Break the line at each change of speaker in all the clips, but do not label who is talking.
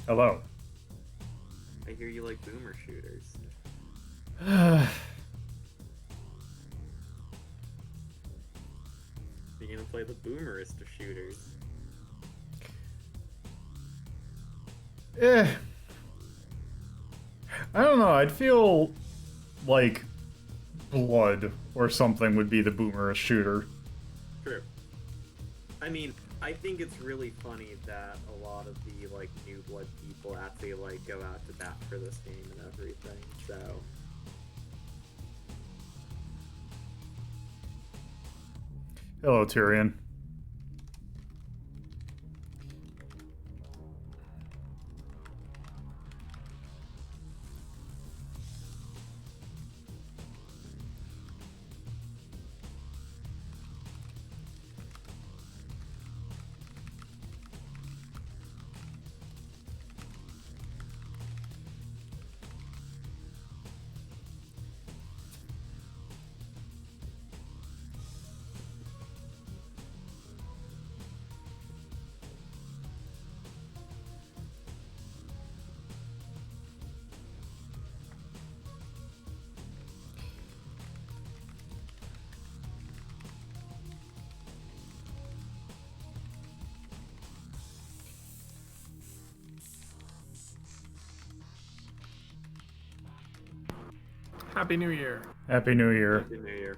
Hello.
I hear you like boomer shooters. You're gonna play the boomerist of shooters.
I don't know. I'd feel like Blood or something would be the boomerist shooter.
True. I mean, I think it's really funny that a lot of the like new Blood people actually like go out to bat for this game and everything. So
Hello, Tyrion.
Happy New Year.
Happy New Year.
Happy New Year.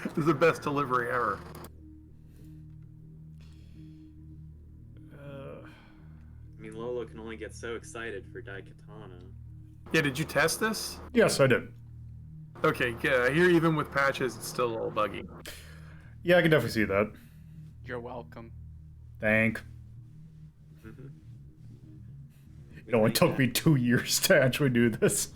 This is the best delivery ever.
I mean, Lolo can only get so excited for Daikatana.
Yeah, did you test this?
Yes, I did.
Okay, yeah, I hear even with patches, it's still a little buggy.
Yeah, I can definitely see that.
You're welcome.
Thank. It only took me 2 years to actually do this.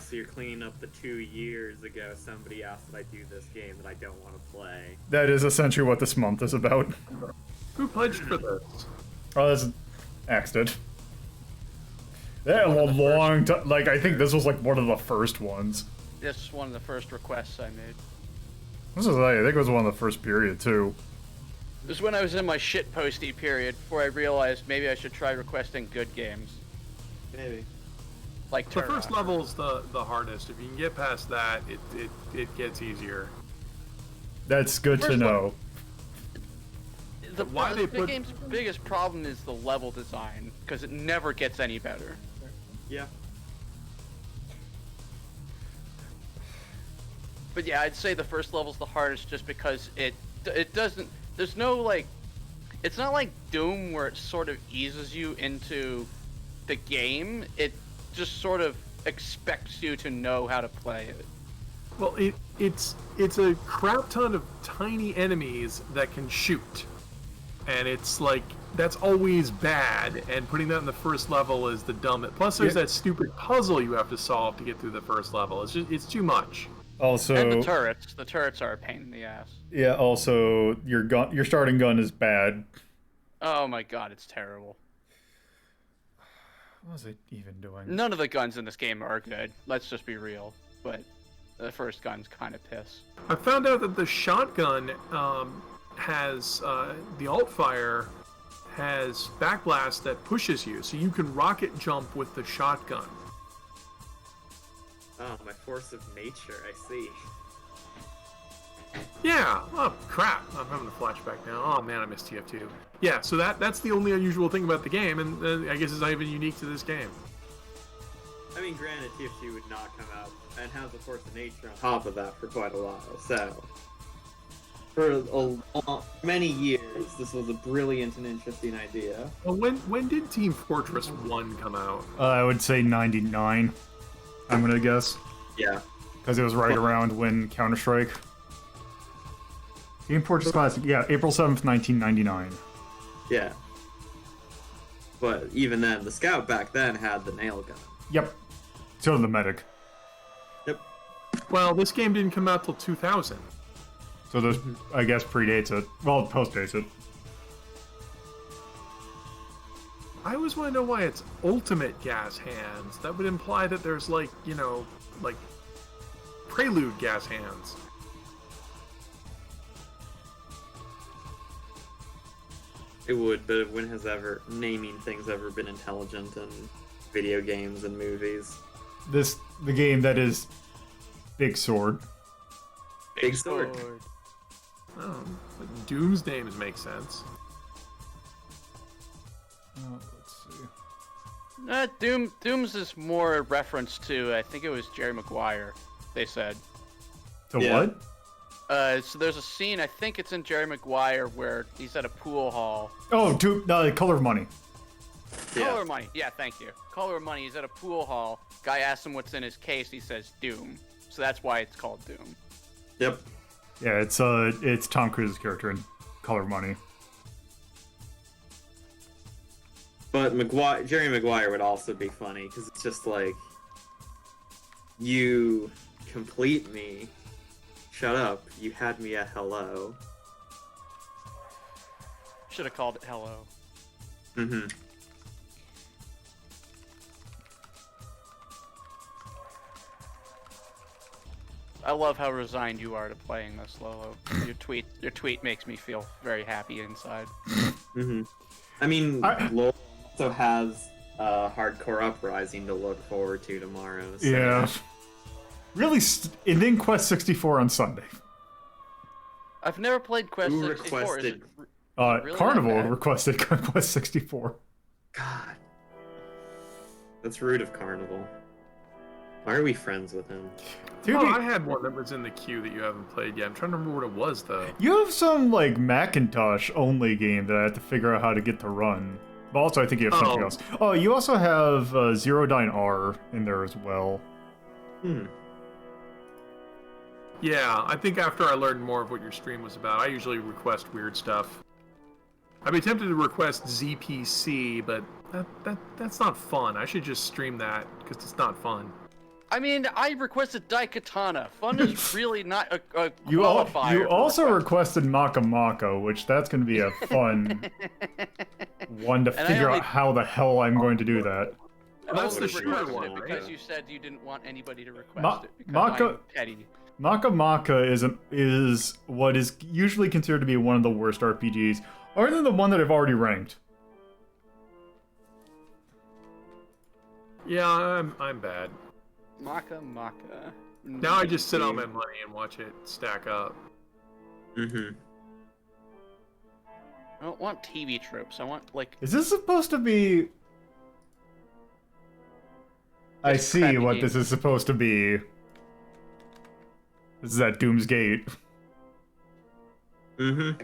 So you're cleaning up the 2 years ago somebody asked that I do this game that I don't want to play.
That is essentially what this month is about.
Who pledged for this?
Oh, that's Axe did. That a long time. Like, I think this was like one of the first ones.
This is one of the first requests I made.
This is, I think it was one of the first period, too.
It was when I was in my shitposty period before I realized maybe I should try requesting good games.
Maybe.
Like
The
Turok.
first level's the hardest. If you can get past that, it gets easier.
That's good to know.
Why they put-
game's biggest problem is the level design, because it never gets any better.
Yeah.
But yeah, I'd say the first level's the hardest just because it doesn't, there's no like, it's not like Doom where it sort of eases you into the game. It just sort of expects you to know how to play it.
Well, it's a crap ton of tiny enemies that can shoot. And it's like, that's always bad, and putting that in the first level is the dumb. Plus there's that stupid puzzle you have to solve to get through the first level. It's too much.
Also,
And the turrets are a pain in the ass.
yeah. Also, your starting gun is bad.
Oh my god, it's terrible.
What was it even doing?
None of the guns in this game are good. Let's just be real. But the first gun's kind of piss.
I found out that the shotgun has the alt fire has backblast that pushes you, so you can rocket jump with the shotgun.
Oh, my force of nature, I see.
Yeah. Oh crap! I'm having a flashback now. Oh man, I missed TF2. Yeah. So that's the only unusual thing about the game, and I guess it's not even unique to this game.
I mean, granted, TF2 would not come out and have the force of nature on top of that for quite a while, so... For many years, this was a brilliant and interesting idea.
Well, when did Team Fortress 1 come out?
I would say 99. I'm gonna guess.
Yeah.
Because it was right around when Counter-Strike. Team Fortress Classic, yeah, April 7th, 1999.
Yeah. But even then, the Scout back then had the nail gun.
Yep. So did the Medic.
Yep.
Well, this game didn't come out till 2000.
So this, I guess, predates it. Well, it postdates it.
I always want to know why it's ultimate gas hands. That would imply that there's like, you know, like Prelude gas hands.
It would, but when has naming things ever been intelligent in video games and movies?
The game that is Big Sword.
Big Sword.
Oh, but Doom's names make sense.
Let's see.
Doom's is more a reference to, I think it was Jerry Maguire, they said.
To
Yeah.
what?
So there's a scene, I think it's in Jerry Maguire, where he's at a pool hall.
Oh, Color of Money.
Yeah.
Color of Money. Yeah, thank you. Color of Money. He's at a pool hall. Guy asks him what's in his case. He says Doom. So that's why it's called Doom.
Yep.
Yeah, it's Tom Cruise's character in Color of Money.
But Jerry Maguire would also be funny, because it's just like, you complete me. Shut up. You had me at hello.
Should have called it Hello.
Mm-hmm.
I love how resigned you are to playing this, Lolo. Your tweet makes me feel very happy inside.
Mm-hmm. I mean, Lowell also has Hardcore Uprising to look forward to tomorrow. So.
Yeah. Really, and then Quest 64 on Sunday.
I've never played Quest
Who
64. Is
requested?
it really
Carnival
that bad?
requested Quest 64.
God. That's rude of Carnival. Why are we friends with him?
Dude,
Oh, I had one that was in the queue that you haven't played yet. I'm trying to remember what it was, though.
you have some, like, Macintosh-only game that I have to figure out how to get to run. But also, I think you have something
Oh.
else. Oh, you also have Zerodyne R in there as well.
Hmm.
Yeah, I think after I learned more of what your stream was about, I usually request weird stuff. I'd be tempted to request ZPC, but that's not fun. I should just stream that, because it's not fun.
I mean, I requested Daikatana. Fun is really not a
You
qualifier.
also requested Maka, which that's going to be a fun one to
And I
figure
only-
out how the hell I'm going to do that.
And that's
I
the
only
short
requested
one,
it
right?
because you said you didn't want anybody to request
Ma-
it. Because
Maka-
I'm petty.
Maka is what is usually considered to be one of the worst RPGs, other than the one that I've already ranked.
Yeah, I'm bad.
Maka.
Now I just sit on my money and watch it stack up.
Mm-hmm.
I don't want TV tropes. I want, like...
Is this supposed to be... I
It's
see
crappy
what
game.
this is supposed to be. This is at Doom's Gate.
Mm-hmm.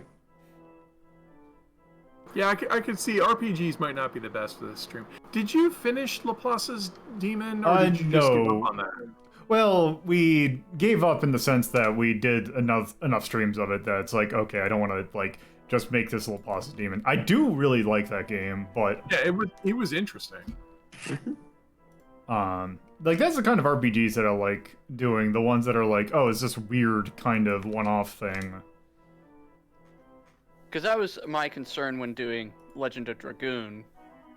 Yeah, I could see RPGs might not be the best for this stream. Did you finish Laplace's Demon, or did you just give
no.
up on that?
Well, we gave up in the sense that we did enough streams of it that it's like, okay, I don't want to, like, just make this little Laplace's Demon. I do really like that game, but...
Yeah, it was interesting.
Like, that's the kind of RPGs that I like doing. The ones that are like, oh, it's this weird kind of one-off thing.
Because that was my concern when doing Legend of Dragoon.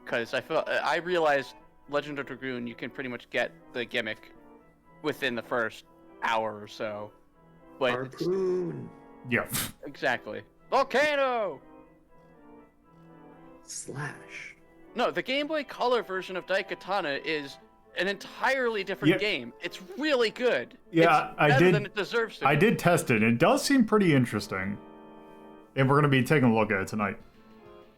Because I realized Legend of Dragoon, you can pretty much get the gimmick within the first hour or so. But
Harpoon.
Yeah.
exactly. Volcano!
Slash.
No, the Game Boy Color version of Daikatana is an entirely different
Yeah.
game. It's really good.
Yeah,
it's
I
better
did-
than it deserves to
I
be.
did test it. It does seem pretty interesting. And we're going to be taking a look at it tonight.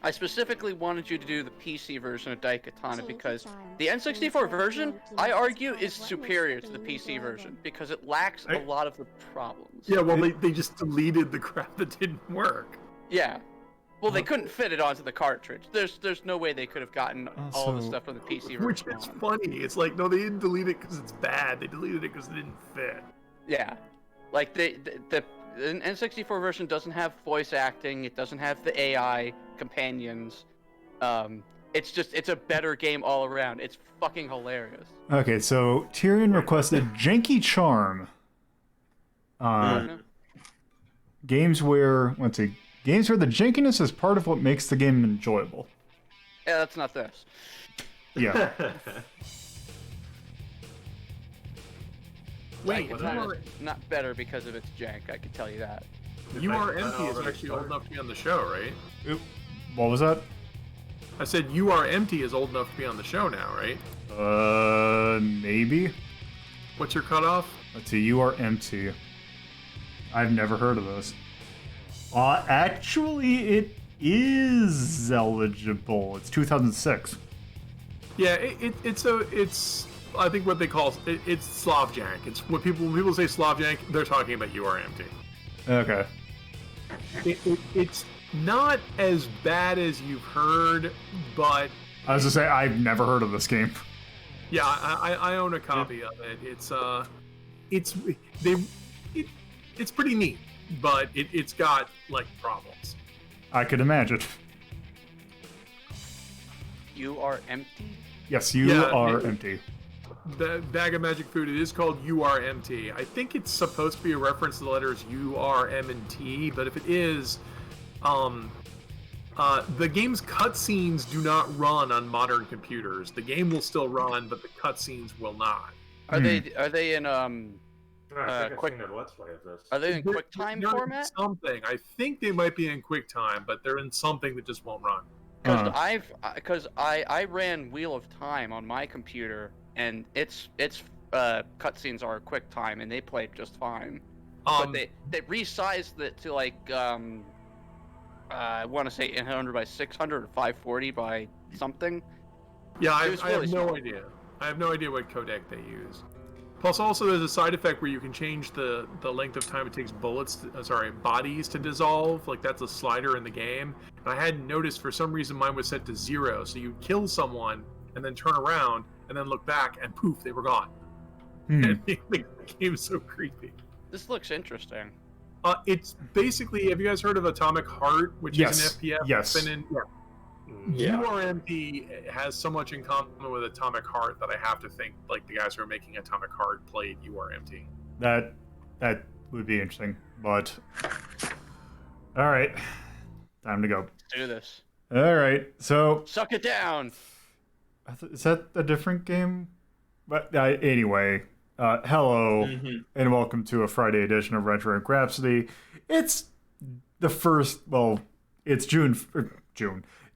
I specifically wanted you to do the PC version of Daikatana because the N64 version, I argue, is superior to the PC version because it lacks a lot of the problems.
Yeah, well, they just deleted the crap that didn't work.
Yeah. Well, they couldn't fit it onto the cartridge. There's no way they could have gotten all the
Also-
stuff from the PC version.
Which is
on.
funny. It's like, no, they didn't delete it because it's bad. They deleted it because it didn't fit.
Yeah. Like, the N64 version doesn't have voice acting, it doesn't have the AI companions. It's a better game all around. It's fucking hilarious.
Okay, so Tyrion requested Janky Charm. Games where, let's see, games where the jankiness is part of what makes the game enjoyable.
Yeah, that's not this.
Yeah.
Wait,
Daikatana's not better because of its jank, I can tell you that.
You Are Empty is actually old enough to be on the show, right?
What was that?
I said You Are Empty is old enough to be on the show now, right?
Maybe.
What's your cutoff?
Let's see. You Are Empty. I've never heard of this. Actually, it is eligible. It's 2006.
Yeah, it's I think what they call it's Slav jank. It's when people say Slav jank, they're talking about You Are Empty.
Okay.
It's not as bad as you've heard, but
I was gonna say I've never heard of this game.
yeah, I own a copy of it. It's pretty neat, but it's got like problems.
I could imagine.
You Are Empty?
Yes, you are empty.
The Bag of Magic Food, it is called You Are Empty. I think it's supposed to be a reference to the letters U, R, M, and T, but if it is, the game's cutscenes do not run on modern computers. The game will still run, but the cutscenes will not.
Are they in
I think I've
quick?
seen a Let's Play of this.
Are they in QuickTime
They're in
format?
Something. I think they might be in QuickTime, but they're in something that just won't run.
Because I ran Wheel of Time on my computer, and its cutscenes are QuickTime, and they played just fine. But they resized it to like I want to say 800 by 600 or 540 by something.
Yeah, I
really
have no
small.
idea. I have no idea what codec they use. Plus, also, there's a side effect where you can change the length of time it takes bodies to dissolve. Like, that's a slider in the game. And I hadn't noticed, for some reason, mine was set to 0. So you kill someone, and then turn around, and then look back, and poof, they were gone. And the game's so creepy.
This looks interesting.
It's basically, have you guys heard of Atomic Heart, which is an FPS?
Yes.
It's been in,
Yeah.
URMP has so much in common with Atomic Heart that I have to think like the guys who are making Atomic Heart played URMT.
That would be interesting, but all right, time to go.
Let's do this.
All right, so
Suck it down.
is that a different game? But anyway, hello and welcome to a Friday edition of Retro and Rhapsody. It's the first. Well, it's June.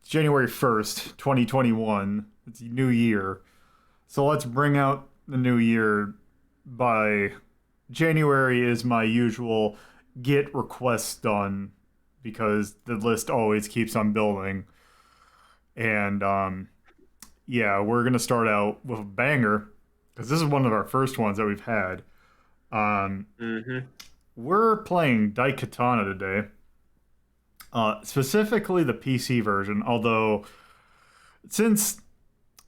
It's January 1st, 2021. It's a new year. So let's bring out the new year by January is my usual get requests done because the list always keeps on building. And yeah, we're going to start out with a banger because this is one of our first ones that we've had. We're playing Daikatana today. Specifically the PC version, although since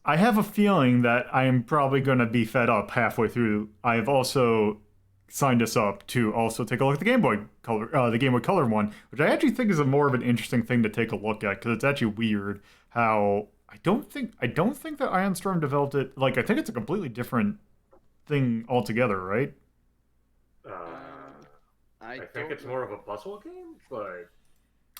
I have a feeling that I am probably going to be fed up halfway through, I've also signed us up to also take a look at the Game Boy Color one, which I actually think is a more of an interesting thing to take a look at because it's actually weird how I don't think that Ion Storm developed it. Like, I think it's a completely different thing altogether, right?
I think it's more of a puzzle game, but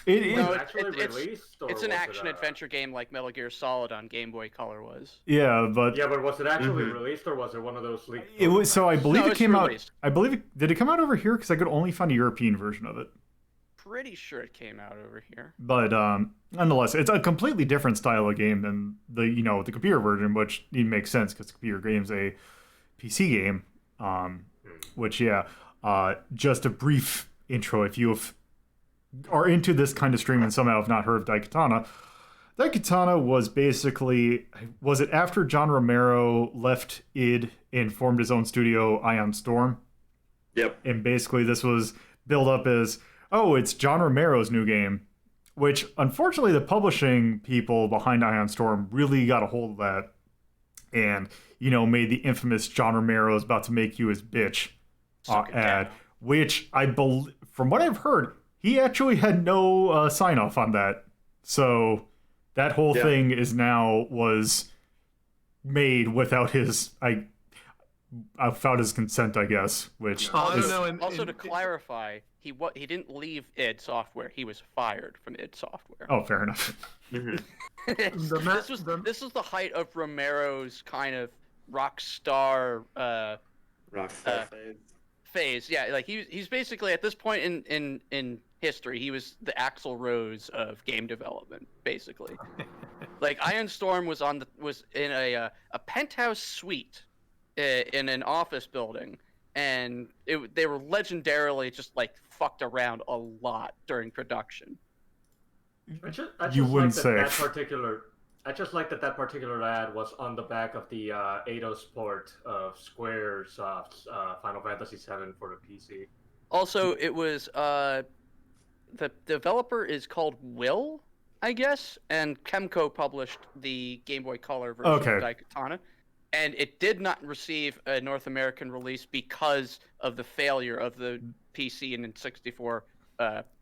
No,
actually released, or
it's an
was
action adventure game like Metal Gear Solid on Game Boy Color was.
Yeah, but
was it actually released, or was it one of those leaked?
it was. So I believe
No,
it
it's
came
released.
out. I believe did it come out over here? Because I could only find a European version of it.
Pretty sure it came out over here.
But nonetheless, it's a completely different style of game than the computer version, which makes sense because the computer game's a PC game. Which just a brief intro if you are into this kind of stream and somehow have not heard of Daikatana. Daikatana was basically, was it after John Romero left id and formed his own studio, Ion Storm?
Yep.
And basically this was built up as, oh, it's John Romero's new game, which unfortunately the publishing people behind Ion Storm really got a hold of that and, made the infamous John Romero is about to make you his bitch ad, which I believe, from what I've heard, he actually had no sign off on that. So that whole thing was made without his, without his consent, I guess, which
I don't know.
Also, to clarify, he didn't leave id Software. He was fired from id Software.
Oh, fair enough.
This was the height of Romero's kind of rock star
Rockstar phase.
phase. Yeah, like he's basically at this point in history, he was the Axl Rose of game development, basically. Like Iron Storm was in a penthouse suite in an office building, and they were legendarily just like fucked around a lot during production.
You wouldn't say.
I just like that particular ad was on the back of the Eidos port of Squaresoft's Final Fantasy VII for the PC.
Also, it was the developer is called Will, I guess, and Kemco published the Game Boy Color version of Daikatana, and it did not receive a North American release because of the failure of the PC and N64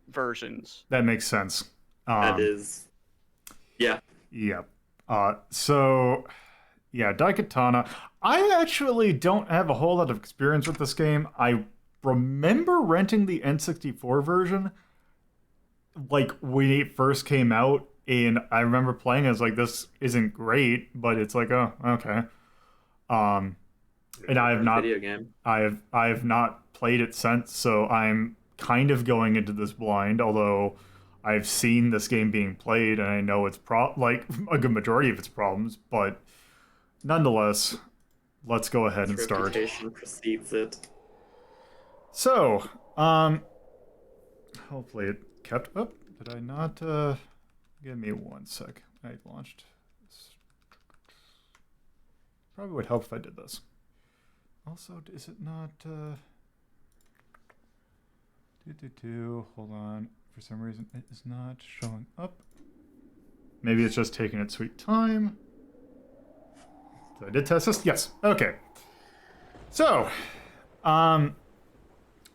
versions.
That makes sense.
That is, yeah.
Yeah. So, yeah, Daikatana. I actually don't have a whole lot of experience with this game. I remember renting the N64 version, like, when it first came out, and I remember playing it. I was like, this isn't great, but it's like, oh, okay. And I have not...
Video game.
I have not played it since, so I'm kind of going into this blind, although... I've seen this game being played, and I know it's like a good majority of its problems, but nonetheless, let's go ahead and start.
Reputation precedes it.
So, hopefully it kept up. Did I not? Give me 1 sec. I launched. Probably would help if I did this. Also, is it not? Hold on. For some reason, it is not showing up. Maybe it's just taking its sweet time. So I did test this? Yes. Okay. So,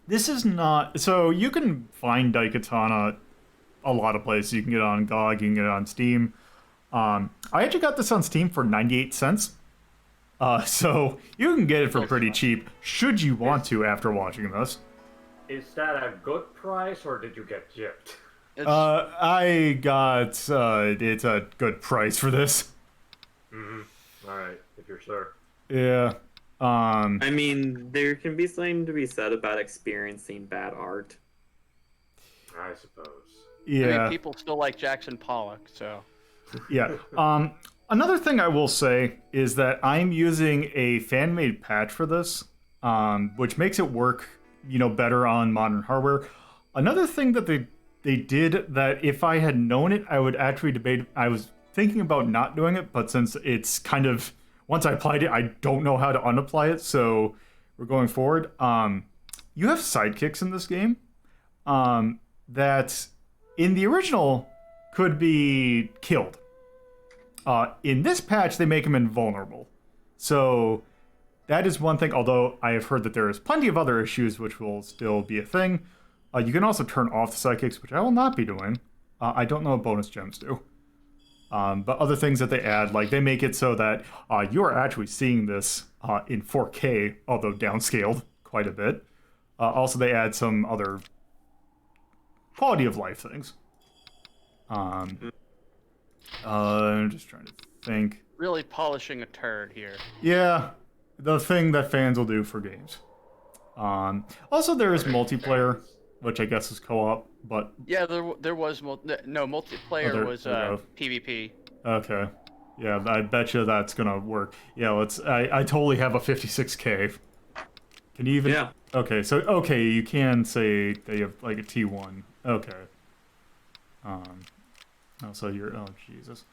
this is not... So, you can find Daikatana a lot of places. You can get it on GOG, you can get it on Steam. I actually got this on Steam for 98 cents. So, you can get it for pretty cheap, should you want to, after watching this.
Is that a good price, or did you get gypped?
I got, it's a good price for this.
Mm-hmm. Alright, if you're sure.
Yeah.
I mean, there can be something to be said about experiencing bad art.
I suppose.
Yeah.
I mean, people still like Jackson Pollock, so...
Yeah. Another thing I will say is that I'm using a fan-made patch for this, which makes it work better on modern hardware. Another thing that they did that if I had known it, I would actually debate. I was thinking about not doing it, but since it's kind of, once I applied it, I don't know how to unapply it, so we're going forward. You have sidekicks in this game that in the original could be killed. In this patch, they make them invulnerable. So... that is one thing, although I have heard that there is plenty of other issues which will still be a thing. You can also turn off the sidekicks, which I will not be doing. I don't know what bonus gems do. But other things that they add, like they make it so that you are actually seeing this in 4K, although downscaled quite a bit. Also, they add some other quality of life things. I'm just trying to think.
Really polishing a turd here.
Yeah. The thing that fans will do for games. Also, there is multiplayer, which I guess is co-op, but...
Yeah, there was... multiplayer was PvP.
Okay. Yeah, I bet you that's gonna work. Yeah, I totally have a 56K. Can you even...
Yeah.
Okay, so, you can say that you have, like, a T1. Okay. So you're... Oh, Jesus.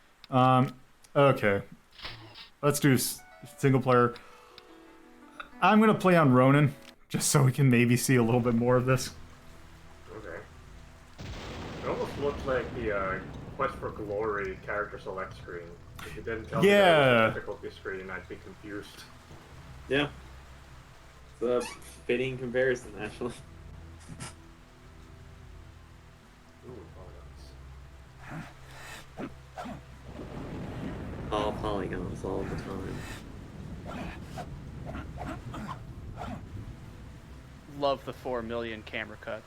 Okay. Let's do single player... I'm going to play on Ronin, just so we can maybe see a little bit more of this.
Okay. It almost looks like the Quest for Glory character select screen. If you didn't tell me that was a difficulty screen, I'd be confused.
Yeah. It's a fitting comparison, actually.
Ooh,
All polygons all the time.
Love the 4 million camera cuts.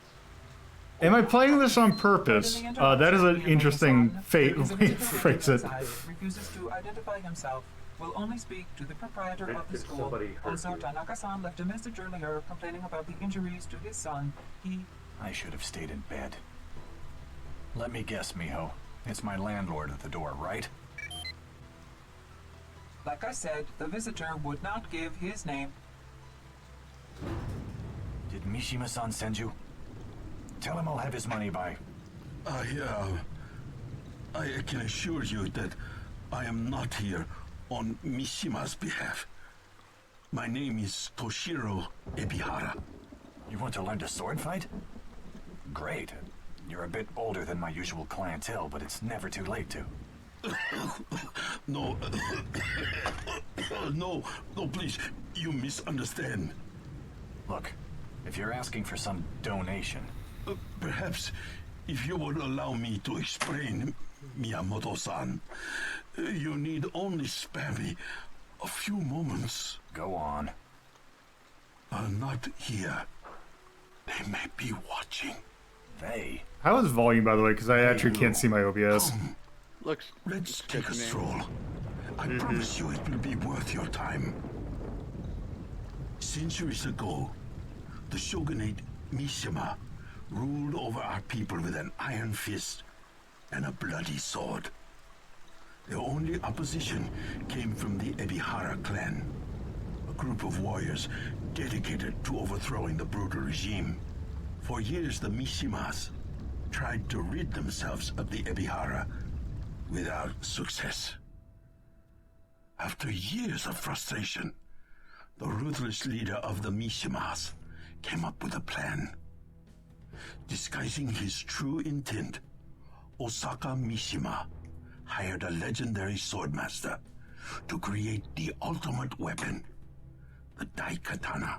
Am I playing this on purpose? That is an interesting way to phrase it.
Refuses to identify himself will only speak to the proprietor of the
Did
school.
somebody hurt
Also,
you?
Tanaka-san left a message earlier complaining about the injuries to his son.
I should have stayed in bed. Let me guess, Miho. It's my landlord at the door, right?
Like I said, the visitor would not give his name.
Did Mishima-san send you? Tell him I'll have his money by...
I can assure you that I am not here on Mishima's behalf. My name is Toshiro Ebihara.
You want to learn to sword fight? Great. You're a bit older than my usual clientele, but it's never too late to.
No, no, please, you misunderstand.
Look, if you're asking for some donation...
Perhaps, if you would allow me to explain, Miyamoto-san, you need only spare me a few moments.
Go on.
Not here. They may be watching.
They?
How is volume, by the way? Because I actually can't see my OBS.
Looks.
Let's take a
to me.
stroll. I promise you it will be worth your time. Centuries ago, the shogunate Mishima ruled over our people with an iron fist and a bloody sword. Their only opposition came from the Ebihara clan, a group of warriors dedicated to overthrowing the brutal regime. For years, the Mishimas tried to rid themselves of the Ebihara without success. After years of frustration, the ruthless leader of the Mishimas came up with a plan. Disguising his true intent, Osaka Mishima hired a legendary swordmaster to create the ultimate weapon, the Daikatana.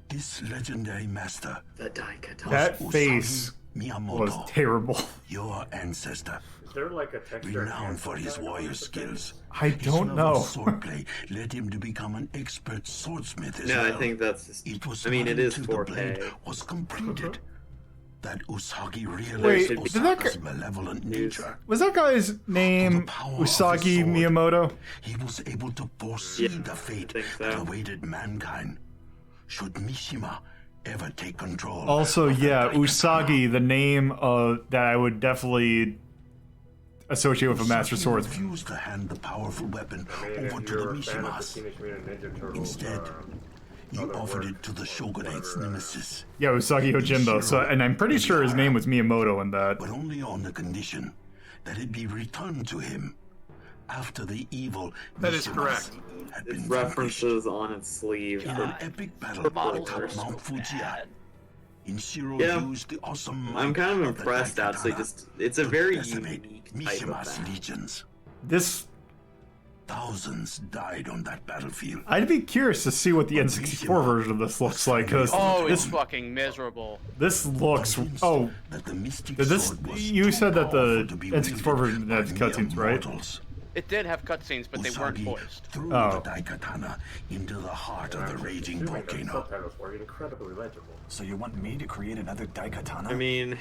This legendary master,
The Daikatana.
That
was
face
Usagi
was
Miyamoto,
terrible.
your ancestor,
Is there like a texture?
renowned for his warrior skills.
I don't
His
know.
love of swordplay led him to become an expert swordsmith as
No,
well.
I think that's just.
It was
I mean,
not
it is
until the
4K.
blade was completed that Usagi realized
Wait,
did
that
Osaka's
guy-
malevolent
News.
nature.
Was that guy's name Usagi Miyamoto?
He was able to foresee
Yeah,
the fate
I think so.
that awaited mankind should Mishima ever take control.
Also,
of the
yeah,
Daikatana.
Usagi, the name that I would definitely associate with a Master
Usagi
Sword.
refused to hand the powerful weapon
I mean,
over
if
to the
you're a fan of the
Mishimas.
Teenage Mutant Ninja Turtles,
Instead, he
other
offered
work,
it to the
or
shogunate's
whatever,
nemesis,
Yeah, Usagi Yojimbo. So, and I'm pretty sure his name was Miyamoto in that.
but only on the condition that it be returned to him after the evil
That is
Mishimas
correct.
had
It's
been vanquished.
references on its sleeve.
In
for-
an epic battle
The models
atop
are so
Mount Fujiya,
bad.
Inshiro
Yeah.
used the awesome
I'm
might
kind of
of the
impressed, actually.
Daikatana
Just it's a
to
very
decimate
unique type of
Mishima's
battle.
legions.
This,
Thousands died on that battlefield.
I'd be curious to see what the N64 version of this looks like. Because
Oh, it's
this,
fucking miserable.
this looks.
Convinced
Oh,
that the mystic
this.
sword was
You
too
said that the
powerful to be
N64
wielded
version had
by mere
cutscenes, right?
mortals.
It did have cutscenes, but they weren't
Usagi
voiced.
threw
Oh.
the Daikatana into the heart of the raging
assuming that
volcano.
subtitles were incredibly legible.
So you want me to create another Daikatana?
I mean,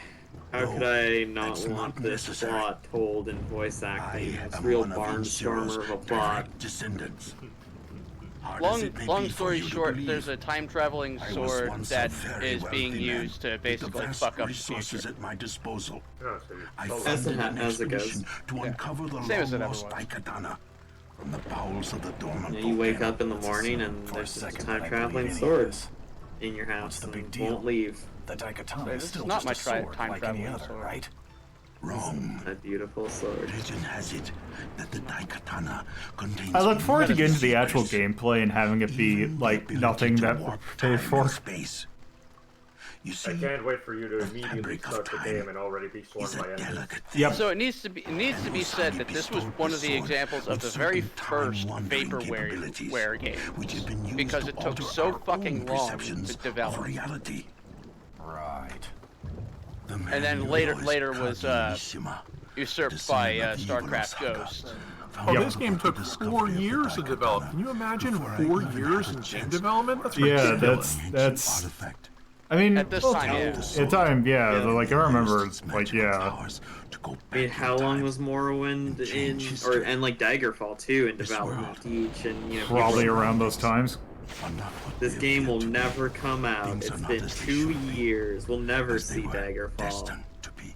how
No,
could I not
that's
want
not
this
necessary.
plot told in voice acting?
I
It's
am
real
one of
barnstormer
Inshiro's
of a plot.
direct descendants. Hard as it may
Long
be for
story
you to
short,
believe,
there's a time traveling
I was
sword
once
that
a very
is being
wealthy man
used to
with the
basically
vast
fuck up the
resources
future.
at my disposal.
No, so you
I
sold
As
funded
it
an
as it goes.
expedition to uncover the
Same as it
long
ever
lost
was.
Daikatana from the bowels of the dormant
And you wake
volcano.
up in the morning and
For a
there's just a
second
time
that I
traveling
believe any of
sword
this.
in your house
What's the big
and
deal?
won't leave.
The Daikatana
This
is
is
still
not
just
my
a sword
time
like any
traveling
other,
sword.
right?
Wrong.
A beautiful sword.
Legend has it that the Daikatana contains.
I look forward to getting to the actual
secrets,
gameplay and having it be
even the
like
ability
nothing
to
that
warp
pay
time
for.
and space. You see,
I can't wait for you to
the
immediately
fabric of
start the
time
game and already be swarmed
is a
by enemies.
delicate thing.
Yep.
So it needs to be said that this was one of the examples of the very first vaporware game,
which have been used
because
to
it took
alter
so
our
fucking
own
long
perceptions
to develop.
of reality.
Right.
The
And then
man
later
Yoro's
was
Kage Mishima,
usurped
the son
by
of the evil
StarCraft
Osaka,
Ghost.
Oh,
found
this
out
game
the
took
discovery
4
of the
years to develop.
Daikatana
Can you imagine
before I
4
even
years
had a
in game
chance
development? That's
Yeah,
ridiculous.
that's
artifact
I mean,
At this
well,
time, yeah.
At time, yeah.
Yeah.
Like I remember,
Used its
like
magical
yeah.
powers to go
I mean,
back
how
in
long
time.
was Morrowind in,
change history.
and like Daggerfall too in
This
development
world
each, and
Probably
people-
around those times.
Are not what
This
they
game
appear
will
to be.
never come out.
Things are
It's
not
been
as they
2
should be,
years. We'll never
as they
see
were
Daggerfall.
destined to be.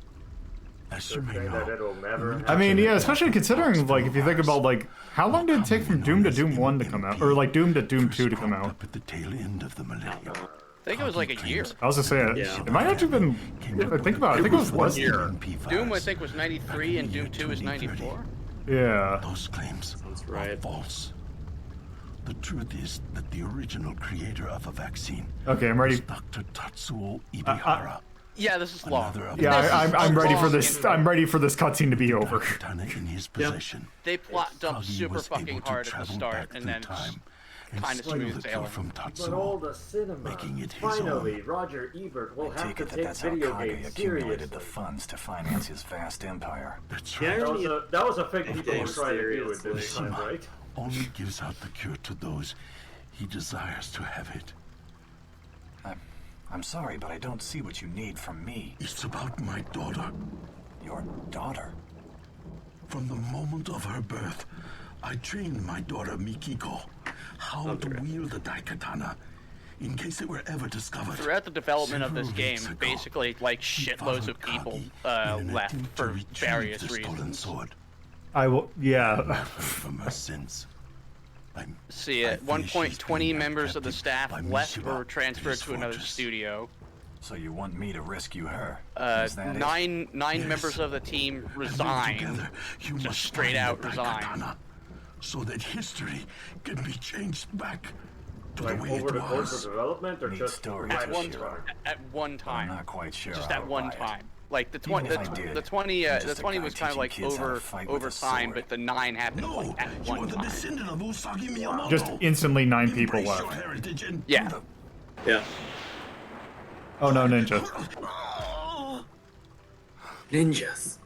As you
They're
may
saying that
know,
it'll never
I mean,
happen.
yeah, especially considering like if you think about like how long did it take from Doom to Doom 1 to come out, or like Doom to Doom 2 to come
cropped
out?
up at the tail end of the millennium.
I think it was like a year.
I was just saying,
Yeah.
it might not have been. I think about, it, I think it was less.
year.
Doom, I think, was 93, and Doom 2 was 94.
Yeah.
Those claims
Sounds
are
right.
false. The truth is that the original creator of a vaccine
Okay, I'm ready.
was Dr. Tatsuo Ibihara.
Yeah, this is long.
Another of
Yeah,
the
I'm ready for
long
this.
intro.
I'm ready for this cutscene to be over.
Daikatana in his possession.
They plot dump
Foggy
super
was
fucking
able to
hard at the
travel
start,
back
and
through
then
time and
kind of
steal
smooth
the cure
sailing.
from
But all
Tatsuo.
the cinema.
Making it his
Finally,
own.
Roger Ebert will have
Take
to
it that
take
that's how
video
Kage
games
accumulated
seriously.
the funds to finance his vast empire.
That's
Yeah,
right.
That was a thing people were
games
trying to do at this
seriously.
time, right?
Only gives out the cure to those he desires to have it.
I'm sorry, but I don't see what you need from me.
It's about my daughter.
Your daughter.
From the moment of her birth, I trained my daughter Mikiko how to wield the Daikatana in case it were ever discovered.
Throughout the development of this
Several
game,
weeks ago,
basically, like,
she
shitloads of
followed
people
Kage in an
left
attempt to
for
retrieve
various
the stolen
reasons.
sword.
I will. Yeah.
I've heard from her since.
See, at one point, 20 members of the staff left or were transferred to another studio.
So you want me to rescue her? Is that it?
Nine
Yes.
members of the team
And
resigned.
together, you
Just
must
straight
find
out
the
resigned.
Daikatana, so that history can be changed back to
Like
the way
over
it
the course
was.
of development, or
Neat
just
story,
right
At
at
one
the
time.
start?
At one
I'm
time.
not quite sure.
Just
how
at
to
one
buy it.
time. Like the
Even
20,
if I did,
the 20,
I'm
the
just a
20
guy
was kind of
teaching
like
kids how to
over
fight with
over
a
time,
sword.
but the 9 happened
No,
like at
you are
one
the
time.
descendant of Usagi Miyamoto.
Just instantly 9 people
Embrace your
left.
heritage and
Yeah.
do
Yeah.
Oh no, ninja.
Ninjas.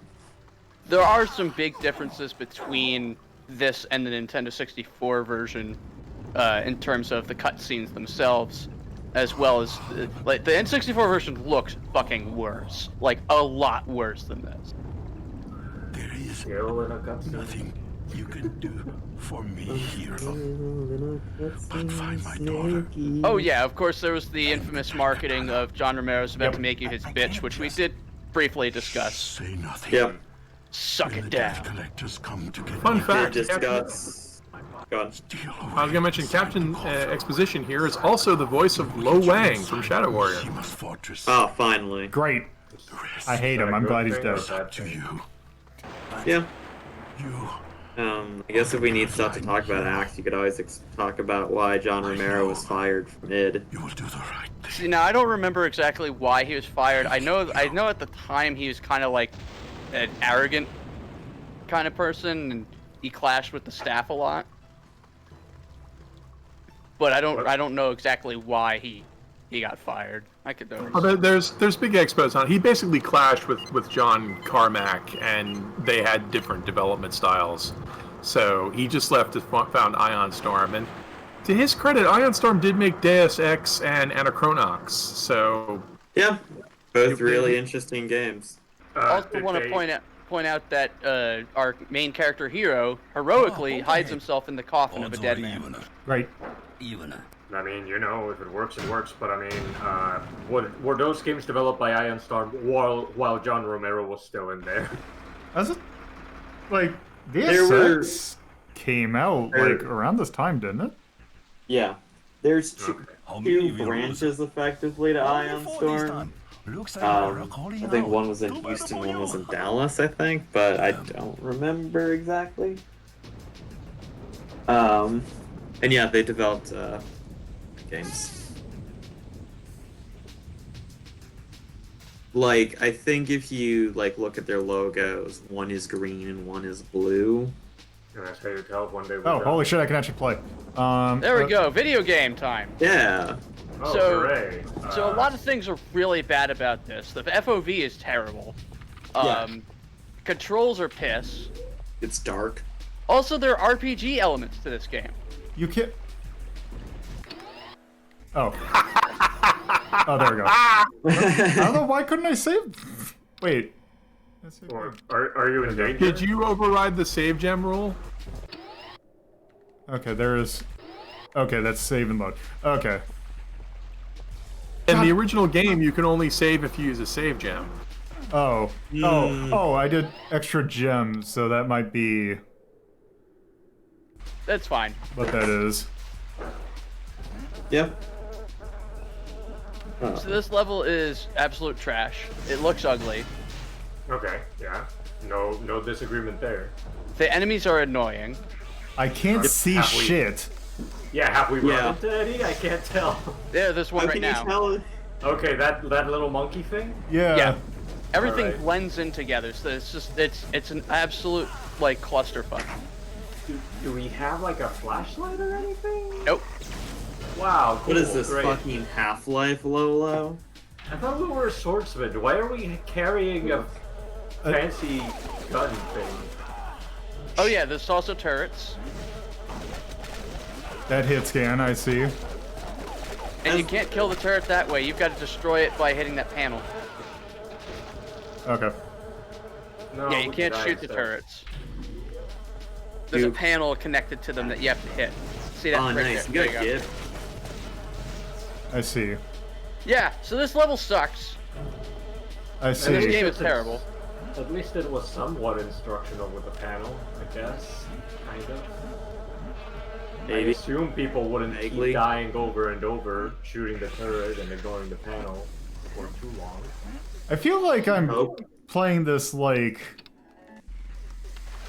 There are some big differences between this and the Nintendo 64 version in terms of the cutscenes themselves, as well as like the N64 version looks fucking worse, like a lot worse than this.
There is
Skill in a cutscene.
nothing you can do for me, hero. But find my daughter.
Oh yeah, of course there was the infamous marketing of John Romero's about to make you his bitch, which we did briefly discuss.
Say nothing.
Yep.
Suck
When
it
the debt
down.
collectors come to get
Fun
me,
fact.
Discuss. Go on.
steal
I was
away
gonna mention Captain Exposition here is also the voice of Lo Wang from Shadow Warrior.
Shima's fortress.
Oh, finally.
Great.
The rest
I hate him. I'm glad he's dead.
is up to you.
Yeah.
You
I guess if we need stuff to talk about Axe, you could always talk about why John Romero was fired from id.
will do the right thing.
See, now I don't remember exactly why he was fired. I know at the time he was kind of like an arrogant kind of person, and he clashed with the staff a lot. But I don't know exactly why he got fired. I could know.
Oh, there's big expos on it. He basically clashed with John Carmack, and they had different development styles. So he just left to found Ion Storm, and to his credit, Ion Storm did make Deus Ex and Anachronox. So
Yeah. Both really interesting games.
Also
Did
want to
they-
point out that our main character hero heroically hides himself in the coffin of a dead man.
Right.
I mean, you know, if it works, it works. But I mean, were those games developed by Ion Storm while John Romero was still in there?
As it, like,
There were-
DSX came out
There-
like around this time, didn't it?
Yeah. There's two
Okay.
branches effectively to Ion Storm.
Looks like
I think one was in Houston, one was in Dallas, I think, but I don't remember exactly. And yeah, they developed games. Like, I think if you like look at their logos, one is green and one is blue.
And that's how you tell if one day.
Oh, holy shit! I can actually play.
There we go, video game time.
Yeah.
Oh,
So-
hooray.
So a lot of things are really bad about this. The FOV is terrible.
Yeah.
Controls are piss.
It's dark.
Also, there are RPG elements to this game.
You can't. Oh. Oh, there we go. I don't know, why couldn't I save? Wait.
Or are you in danger?
Did you override the save gem rule?
Okay, there is... Okay, that's save and load. Okay.
In the original game, you can only save if you use a save gem.
Oh. Oh, I did extra gems, so that might be
That's fine.
what that is.
Yeah.
So this level is absolute trash. It looks ugly.
Okay, yeah. No disagreement there.
The enemies are annoying.
I can't see
Have we-
shit.
Yeah, have we
Yeah.
run into Eddie? I can't tell.
Yeah, there's one
How
right
can
now.
you tell?
Okay, that little monkey thing?
Yeah.
Yeah. Everything
Alright.
blends in together, so it's an absolute like clusterfuck.
Do we have like a flashlight or anything?
Nope.
Wow, cool,
What is this
great.
fucking Half-Life, Lolo?
I thought we were a swordsman. Why are we carrying a fancy gun thing?
Oh yeah, there's also turrets,
That hit scan, I see.
and you can't kill the turret that way. You've got to destroy it by hitting that panel.
Okay.
No,
Yeah, you
we
can't
died,
shoot the
so-
turrets. There's a panel connected to them that you have to hit. See that?
Oh,
right
nice.
there.
You got a
There you go.
gift.
I see.
Yeah, so this level sucks.
I
And this
see.
game is terrible.
At least it was somewhat instructional with the panel, I guess. Kind of. I
Maybe.
assume people wouldn't
Vaguely.
keep dying over and over, shooting the turret and ignoring the panel for too long.
I feel like I'm
Nope.
playing this like...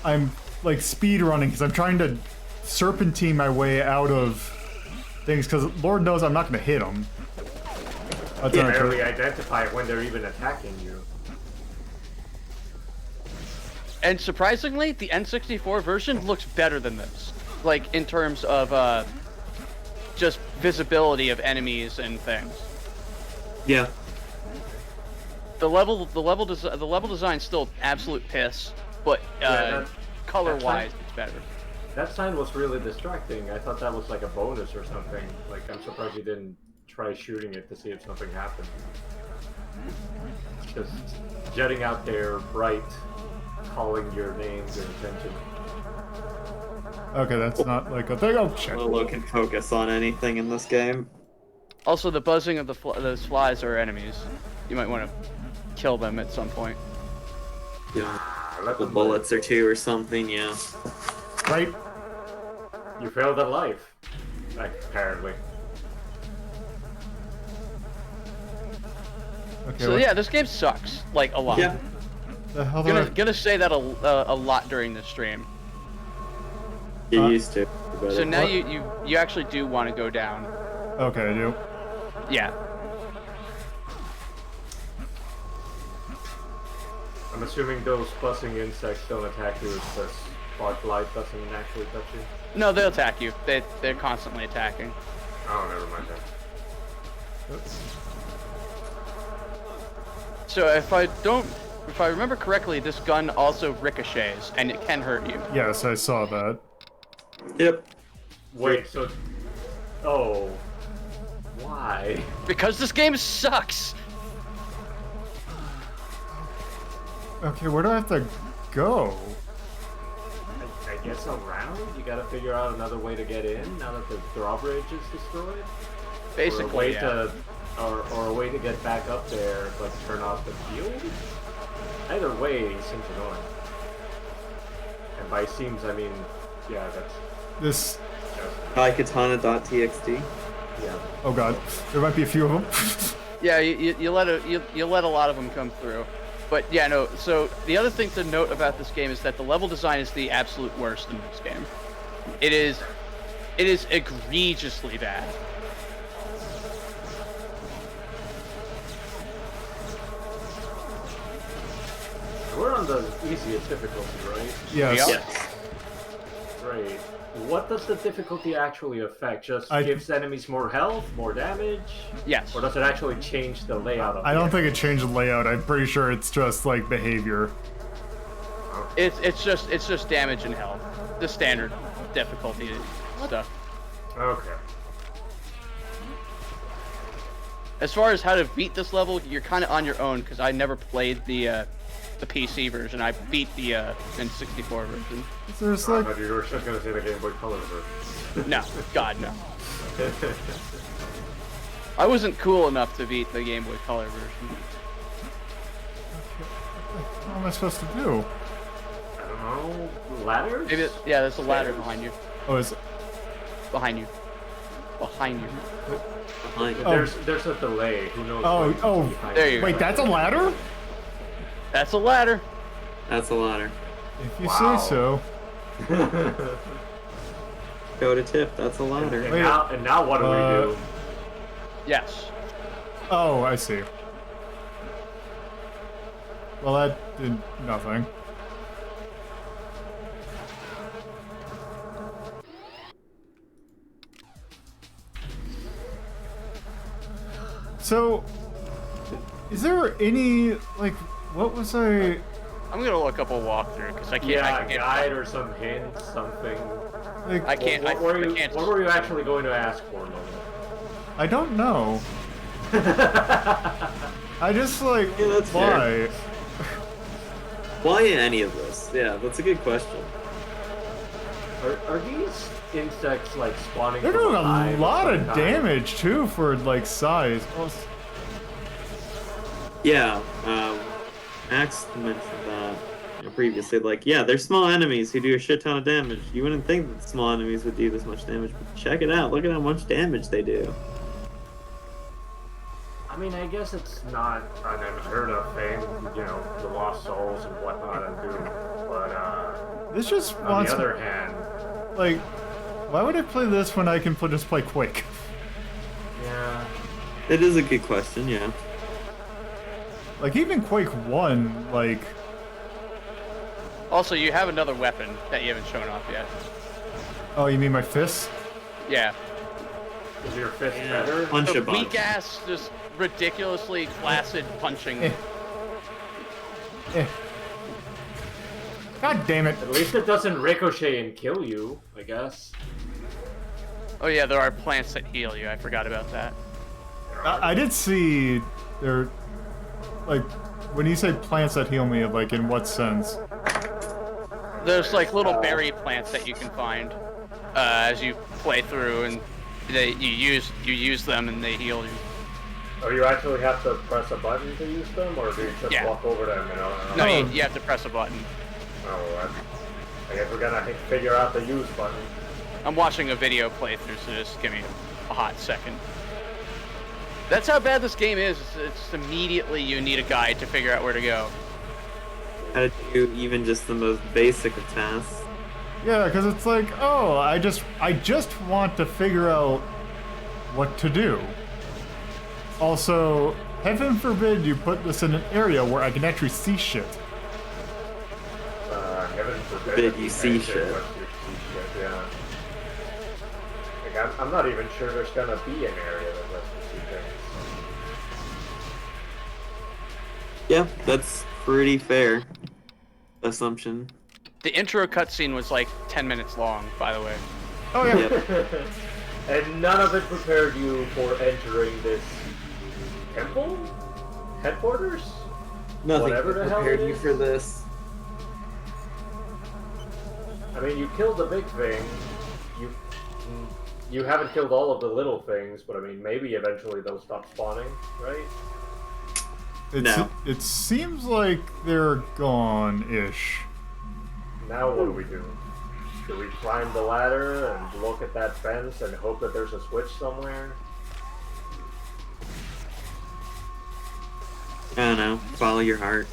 I'm like speed running because I'm trying to serpentine my way out of things because Lord knows I'm not going to hit them.
You can barely identify when they're even attacking you.
And surprisingly, the N64 version looks better than this. Like in terms of just visibility of enemies and things.
Yeah.
The level design's still absolute piss, but
that
color-wise, it's better.
That sign was really distracting. I thought that was like a bonus or something. Like, I'm surprised you didn't try shooting it to see if something happened. Just jetting out there, bright, calling your name, your attention.
Okay, that's not like a thing. Oh, shit.
Lolo can focus on anything in this game.
Also, the buzzing of those flies are enemies. You might want to kill them at some point.
Yeah.
Let
The
them
bullets or two or something, yeah.
Right?
live. You failed at life. Like, apparently.
Okay,
So
what
yeah, this game sucks, like a lot.
Yeah.
the hell do
Gonna say that a lot during the stream.
You used to. But
So now
What?
you actually do want to go down.
Okay, I do.
Yeah.
I'm assuming those buzzing insects don't attack you if the spotlight doesn't actually touch you.
No, they'll attack you. They're constantly attacking.
Oh, never mind that.
So if I remember correctly, this gun also ricochets and it can hurt you.
Yes, I saw that.
Yep.
Wait, so... Oh. Why?
Because this game sucks.
Okay, where do I have to go?
I guess around? You gotta figure out another way to get in now that the drawbridge is destroyed?
Basically,
or a way
yeah.
to, or a way to get back up there, but turn off the field? Either way seems annoying. And by seems, I mean, yeah, that's
This...
just,
Daikatana.txt.
yeah.
Oh god, there might be a few of them.
Yeah, you let a lot of them come through. But yeah, no. So the other thing to note about this game is that the level design is the absolute worst in this game. It is egregiously bad.
We're on the easiest difficulty, right?
Yes.
Yeah.
Great. What does the difficulty actually affect? Just
I-
gives enemies more health, more damage?
Yes.
Or does it actually change the layout of
I
the
don't think
enemy?
it changed the layout. I'm pretty sure it's just like behavior.
It's just damage and health. The standard difficulty stuff.
Okay.
As far as how to beat this level, you're kind of on your own because I never played the PC version. I beat the N64 version.
There's like
But you were just gonna say the Game Boy Color version.
No, God no. I wasn't cool enough to beat the Game Boy Color version.
what am I supposed to do?
I don't know. Ladders?
Maybe yeah, there's a ladder behind you.
Oh, is it?
Behind you. Behind you.
Behind.
There's a delay. Who knows?
Oh,
what
oh.
behind
There
it.
you go.
Wait, that's a ladder?
That's a ladder.
That's a ladder.
If you
Wow.
say so.
Go to tip. That's a ladder.
And
Wait.
now what do we do?
Yes.
Oh, I see. Well, that did nothing. So, is there any, like, what was I...
I'm gonna look up a walkthrough because I can't. I
Yeah,
can get,
guide or some hint, something.
Like,
I can't.
What were
I
you?
can't.
What were you actually going to ask for, Logan?
I don't know. I just, like,
Yeah, that's
why?
fair. Why any of this? Yeah, that's a good question.
Are these insects like spawning?
They're
from
doing a
hive
lot of
some kind?
damage, too, for, like, size. Oh,
Yeah, Max mentioned that previously. Like, yeah, they're small enemies who do a shit ton of damage. You wouldn't think that small enemies would do this much damage, but check it out. Look at how much damage they do.
I mean, I guess it's not an unheard of thing, you know, the lost souls and whatnot and do. But
this just
on
wants...
the other hand,
Like, why would I play this when I can just play Quake?
yeah.
It is a good question, yeah.
Like, even Quake 1, like...
Also, you have another weapon that you haven't shown off yet.
Oh, you mean my fists?
Yeah.
Is your fist
Yeah.
better?
Punch
The
a bunch.
weak ass, just ridiculously flaccid punching.
Eh. God damn it.
At least it doesn't ricochet and kill you, I guess.
Oh yeah, there are plants that heal you. I forgot about that.
I did see there... Like, when you say plants that heal me, like, in what sense?
There's like little berry plants that you can find as you play through, and you use them and they heal you.
Or you actually have to press a button to use them, or do you just
Yeah.
walk over them? You know?
No, you have to press a button.
Oh, I guess we're gonna figure out the use button.
I'm watching a video playthrough, so just give me a hot second. That's how bad this game is. It's immediately you need a guide to figure out where to go.
How to do even just the most basic of tasks.
Yeah, because it's like, oh, I just want to figure out what to do. Also, heaven forbid you put this in an area where I can actually see shit.
Heaven forbid
Forbid you see
anything
shit.
lets you see shit, yeah. Like, I'm not even sure there's gonna be an area that lets you see things.
Yeah, that's pretty fair assumption.
The intro cutscene was like 10 minutes long, by the way.
Oh, yeah.
Yep.
And none of it prepared you for entering this temple? Headquarters?
Nothing
Whatever the hell
prepared
it
you
is.
for this.
I mean, you killed the big thing. You haven't killed all of the little things, but I mean, maybe eventually they'll stop spawning, right?
No.
It seems like they're gone-ish.
Now what do we do? Do we climb the ladder and look at that fence and hope that there's a switch somewhere?
I don't know. Follow your heart.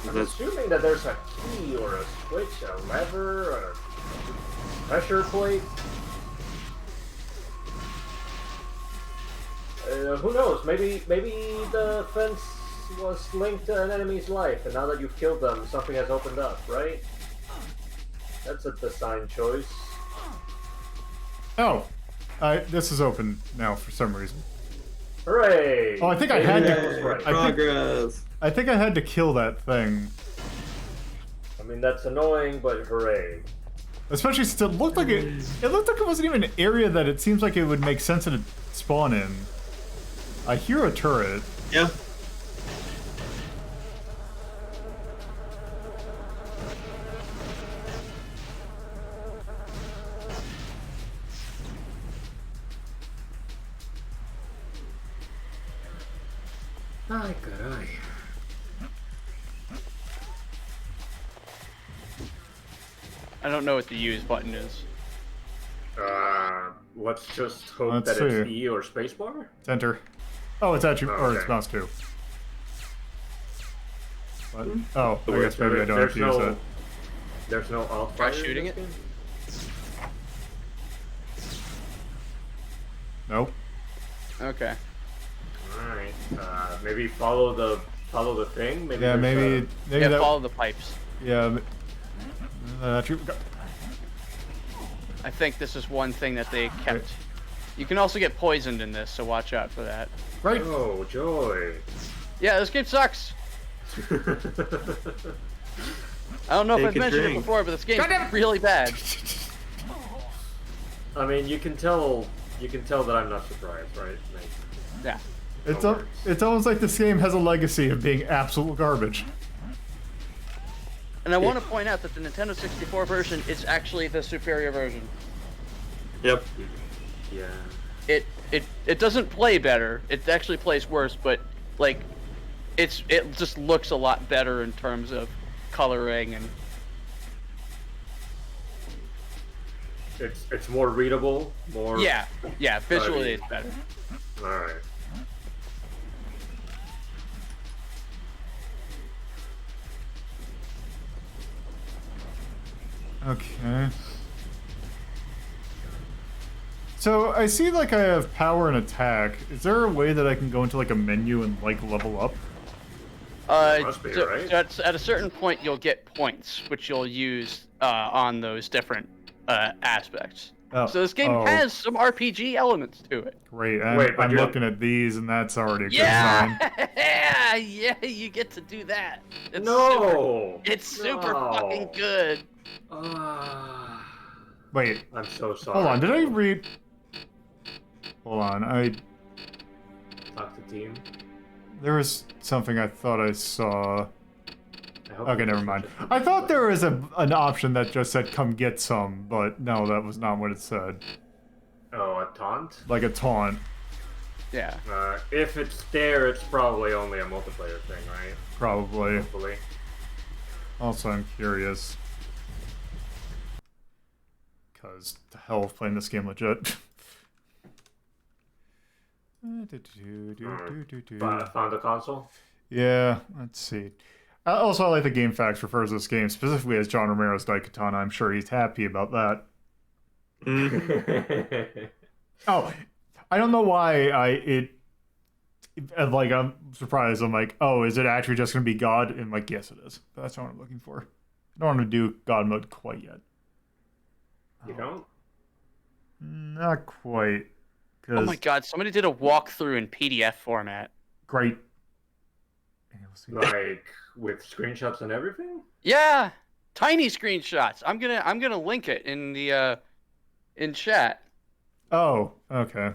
I'm
That's
assuming that there's a key or a switch, a lever, a pressure plate. Who knows? Maybe the fence was linked to an enemy's life, and now that you've killed them, something has opened up, right? That's a design choice.
Oh, this is open now for some reason.
Hooray!
Oh, I think I had
Maybe
to-
that was right.
progress.
I think I had to kill that thing.
I mean, that's annoying, but hooray.
Especially since it looked like it looked like it wasn't even an area that it seems like it would make sense to spawn in. I hear a turret.
Yeah.
Ay, caray.
I don't know what the use button is.
Let's just hope
Let's
that it's
see.
E or spacebar.
It's enter. Oh, it's actually, or it's
Okay.
mouse 2. What? Oh, I
Wait,
guess maybe I don't have to use that.
There's no alt
Try
fire in
shooting
this
it?
game?
Nope.
Okay.
Alright. Maybe follow the thing. Maybe
Yeah,
there's
maybe
Yeah,
that.
follow the pipes.
Yeah.
I think this is one thing that they kept. You can also get poisoned in this, so watch out for that.
Right.
Oh, joy.
Yeah, this game sucks. I don't know if
Take
I've
a
mentioned it
drink.
before, but this game's really bad.
I mean, you can tell that I'm not surprised, right? Like,
Yeah.
It's almost like this game has a legacy of being absolute garbage.
And I want to point out that the Nintendo 64 version is actually the superior version.
Yep.
yeah.
It doesn't play better. It actually plays worse, but like it just looks a lot better in terms of coloring and
It's more readable, more.
yeah, visually it's better.
All right.
Okay. So I see like I have power and attack. Is there a way that I can go into like a menu and like level up?
Must be,
So
right?
at a certain point you'll get points, which you'll use on those different aspects.
Oh,
So this game has some RPG elements to it.
Great.
Wait, but
I'm
you're-
looking at these and that's already a good
Yeah,
sign.
yeah, you get to do that. It's
No.
it's super
No.
fucking good.
Ah.
Wait,
I'm so sorry.
hold on. Did I read? Hold on.
Talk to team?
There was something I thought I saw.
I hope
Okay,
you
never
just
mind.
watch it.
I thought there was an option that just said "come get some," but no, that was not what it said.
Oh, a taunt?
Like a taunt,
Yeah.
If it's there, it's probably only a multiplayer thing, right?
probably.
Hopefully.
Also, I'm curious. Because the hell of playing this game legit.
Found the console?
Yeah, let's see. Also, I like the Game Facts refers to this game specifically as John Romero's Daikatana. I'm sure he's happy about that. Oh, I don't know why I'm surprised. I'm like, oh, is it actually just going to be God? And like, yes, it is. But that's not what I'm looking for. I don't want to do God mode quite yet.
You don't?
Not quite.
Oh my god, somebody did a walkthrough in PDF format.
Great.
Like, with screenshots and everything?
Yeah, tiny screenshots. I'm gonna link it in the in chat.
Oh, okay.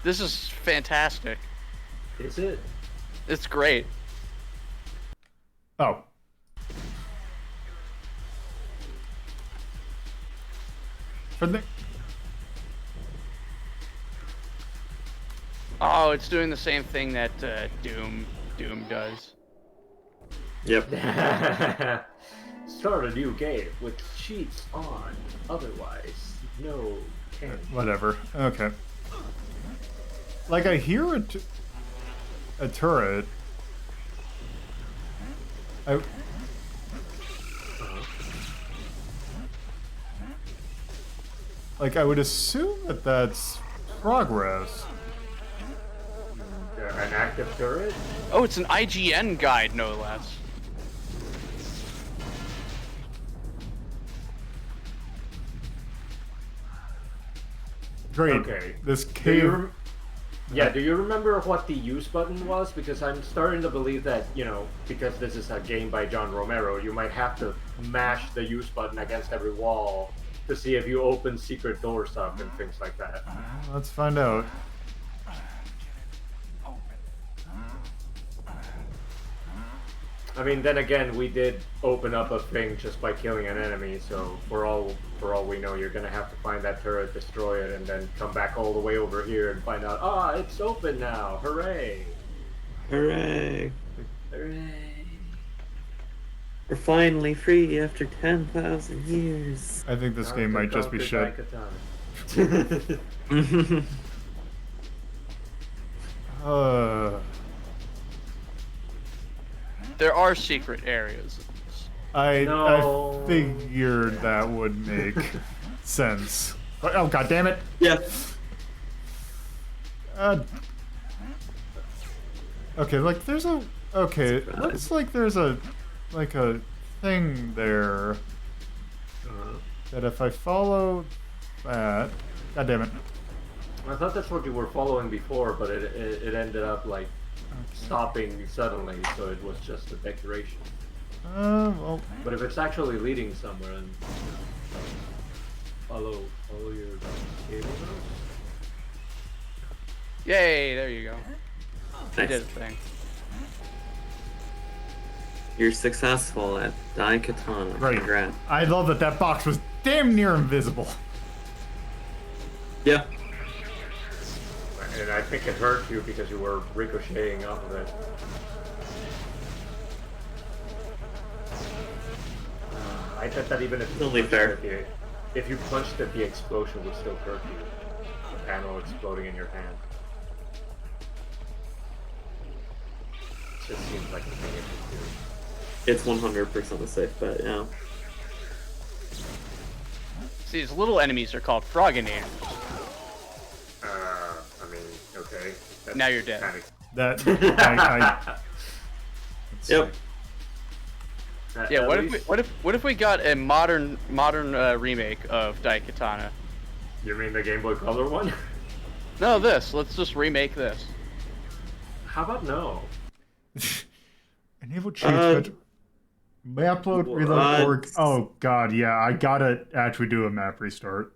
This is fantastic.
Is it?
It's great.
Oh. For the...
Oh, it's doing the same thing that Doom does.
Yep.
Start a new game with cheats on. Otherwise, no can.
Whatever. Okay. Like, I hear a turret. Like, I would assume that that's progress.
An active turret?
Oh, it's an IGN guide, no less.
Great.
Okay.
This
Do
cave.
you, Yeah, do you remember what the use button was? Because I'm starting to believe that, you know, because this is a game by John Romero, you might have to mash the use button against every wall to see if you open secret doors up and things like that.
Let's find out.
I mean, then again, we did open up a thing just by killing an enemy, so for all we know, you're gonna have to find that turret, destroy it, and then come back all the way over here and find out, it's open now! Hooray!
Hooray!
Hooray!
We're finally free after 10,000 years.
I think this game might just be shit.
There are secret areas.
I figured that would make sense. Oh, god damn it!
Yeah.
Okay, like there's a it looks like there's a thing there that if I follow that, god damn it.
I thought that's what you were following before, but it ended up like stopping suddenly, so it was just a decoration.
Well.
But if it's actually leading somewhere, then follow your cable nose.
Yay! There you go. I did a thing.
You're successful at Daikatana.
Right.
Congrats.
I love that box was damn near invisible.
Yeah.
And I think it hurt you because you were ricocheting off of it. I bet that even if you
Only fair.
If you punched it, the explosion would still hurt you. The panel exploding in your hand. It just seems like the thing it should do.
It's 100% a safe bet, yeah.
See, these little enemies are called Froginators.
I mean, okay. That's
Now you're dead.
Kinda...
That
Yep.
Yeah. What if we got a modern remake of Daikatana?
You mean the Game Boy Color one?
No, this. Let's just remake this.
How about no?
Enable change map load reload org. Oh god, yeah, I gotta actually do a map restart.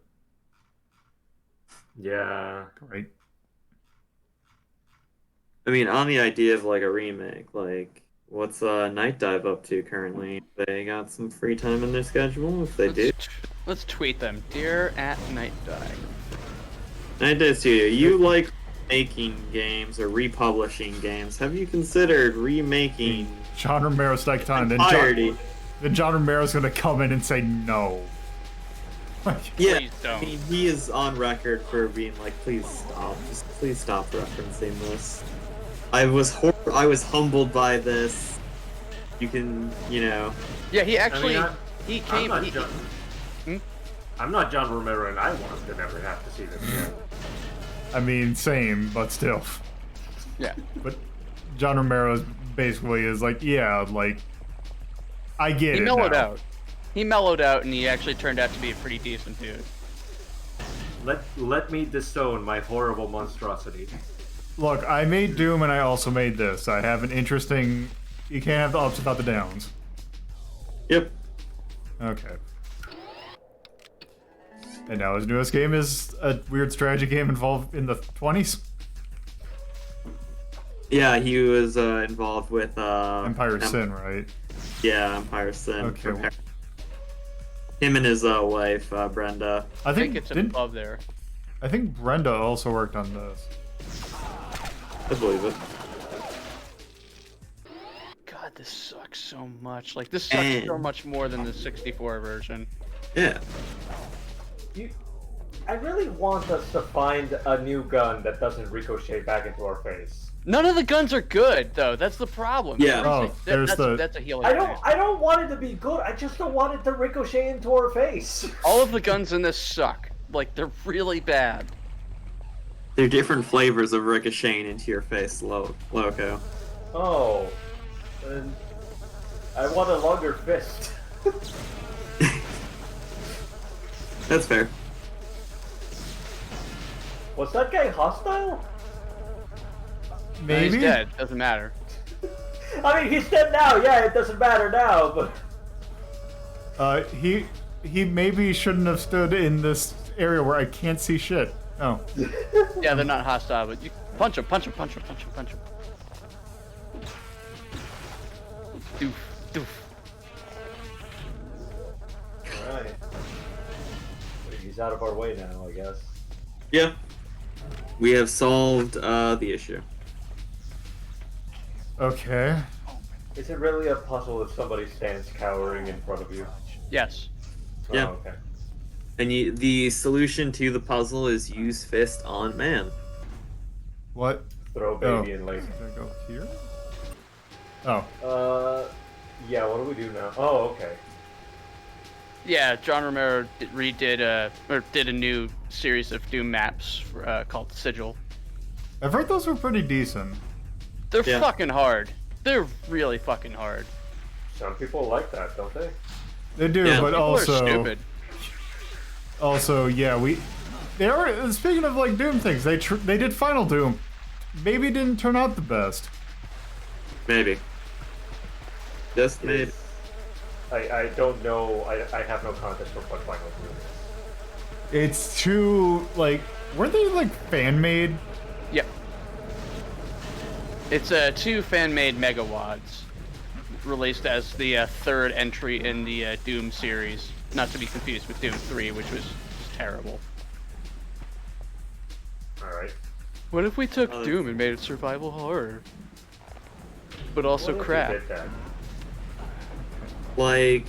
Yeah.
Great.
I mean, on the idea of like a remake, like what's Night Dive up to currently? They got some free time in their schedule. If they do,
let's tweet them. Dear at Night Dive.
Night Dive Studio, you like making games or republishing games? Have you considered remaking
John Romero's Daikatana? Then John Romero's gonna come in and say no.
Yeah,
Please don't.
I mean, he is on record for being like, please stop, just please stop referencing this. I was humbled by this. You can, you know.
Yeah, he actually
I'm not John Romero, and I want to never have to see this again.
I mean, same, but still.
Yeah.
But John Romero basically is like, yeah, like, I get it.
He mellowed
now.
out. He mellowed out, and he actually turned out to be a pretty decent dude.
Let me disown my horrible monstrosity.
Look, I made Doom, and I also made this. I have an interesting. You can't have the ups without the downs.
Yep.
Okay. And now his newest game is a weird strategy game involved in the 20s.
Yeah, he was involved with
Empire Sin, right?
Yeah, Empire Sin.
Okay.
Him and his wife, Brenda.
I think it's above there.
I think Brenda also worked on this.
I believe it.
God, this sucks so much. Like, this sucks so much more than the 64 version.
Yeah.
I really want us to find a new gun that doesn't ricochet back into our face.
None of the guns are good, though. That's the problem.
Yeah.
Oh,
That's a healing.
I don't want it to be good. I just don't want it to ricochet into our face.
All of the guns in this suck. Like, they're really bad.
They're different flavors of ricocheting into your face, Loco.
Oh. Then I want a longer fist.
That's fair.
Was that guy hostile?
Maybe.
He's dead. Doesn't matter.
I mean, he's dead now. Yeah, it doesn't matter now, but
He maybe shouldn't have stood in this area where I can't see shit. Oh.
Yeah, they're not hostile, but you punch him, punch him, punch him, punch him, punch him. Doof, doof.
all right. He's out of our way now, I guess.
Yeah. We have solved the issue.
Okay.
Is it really a puzzle if somebody stands cowering in front of you?
Yes.
Yeah.
Oh, okay.
And the solution to the puzzle is use fist on man.
What?
Throw baby in lake.
Did I go here? Oh.
Yeah, what do we do now? Oh, okay.
Yeah, John Romero did a new series of Doom maps called Sigil.
I've heard those were pretty decent.
They're
Yeah.
fucking hard. They're really fucking hard.
Some people like that, don't they?
They do,
Yeah,
but
People
also,
are stupid.
yeah, they are. Speaking of like Doom things, they did Final Doom. Maybe it didn't turn out the best.
Maybe. Just maybe.
I don't know. I have no context for what Final Doom is.
It's too like, weren't they like fan made?
Yep. It's 2 fan-made megawads, released as the third entry in the Doom series, not to be confused with Doom 3, which was just terrible.
All right.
What if we took Doom and made it survival horror, but also
What if we
crap?
did that?
Like,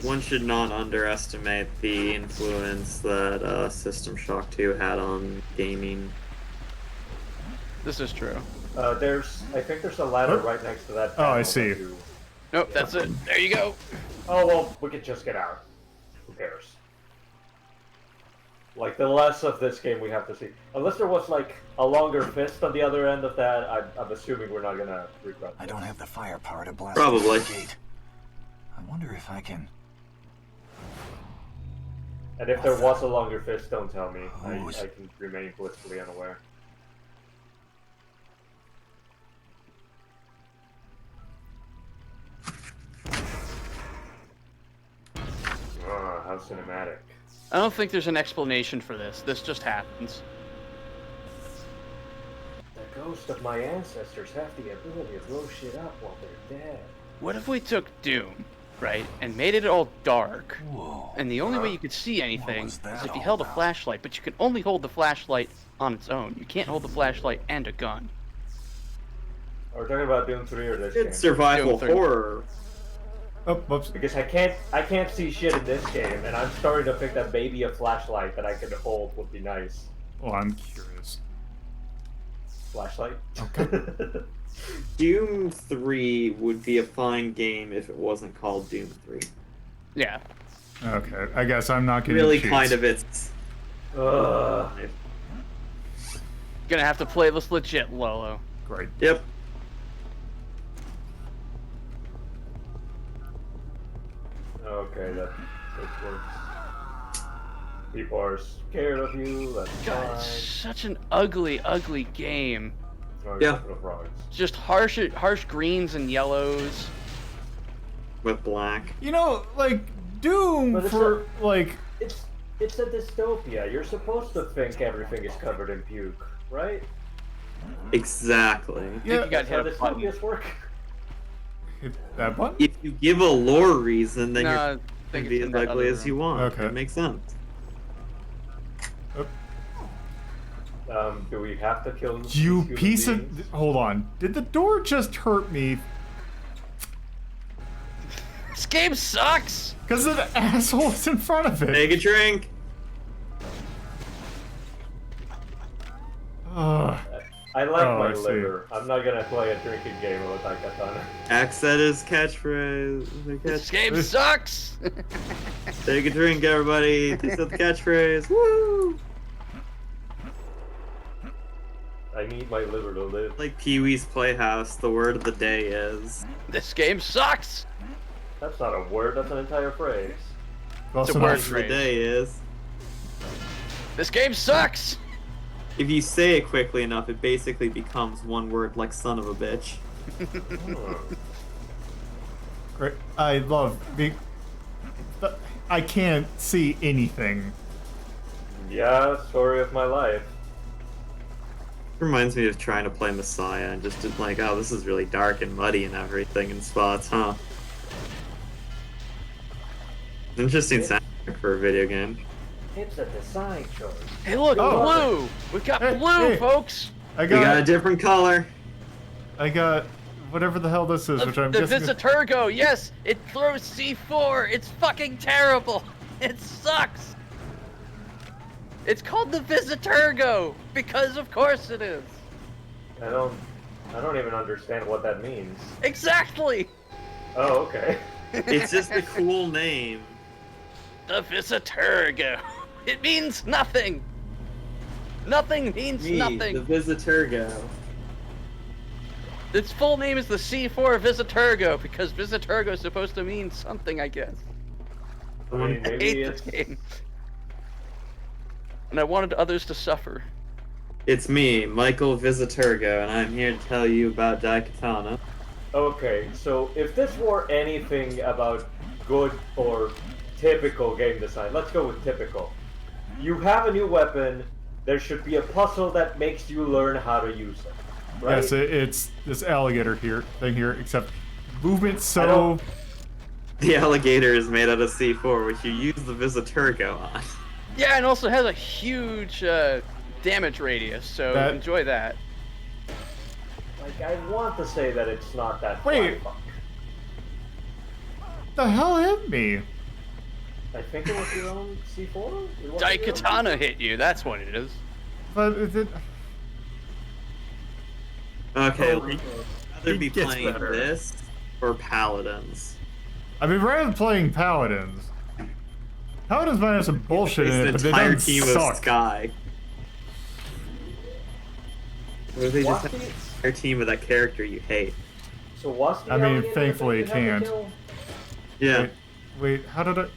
one should not underestimate the influence that System Shock 2 had on gaming.
This is true.
I think there's a ladder right next to that.
Oh, I
panel
see.
that you-
Nope, that's it. There you go.
Oh well, we could just get out. Who cares? Like the less of this game we have to see, unless there was like a longer fist on the other end of that. I'm assuming we're not gonna regret.
I don't have the firepower to blast
Probably.
through the gate. I wonder if I can.
And if there was a longer fist, don't tell me. I
Who's-
can remain blissfully unaware. How cinematic.
I don't think there's an explanation for this. This just happens.
The ghosts of my ancestors have the ability to blow shit up while they're dead.
What if we took Doom, right, and made it all dark?
Whoa.
And the only way you could see anything
was that
is if you
all
held a
about?
flashlight, but you can only hold the flashlight on its own. You can't hold the flashlight and a gun.
Are we talking about Doom 3 or this game?
It's survival
Doom 3.
horror.
Oh, whoops.
Because I can't see shit in this game, and I'm starting to think that maybe a flashlight that I could hold would be nice.
Well, I'm curious.
Flashlight?
Okay.
Doom 3 would be a fine game if it wasn't called Doom 3.
Yeah.
Okay, I guess I'm not getting
Really
cheats.
kind of its...
Ugh.
Gonna have to play this legit, Lolo.
Great.
Yep.
Okay, that works. People are scared of you, that's
God, it's
fine.
such an ugly, ugly game.
Oh,
Yeah.
couple of frogs.
Just harsh greens and yellows.
With black.
You know, like Doom
But it's
for like.
It's a dystopia. You're supposed to think everything is covered in puke, right?
Exactly.
Yeah,
You got
That's how
hit a button.
dystopias work.
hit that button.
If you give a lore reason, then
No,
you're
I
going
think
to be
it's
as
in that
ugly
other
as you
room.
want.
Okay.
It makes sense.
Do we have to kill these
You
human
piece
beings?
of. Hold on. Did the door just hurt me?
This game sucks!
Because of the assholes in front of it.
Take a drink.
Ugh.
I like
Oh,
my
I see.
liver. I'm not gonna play a drinking game with Daikatana.
Axe said his catchphrase. The
This
catch-
game sucks!
Take a drink, everybody. He said the catchphrase. Woo!
I need my liver to live.
Like Pee-wee's Playhouse, the word of the day is...
This game sucks!
That's not a word, that's an entire phrase.
Also
a
not-
word.
The day is...
This game sucks!
if you say it quickly enough, it basically becomes one word like son of a bitch.
Great. I love being. I can't see anything.
Yeah, story of my life.
Reminds me of trying to play Messiah and just like, oh, this is really dark and muddy and everything in spots, huh? Interesting soundtrack for a video game.
It's a design choice.
Hey, look, blue! We've got blue, folks!
We got a different color.
I got whatever the hell this is, which I'm
the
guessing.
Visiturgo, yes! It throws C4! It's fucking terrible! It sucks! It's called the Visiturgo! Because of course it is!
I don't even understand what that means.
Exactly!
Oh, okay.
It's just a cool name.
The Visiturgo. It means nothing! Nothing means nothing!
The Visiturgo.
Its full name is the C4 Visiturgo, because Visiturgo is supposed to mean something, I guess.
I mean,
I
maybe
hate
it's...
this game. And I wanted others to suffer.
It's me, Michael Visiturgo, and I'm here to tell you about Daikatana.
Okay, so if this were anything about good or typical game design, let's go with typical. You have a new weapon, there should be a puzzle that makes you learn how to use it. Right?
Yes, it's this alligator thing here, except movement so.
The alligator is made out of C4, which you use the Visiturgo on.
Yeah, and also has a huge damage radius, so enjoy that.
Like, I want to say that it's not that
Wait.
fun.
The hell hit me?
I think it was your own C4?
Daikatana hit you, that's what it is.
But is it?
Okay,
Oh,
I'd rather be
it gets
playing
better.
this or Paladins.
I mean, rather than playing Paladins. Paladins might have some bullshit in
It's
it,
an
but they
entire
don't
team
suck.
of Sky. Or they just
What?
have an entire team of that character you hate.
So what's the
I mean,
alligator
thankfully
that you
it
had to
can't.
kill?
Yeah.
Wait, how did I?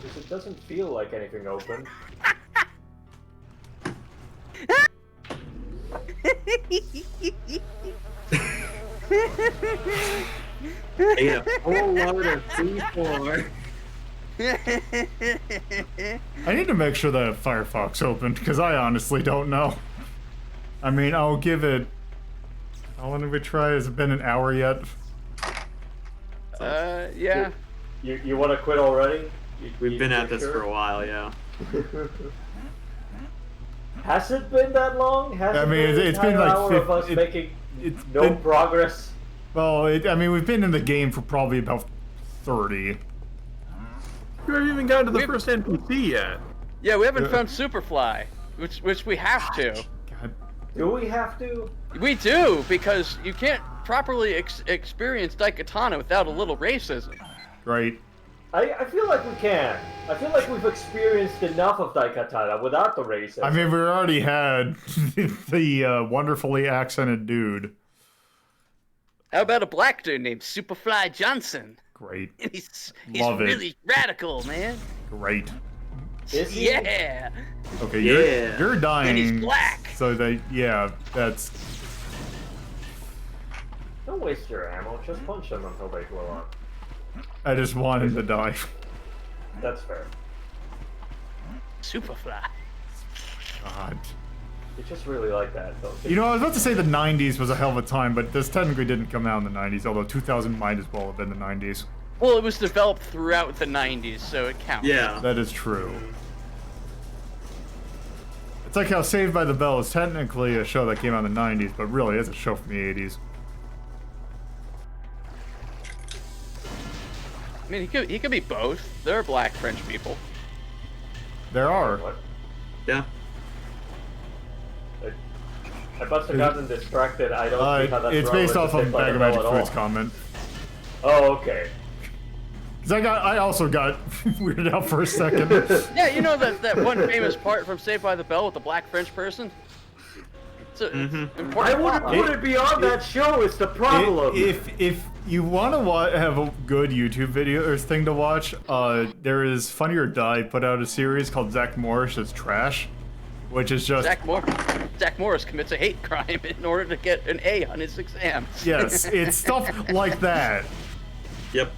Because it doesn't feel like anything open.
They have a whole load of C4.
I need to make sure that Firefox opened because I honestly don't know. I mean, I'll give it. How long did we try? Has it been an hour yet?
Yeah.
You want to quit already?
We've been at this
sure?
for a while, yeah.
Has it been that long? Has
I
it
mean,
been an
it's been
entire
like
hour of us
50
making
it's
no
been-
progress?
Well, I mean, we've been in the game for probably about 30.
You haven't even gotten to the first NPC yet.
Yeah, we haven't found Superfly, which we have to.
God.
Do we have to?
We do, because you can't properly experience Daikatana without a little racism.
Right.
I feel like we can. I feel like we've experienced enough of Daikatana without the racism.
I mean, we already had the wonderfully accented dude.
How about a black dude named Superfly Johnson?
Great.
He's
Love it.
really radical, man.
Great.
Is he?
Yeah.
Okay,
Yeah.
you're dying.
And he's black.
So yeah, that's.
Don't waste your ammo. Just punch them until they blow up.
I just want him to die.
That's fair.
Superfly.
God.
You just really like that, though.
You know, I was about to say the 90s was a hell of a time, but this technically didn't come out in the 90s, although 2000 might as well have been the 90s.
Well, it was developed throughout the 90s, so it counts.
Yeah.
That is true. It's like how Saved by the Bell is technically a show that came out in the 90s, but really it's a show from the 80s.
I mean, he could be both. There are black French people.
There are.
What?
Yeah.
I must have gotten distracted. I don't see how that's
It's based off of
relevant to
Bag of
Saved by the
Magic
Bell at
Foods
all.
comment.
Oh, okay.
Because I also got weirded out for a second.
Yeah, you know that one famous part from Saved by the Bell with the black French person? It's a important.
I wouldn't put it beyond that show. It's the problem.
If you want to have a good YouTube video or thing to watch, there is Funny or Die put out a series called Zach Morris's Trash, which is just
Zach Morris commits a hate crime in order to get an A on his exams.
Yes, it's stuff like that.
Yep.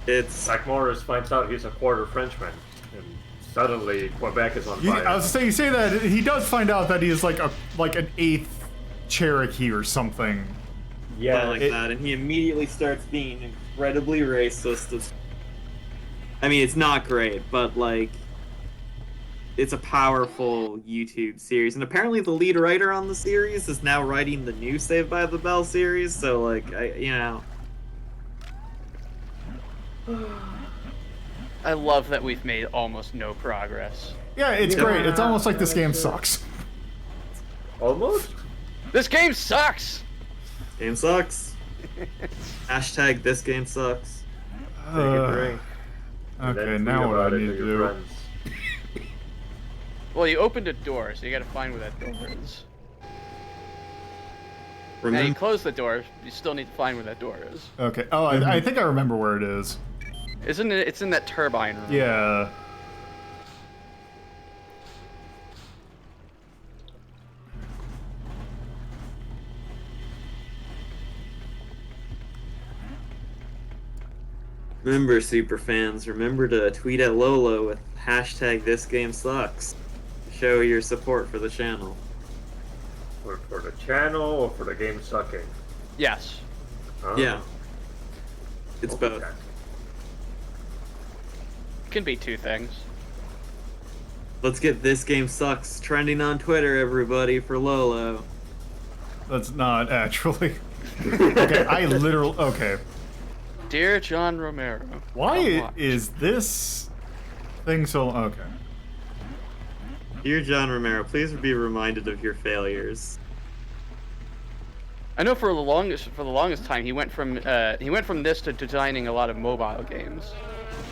It's
Zach Morris finds out he's a quarter Frenchman, and suddenly Quebec is on fire.
I was saying, you say that he does find out that he is like an eighth Cherokee or something.
Yeah,
like that, and he immediately starts being incredibly racist. I mean, it's not great, but like, it's a powerful YouTube series, and apparently the lead writer on the series is now writing the new Saved by the Bell series. So like,
I love that we've made almost no progress.
Yeah, it's great. It's almost like this game sucks.
Almost?
This game sucks!
Game sucks. Hashtag this game sucks.
Take a drink.
Okay, now what do I need to do?
Friends.
Well, you opened a door, so you gotta find where that door is. Now you close the door, you still need to find where that door is.
Okay. Oh, I think I remember where it is.
Isn't it? It's in that turbine room.
Yeah.
Remember, super fans, remember to tweet at Lolo with hashtag this game sucks. Show your support for the channel.
Or for the channel, or for the game sucking?
Yes.
Huh?
Yeah. It's both.
It can be two things.
Let's get this game sucks trending on Twitter, everybody, for Lolo.
That's not actually. Okay, okay.
Dear John Romero.
Why is this thing so... Okay.
Dear John Romero, please be reminded of your failures.
I know for the longest time he went from this to designing a lot of mobile games.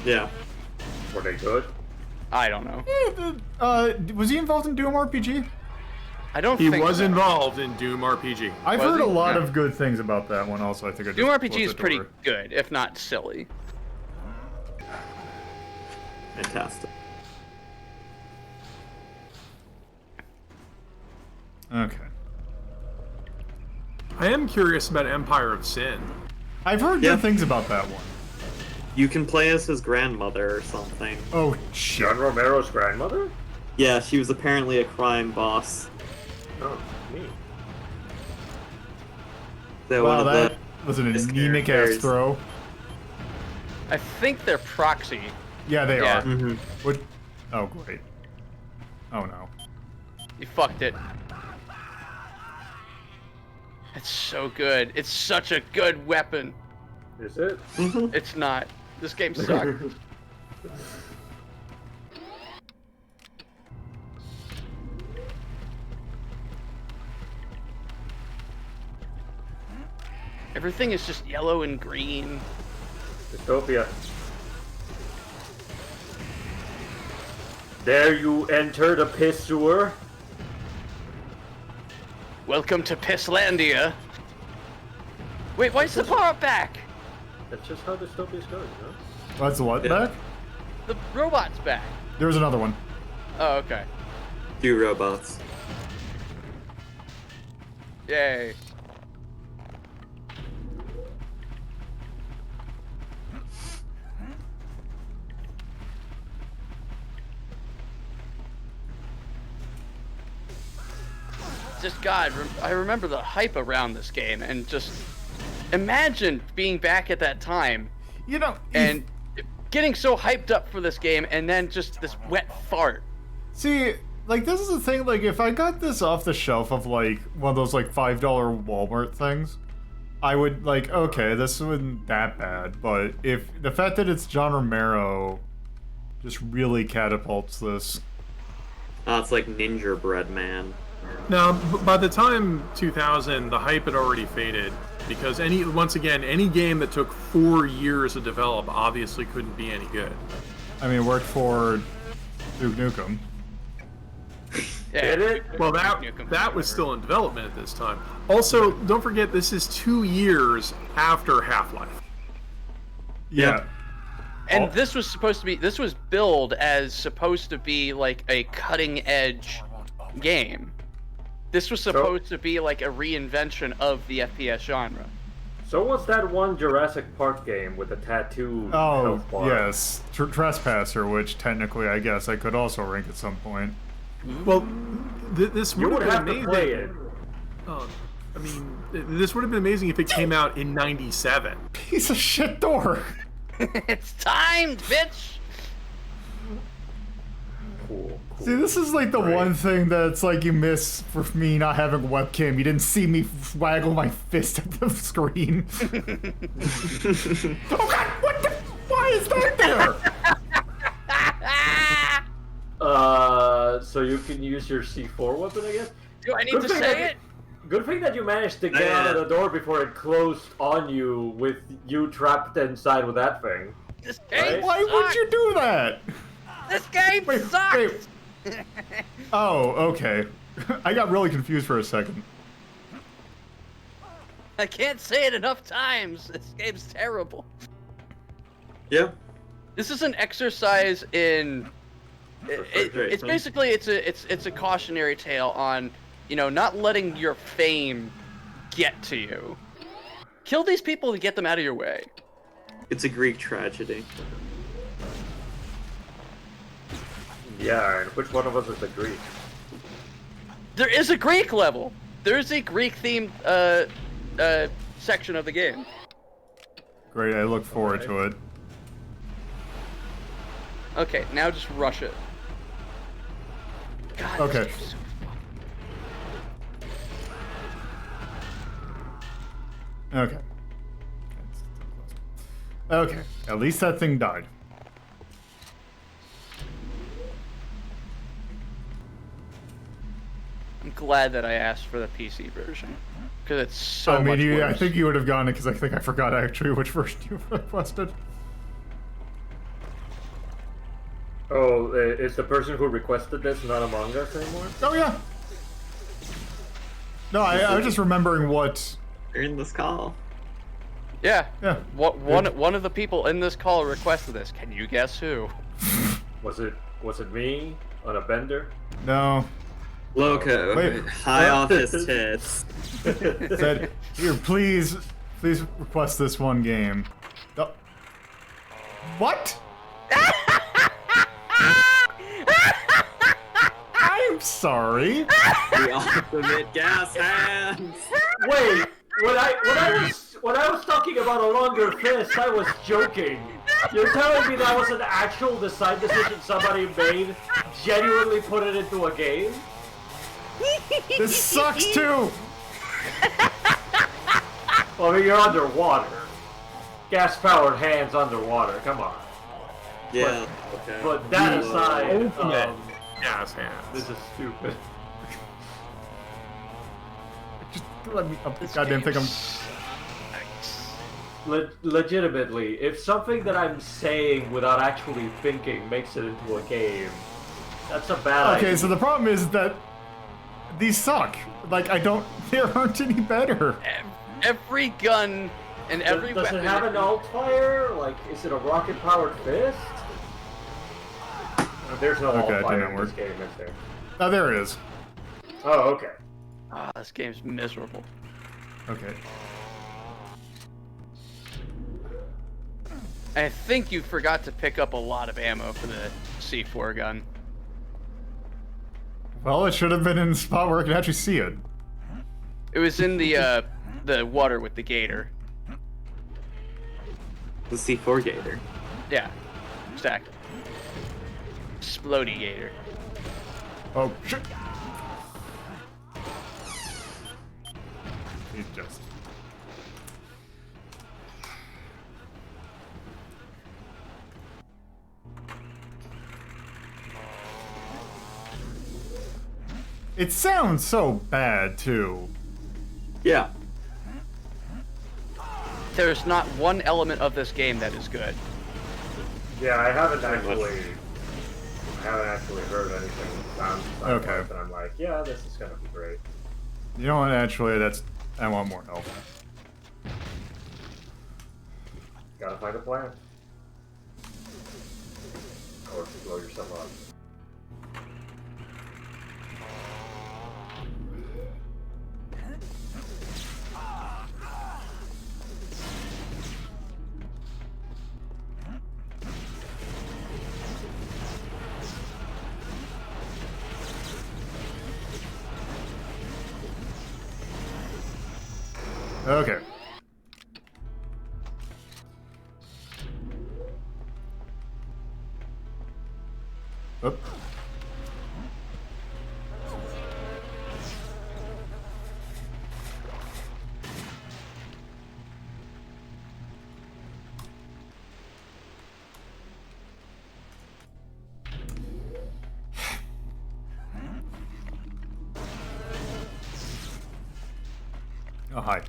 Yeah.
Were they good?
I don't know.
Was he involved in Doom RPG?
I don't
He
think
was
so.
involved in Doom RPG.
I've
Was
heard
he?
a lot
Yeah.
of good things about that one also. I think I just
Doom
closed
RPG is
the
pretty
door.
good, if not silly.
Fantastic.
Okay.
I am curious about Empire of Sin.
I've heard good things about that one.
You can play as his grandmother or something.
Oh, shit.
John Romero's grandmother?
Yeah, she was apparently a crime boss.
Oh, neat.
So
Wow,
one of
that was an
his
anemic ass
characters.
throw.
I think they're proxy.
Yeah, they
Yeah.
are.
Mhm.
What? Oh, great. Oh, no.
You fucked it. It's so good. It's such a good weapon.
Is it?
It's not. This game sucks. Everything is just yellow and green.
Dystopia. There you enter the piss sewer.
Welcome to Pisslandia. Wait, why is the power back?
That's just how dystopia's going, you know?
That's what
Yeah.
back?
The robot's back.
There was another one.
Oh, okay.
2 robots.
Yay. Just God, I remember the hype around this game, and just imagine being back at that time
You know,
and getting so hyped up for this game, and then just this wet fart.
see, like, this is the thing, like, if I got this off the shelf of, like, one of those, like, $5 Walmart things, I would, like, okay, this isn't that bad, but if the fact that it's John Romero just really catapults this.
Oh, it's like Ninja Bread Man.
Now, by the time 2000, the hype had already faded because once again, any game that took 4 years to develop obviously couldn't be any good.
I mean, it worked for Duke Nukem.
Did it?
Well, that was still in development at this time. Also, don't forget this is 2 years after Half-Life.
Yeah.
And this was billed as supposed to be like a cutting edge game. This was supposed to be like a reinvention of the FPS genre.
So what's that one Jurassic Park game with the tattoo?
Oh,
health bar?
yes. Trespasser, which technically I guess I could also rank at some point.
Well, this
You
would
would
have
have
been
to
amazing.
play it.
I mean, this would have been amazing if it came out in '97.
Piece of shit door.
It's timed, bitch!
Cool.
See, this is like the one thing that's like you miss for me not having a webcam. You didn't see me waggle my fist at the screen. Oh god, what the? Why is that there?
So you can use your C4 weapon, I guess?
Do I need
Good
to
thing
say
that-
it?
Good thing that you managed to get out of the door before it closed on you with you trapped inside with that thing.
This game
Why would you do that?
This game sucks!
Wait. Oh, okay. I got really confused for a second.
I can't say it enough times. This game's terrible.
Yeah.
This is an exercise in. It's basically it's a cautionary tale on, you know, not letting your fame get to you. Kill these people to get them out of your way.
It's a Greek tragedy.
Yeah, and which one of us is a Greek?
There is a Greek level. There's a Greek themed section of the game.
Great, I look forward to it.
Okay, now just rush it. God,
Okay.
this game's so
Okay. Okay, at least that thing died.
I'm glad that I asked for the PC version, because it's so
I mean,
much worse.
I think you would have gotten it because I think I forgot actually which version you requested.
Oh, is the person who requested this not among us anymore?
Oh yeah. No, I was just remembering what.
You're in this call.
Yeah.
Yeah.
One of the people in this call requested this. Can you guess who?
Was it me on a bender?
No.
Loco,
Wait.
high off his tits.
Said, here, please request this one game. Oh. What? I'm sorry.
The ultimate gas hands.
Wait, when I was talking about a longer fist, I was joking. You're telling me that was an actual design decision somebody made, genuinely put it into a game?
This sucks too.
Well, I mean, you're underwater. Gas-powered hands underwater, come on.
Yeah. Okay.
But that aside,
Yes, hands.
this is stupid.
Just let me. Goddamn thing. I'm.
Legitimately, if something that I'm saying without actually thinking makes it into a game, that's a bad idea.
Okay, so the problem is that these suck. Like there aren't any better.
Every gun and every
Does
weapon.
it have an alt fire? Like, is it a rocket-powered fist? There's no alt
Okay, it
fire
didn't
in
work.
this game, is there?
Oh, there it is.
Oh, okay.
Ah, this game's miserable.
Okay.
I think you forgot to pick up a lot of ammo for the C4 gun.
Well, it should have been in the spot where I could actually see it.
It was in the water with the gator.
The C4 Gator.
Yeah, stacked. Explodey gator.
Oh shit! He's just. It sounds so bad too.
Yeah.
There's not one element of this game that is good.
Yeah, I haven't actually heard anything
Okay.
And I'm like, yeah, this is gonna be great.
You know what? Actually, I want more health.
Gotta find a plan. Or to blow yourself up.
Okay. Oop. Oh, hi.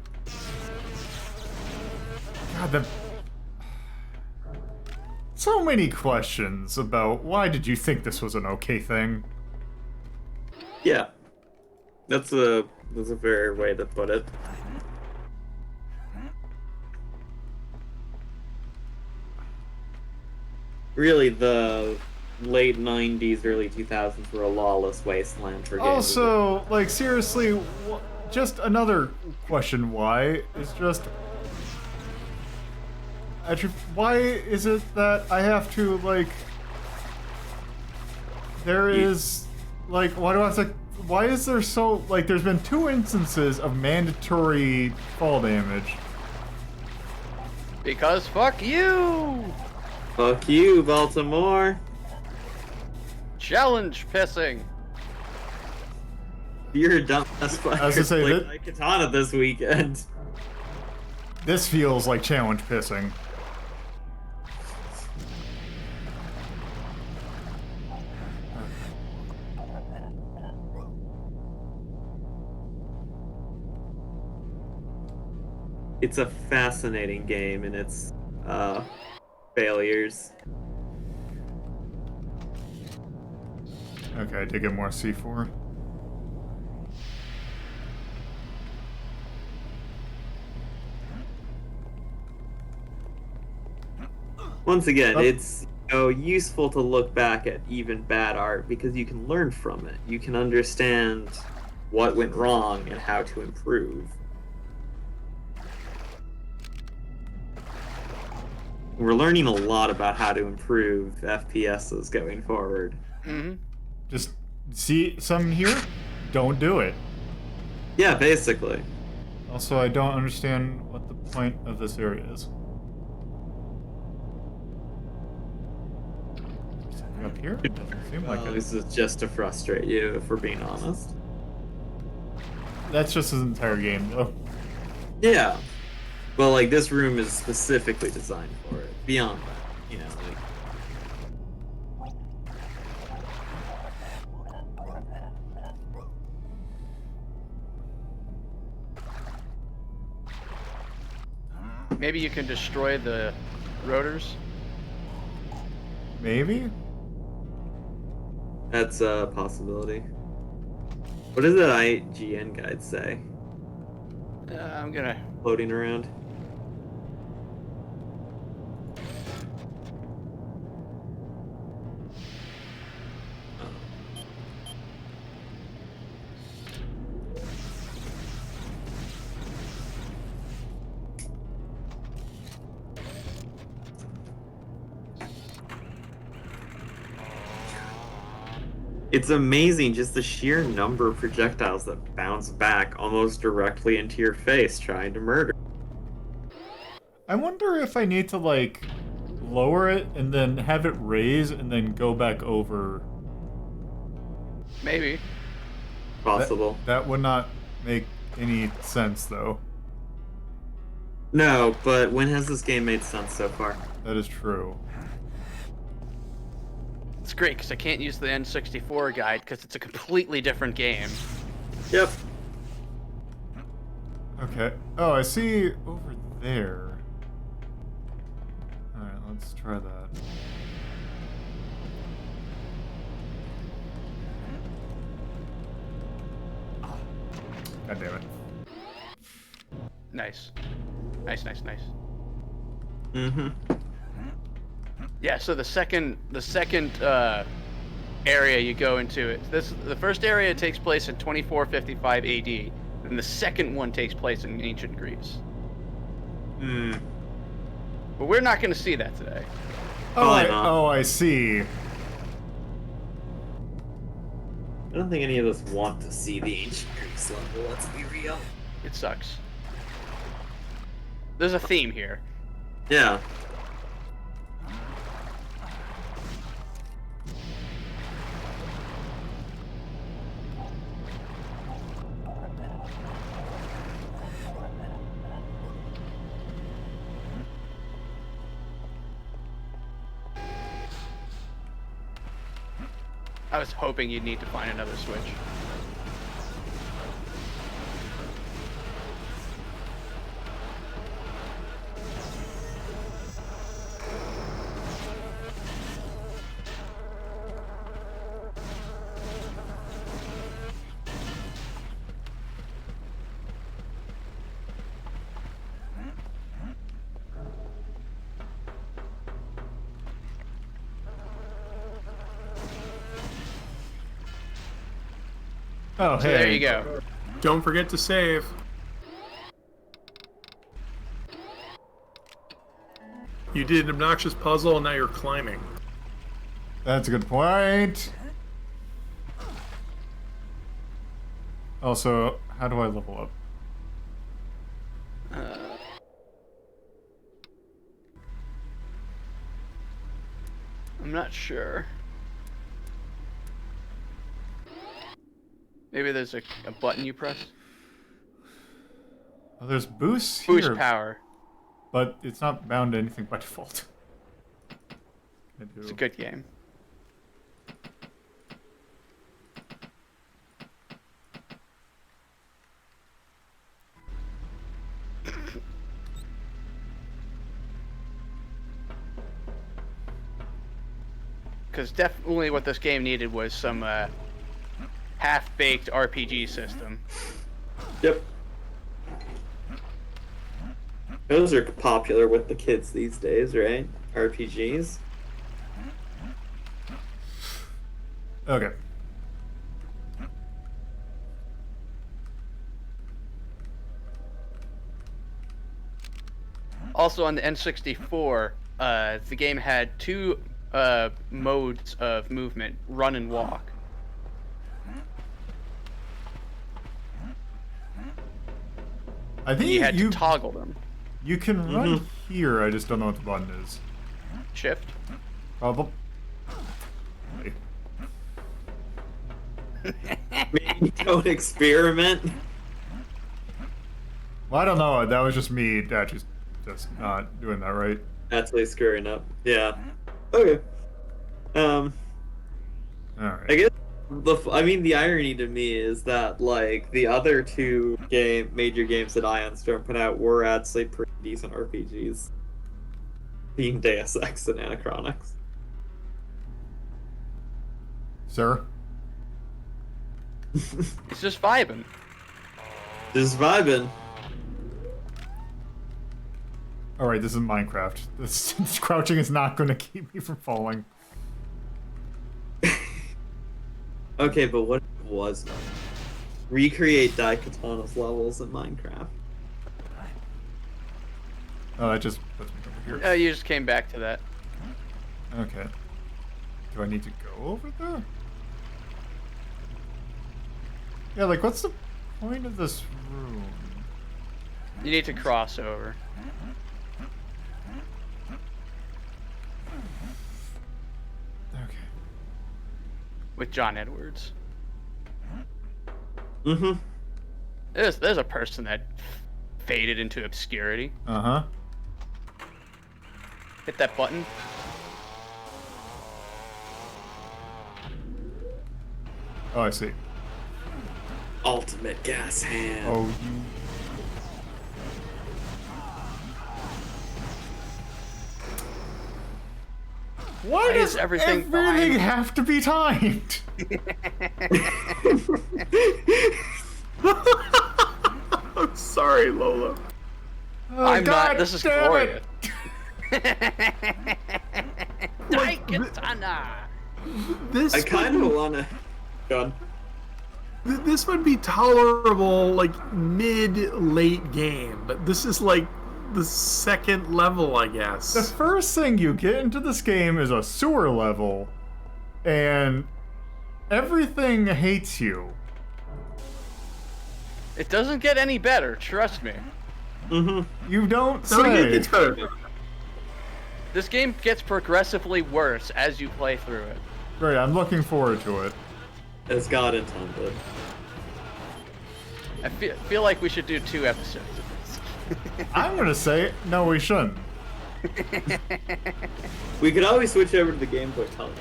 God, so many questions about why did you think this was an okay thing?
Yeah. That's a fair way to put it. Really, the late 90s, early 2000s were a lawless wasteland for games.
Also, like, seriously, just another question why is just... Why is it that I have to, like... There is... Like, why do I have to... Why is there so... Like, there's been 2 instances of mandatory fall damage.
Because fuck you!
Fuck you, Baltimore.
Challenge pissing.
You're a dumb ass fucker.
I was gonna say,
like Daikatana this weekend.
This feels like challenge pissing.
It's a fascinating game in its failures.
Okay, I did get more C4.
Once again, it's useful to look back at even bad art because you can learn from it. You can understand what went wrong and how to improve. We're learning a lot about how to improve FPSs going forward.
Mm-hmm.
Just see some here, don't do it.
Yeah, basically.
Also, I don't understand what the point of this area is. Something up here? It doesn't seem like it.
This is just to frustrate you, if we're being honest.
That's just his entire game, though.
Yeah. Well, like, this room is specifically designed for it. Beyond that, you know, like...
Maybe you can destroy the rotors.
Maybe?
That's a possibility. What does that IGN guide say?
I'm gonna...
Floating around? It's amazing just the sheer number of projectiles that bounce back almost directly into your face trying to murder.
I wonder if I need to, like, lower it and then have it raise and then go back over.
Maybe.
Possible.
That would not make any sense, though.
No, but when has this game made sense so far?
That is true.
It's great because I can't use the N64 guide because it's a completely different game.
Yep.
Okay. Oh, I see over there. Alright, let's try that. God damn it.
Nice. Nice.
Mm-hmm.
Yeah, so the second area you go into, the first area takes place in 2455 AD, and the second one takes place in ancient Greece.
Hmm.
But we're not going to see that today.
Probably not.
I see.
I don't think any of us want to see the ancient Greece level, let's be real.
It sucks. There's a theme here.
Yeah.
I was hoping you'd need to find another switch.
Oh,
So
hey.
there you go.
Don't forget to save. You did an obnoxious puzzle and now you're climbing.
That's a good point. Also, how do I level up?
I'm not sure. Maybe there's a button you press.
Oh, there's boosts
Boost
here,
power.
but it's not bound to anything by default.
It's a good game. Because definitely what this game needed was some half-baked RPG system.
Yep. Those are popular with the kids these days, right? RPGs.
Okay.
Also on the N64, the game had two modes of movement, run and walk.
I think
You had to toggle them.
You can run here, I just don't know what the button is.
Shift.
Probably.
Maybe don't experiment.
Well, I don't know. That was just me just not doing that right.
Actually screwing up. Yeah. Okay.
All right.
I guess the irony to me is that like the other two major games that Ion Storm put out were actually pretty decent RPGs, being Deus Ex and Anachronics.
Sir?
It's just vibing.
Just vibing.
Alright, this is Minecraft. This crouching is not going to keep me from falling.
Okay, but what if it was recreate Daikatana's levels in Minecraft?
Oh, that just puts me over here.
You just came back to that.
Okay. Do I need to go over there? Yeah, like, what's the point of this room?
You need to cross over.
Okay.
With John Edwards.
Mm-hmm.
There's a person that faded into obscurity.
Uh-huh.
Hit that button.
Oh, I see.
Ultimate gas hand.
Oh, you... Why does
everything
have to be timed?
Sorry, Lola.
Oh,
I'm
God
not. This is
damn
glorious.
it.
Daikatana.
This
I kind of want to. Go on.
This would be tolerable, like mid-late game, but this is like the second level, I
The
guess.
first thing you get into this game is a sewer level, and everything hates you.
It doesn't get any better, trust me.
You don't
So it
say.
gets better.
This game gets progressively worse as you play through it.
Great, I'm looking forward to it.
As God intended.
I feel like we should do 2 episodes of this.
I'm gonna say, no, we shouldn't.
We could always switch over to the Game Boy Color.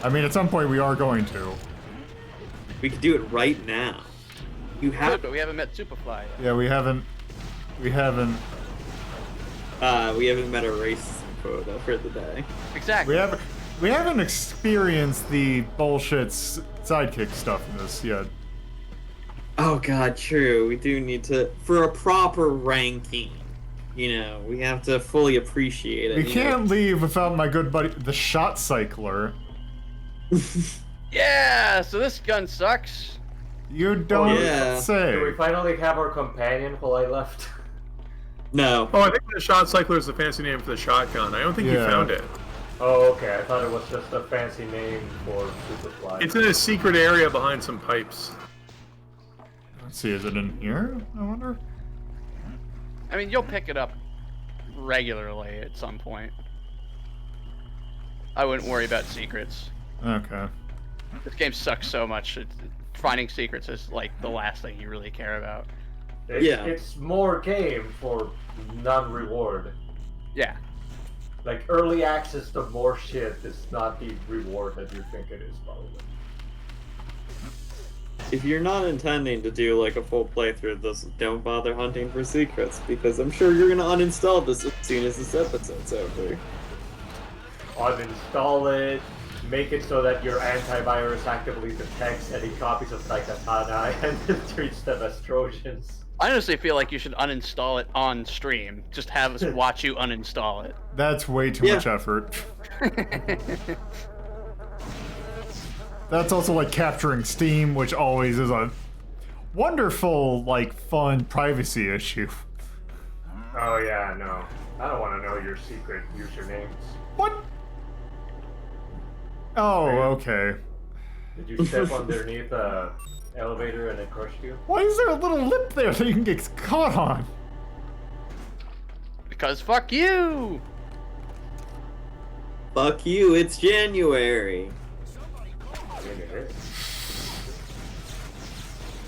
I mean, at some point we are going to.
We could do it right now. You
Good,
have.
but we haven't met Superfly yet.
Yeah, we haven't.
We haven't met a race quota for the day.
Exactly.
We haven't experienced the bullshit sidekick stuff in this yet.
Oh God, true. We do need to, for a proper ranking. You know, we have to fully appreciate it.
We can't leave without my good buddy, the shot cycler.
Yeah, so this gun sucks.
You don't
yeah.
Do we
say.
finally have our companion while I left?
No.
Oh, I think the shot cycler is the fancy name for the shotgun. I don't think you
Yeah.
found it.
Oh, okay. I thought it was just a fancy name for Superfly.
It's in a secret area behind some pipes.
Let's see, is it in here? I wonder.
I mean, you'll pick it up regularly at some point. I wouldn't worry about secrets.
Okay.
This game sucks so much. Finding secrets is like the last thing you really care about.
It's more game for non-reward.
Yeah.
Like, early access to more shit is not the reward that you think it is, probably.
If you're not intending to do like a full playthrough of this, don't bother hunting for secrets, because I'm sure you're gonna uninstall this as soon as this episode's over.
Uninstall it, make it so that your antivirus actively detects any copies of Daikatana and treats them as Trojans.
I honestly feel like you should uninstall it on stream. Just have us watch you uninstall it.
That's way too much effort. That's also like capturing Steam, which always is a wonderful, like, fun privacy issue.
Oh yeah, no. I don't want to know your secret usernames.
What? Oh, okay.
Did you step underneath a elevator and it crushed you?
Why is there a little lip there that you can get caught on?
Because fuck you!
Fuck you, it's January.
I mean, it is.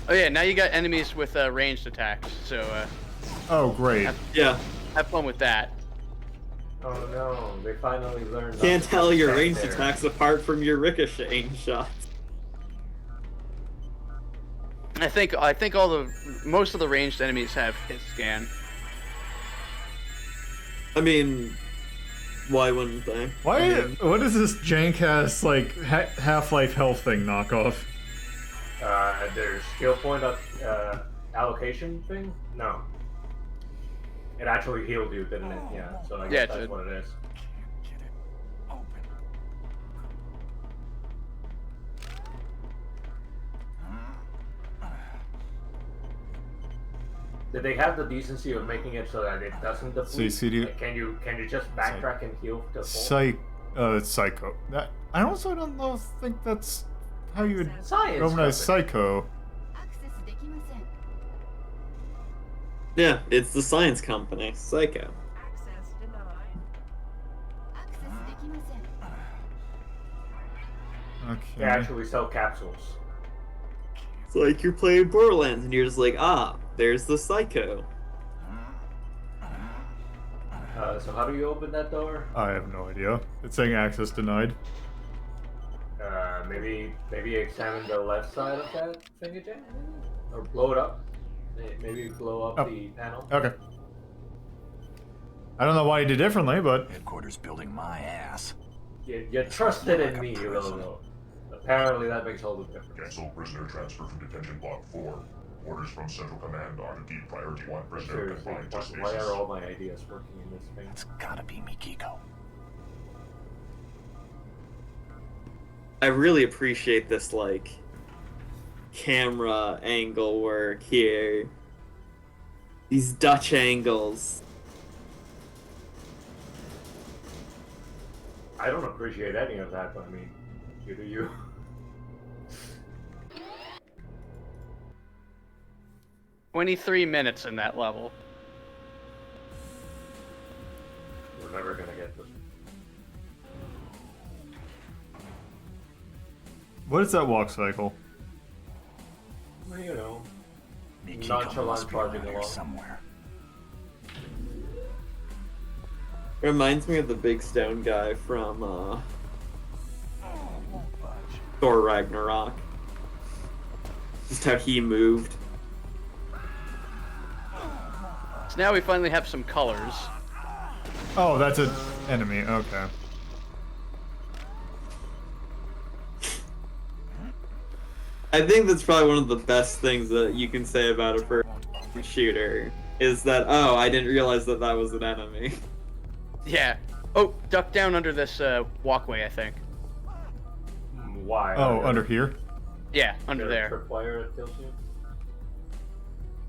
Oh yeah, now you got enemies with ranged attacks, so
Oh, great.
Yeah.
have fun with that.
Oh no, they finally learned. not
Can't
to
tell your
stand
ranged
there.
attacks apart from your ricocheting shots.
I think most of the ranged enemies have hit scan.
I mean, why wouldn't they?
Why? What is this jank-ass, like, Half-Life health thing knockoff?
Their skill point allocation thing? No. It actually healed you, didn't it? Yeah, so I guess that's what it is.
Get it open.
Did they have the decency of making it so that it doesn't deplete?
CD.
Like, can you just backtrack and heal to full?
It's Psycho. I also don't think that's how you would
Science.
recognize
weapon.
Psycho.
Yeah, it's the science company, Psycho.
Access denied.
They
Okay.
actually sell capsules.
It's like you're playing Borderlands and you're just like, ah, there's the Psycho.
So how do you open that door?
I have no idea. It's saying access denied.
Maybe examine the left side of that thingy, maybe? Or blow it up. Maybe blow up the panel.
Okay. I don't know why you did differently, but
Headquarters building my ass.
You trusted in me, you little know. Apparently that makes all the difference.
Cancel prisoner transfer from detention block 4. Orders from Central Command are to keep Priority 1 prisoner
Seriously,
confined to
why
stasis.
are all my ideas working in this thing?
It's gotta be Mikiko.
I really appreciate this, like, camera angle work here. These Dutch angles.
I don't appreciate any of that, but I mean, you do you.
23 minutes in that level.
We're never gonna get this.
What is that walk cycle?
Well, you know,
Mikiko
nonchalant
must be
charging
around here
along.
somewhere.
Reminds me of the big stone guy from Thor Ragnarok. Just how he moved.
So now we finally have some colors.
Oh, that's an enemy. Okay.
I think that's probably one of the best things that you can say about a first shooter is that, oh, I didn't realize that that was an enemy.
Yeah. Oh, duck down under this walkway, I think.
Why?
Oh, under here?
Yeah, under there.
Tripwire that kills you?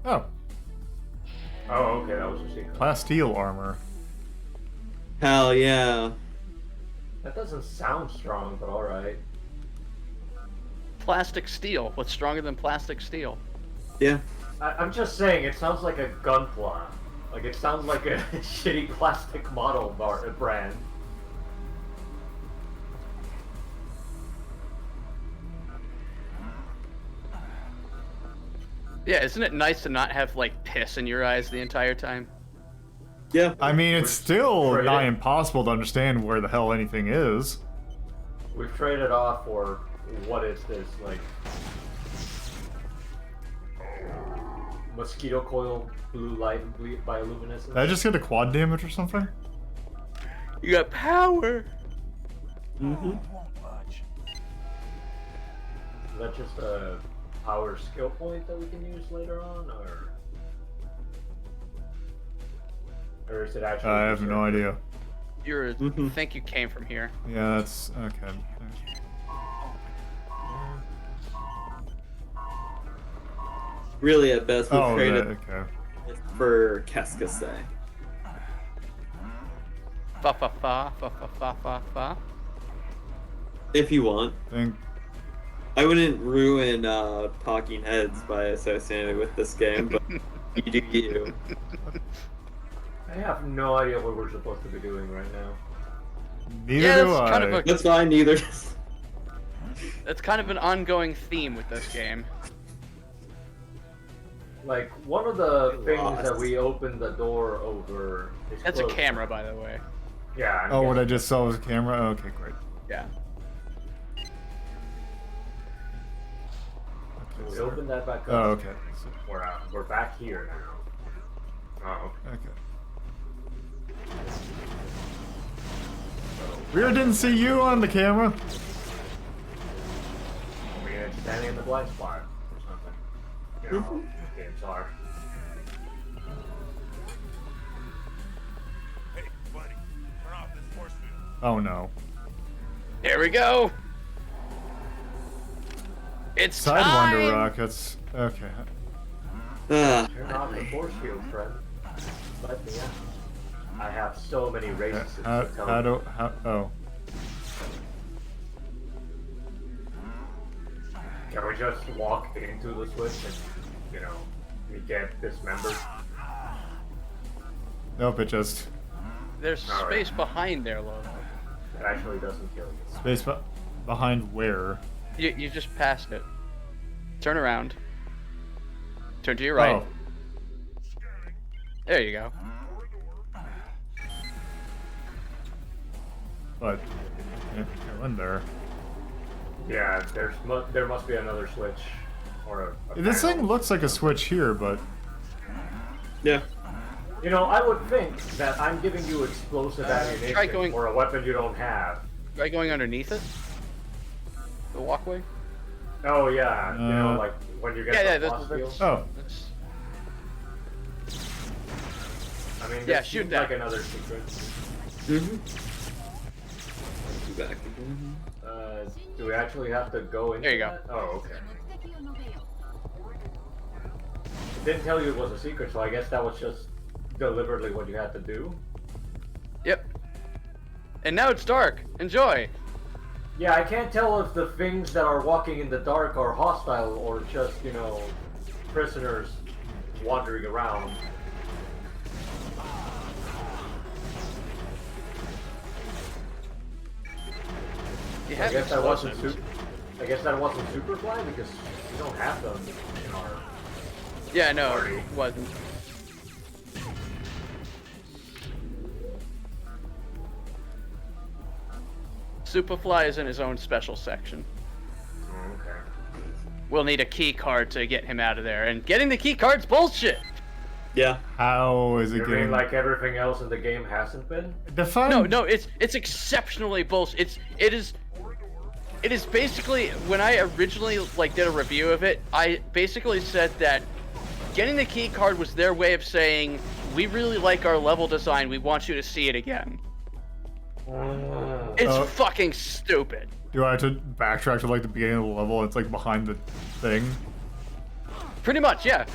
Oh,
Oh, okay, that was a secret.
plasteel armor.
Hell yeah.
That doesn't sound strong, but alright.
Plastic steel. What's stronger than plastic steel?
Yeah.
I'm just saying, it sounds like a gunpla. Like, it sounds like a shitty plastic model brand.
Yeah, isn't it nice to not have, like, piss in your eyes the entire time?
Yeah.
I mean, it's still
Right.
nigh impossible to understand where the hell anything is.
We've traded off for what is this, like, mosquito coil blue light bioluminescence?
Did I just get a quad damage or something?
You got power!
Mm-hmm.
Is that just a power skill point that we can use later on, or is it actually?
I have no idea.
You think you came from here.
Yeah, that's okay.
Really, at best, we've
Oh,
traded
okay.
for Keskase.
Fa fa fa fa fa fa fa fa.
If you want.
Think.
I wouldn't ruin Talking Heads by associating it with this game, but you do you.
I have no idea what we're supposed to be doing right now.
Neither
Yeah,
do
that's
I.
kind of a-
That's fine, neither.
That's kind of an ongoing theme with this game.
Like, one of the things
Lost.
that we opened the door over is
That's a
closed.
camera, by the way.
Yeah. I'm
Oh, what I
guessing.
just saw was a camera? Okay, great.
Yeah.
We opened that back up.
Oh, okay. So-
We're back here now. Oh,
okay.
so
We didn't see you on the camera.
I mean, it's standing in the blind spot or something. You know, games are.
Hey, buddy, turn off this force field.
Oh no.
Here we go! It's time!
Sidewinder rockets. Okay.
Turn off the force field, friend. Let me in. I have so many races to tell you.
Oh.
Can we just walk into the switch and, you know, we get dismembered?
Nope, it just.
There's
All right.
space behind there, Lola.
It actually doesn't kill you.
Space behind where?
You just passed it. Turn around. Turn to your right.
Oh.
There you go.
But. Can't go in there.
Yeah, there must be another switch. Or a
This
panel.
thing looks like a switch here, but.
Yeah.
You know, I would think that I'm giving you explosive ammunition
try going-
for a weapon you don't have.
Try going underneath it? The walkway?
Oh yeah, you know, like when you get the boss field.
Oh.
I mean,
Yeah,
this
shoot
seems
that.
like another secret.
Back again.
Do we actually have to go into
There you go.
that? Oh, okay. It didn't tell you it was a secret, so I guess that was just deliberately what you had to do.
Yep. And now it's dark. Enjoy.
Yeah, I can't tell if the things that are walking in the dark are hostile or just, you know, prisoners wandering around.
You
I
have
guess that wasn't
explosives.
I guess that wasn't Superfly because we don't have them in our.
Yeah, no,
Party.
it wasn't. Superfly is in his own special section.
Okay.
We'll need a key card to get him out of there, and getting the key card's bullshit.
Yeah.
How is it
You mean
getting
like everything else in the game hasn't been?
define?
No, it's exceptionally bullshit. It is basically, when I originally like did a review of it, I basically said that getting the key card was their way of saying, we really like our level design, we want you to see it again. It's
Oh.
fucking stupid.
Do I have to backtrack to like the beginning of the level? It's like behind the thing,
Pretty much, yeah.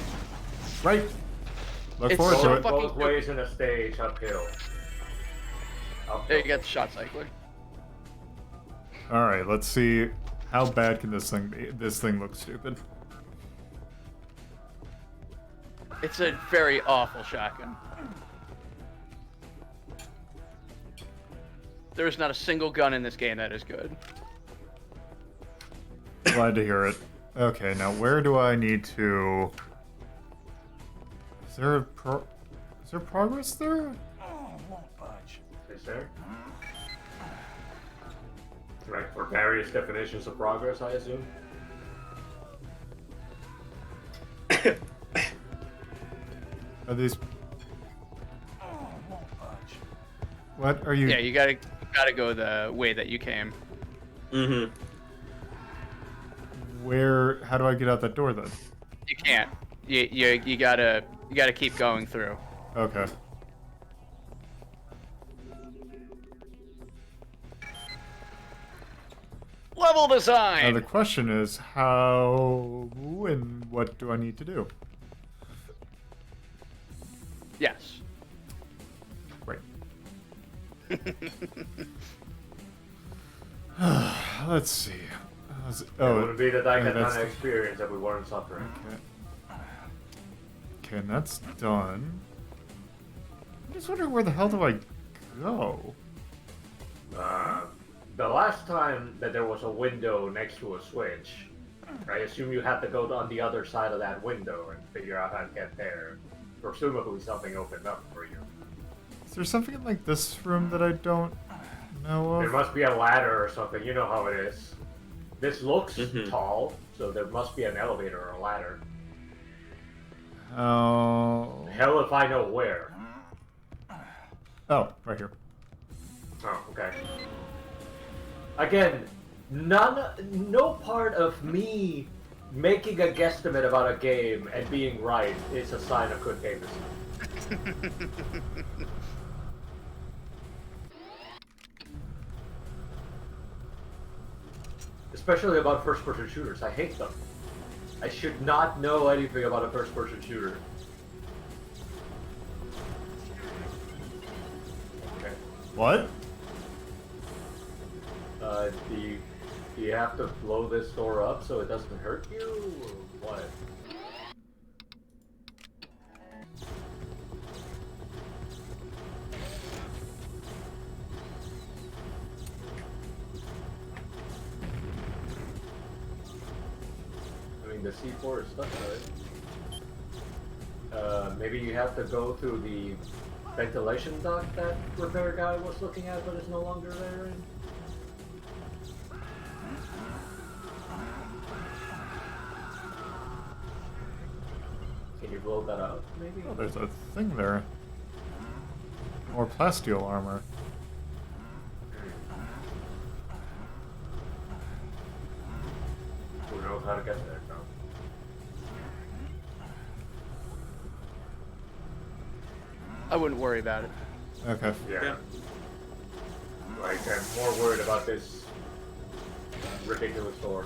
right? Look
It's
forward
so
to it.
fucking
Both ways in a stage uphill.
There you got the shot cycler.
All right, let's see. How bad can this thing be? This thing looks stupid.
It's a very awful shotgun. There is not a single gun in this game that is good.
Glad to hear it. Okay, now where do I need to? Is there progress there?
Is there? Right, for various definitions of progress, I assume.
Are these? What are you?
Yeah, you gotta go the way that you came.
Mm-hmm.
Where? How do I get out that door then?
You can't. You gotta keep going through.
Okay.
Level
Now
design.
the question is how and what do I need to do?
Yes.
Right. Let's see.
It would be the
that's
Daikatana
the-
experience that we weren't suffering.
Okay, and that's done. I'm just wondering where the hell do I go?
The last time that there was a window next to a switch, I assume you had to go on the other side of that window and figure out how to get there. Presumably something opened up for you.
Is there something in like this room that I don't know
There
of?
must be a ladder or something, you know how it is. This looks tall, so there must be an elevator or a ladder.
Oh.
Hell if I know where.
Oh, right here.
Oh, okay. Again, no part of me making a guesstimate about a game and being right is a sign of good game design. Especially about first-person shooters. I hate them. I should not know anything about a first-person shooter. Okay.
What?
Do you have to blow this door up so it doesn't hurt you, or what? I mean, the C4 is stuck, right? Maybe you have to go through the ventilation duct that repair guy was looking at, but is no longer there. Can you blow that up, maybe?
Oh, there's a thing there. More plasteel armor.
Who knows how to get there, so.
I wouldn't worry about it.
Okay.
Yeah. Like, I'm more worried about this ridiculous door.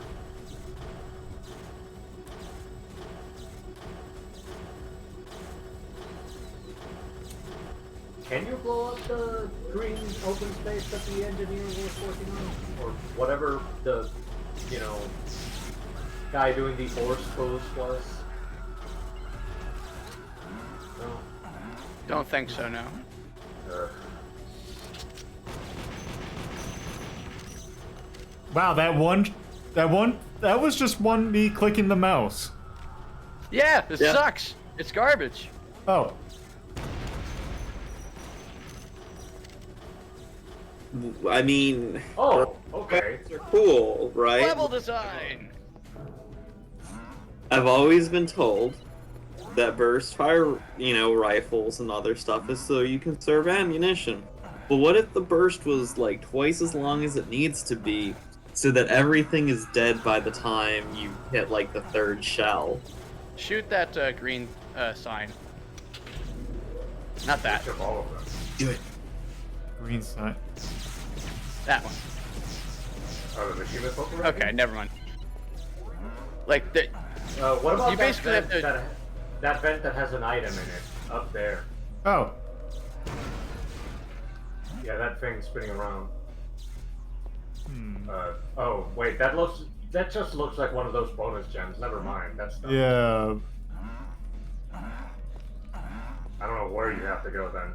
Can you blow up the green open space that the engineer was working on? Or whatever the, you know, guy doing the force pose was? No?
Don't think so, no.
Wow, that was just me clicking the mouse.
Yeah, this sucks. It's garbage.
Oh.
I mean,
oh, okay.
They're cool, right?
Level design.
I've always been told that burst fire, rifles and other stuff is so you can serve ammunition. But what if the burst was like twice as long as it needs to be, so that everything is dead by the time you hit like the third shell?
Shoot that green sign. Not that.
Do it.
Green sign.
That one.
Oh, the machine missile?
Okay, never mind. Like the.
What about
you
that
basically
vent,
have to.
that vent that has an item in it up there?
Oh.
Yeah, that thing spinning around.
Hmm.
Oh wait, that just looks like one of those bonus gems. Never mind, that's dumb.
Yeah.
I don't know where you have to go then.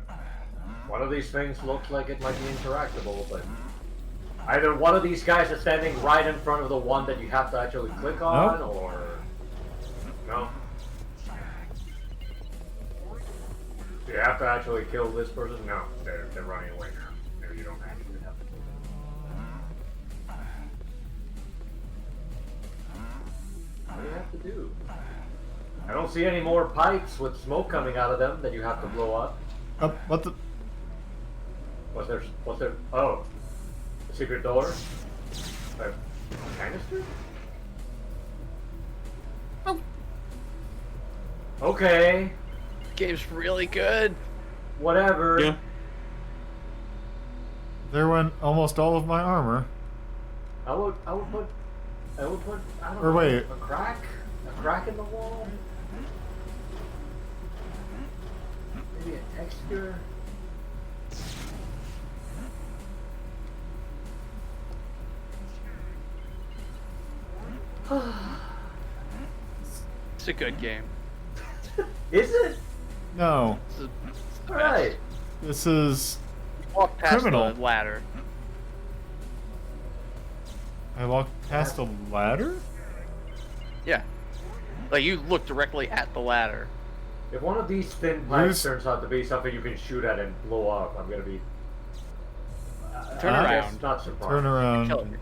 One of these things looks like it might be interactable, but either one of these guys is standing right in front of the one that you have to actually click on, or no. Do you have to actually kill this person? No, they're running away now. Maybe you don't actually have to kill them. What do you have to do? I don't see any more pipes with smoke coming out of them that you have to blow up.
What the?
Was there? Oh, a secret door? A canister?
Oh.
Okay.
Game's really good.
Whatever.
Yeah.
There went almost all of my armor.
I would put, I don't
Or
know,
wait.
a crack in the wall? Maybe a texture?
It's a good game.
Is it?
No.
It's the best.
Alright.
This is
Walk past
criminal.
the ladder.
I walked past a ladder?
Yeah. Like you look directly at the ladder.
If one of these thin pipes
Where's-
turns out to be something you can shoot at and blow up, I'm gonna be...
Turn
I
around.
guess not surprised.
Turn around.
Kill me.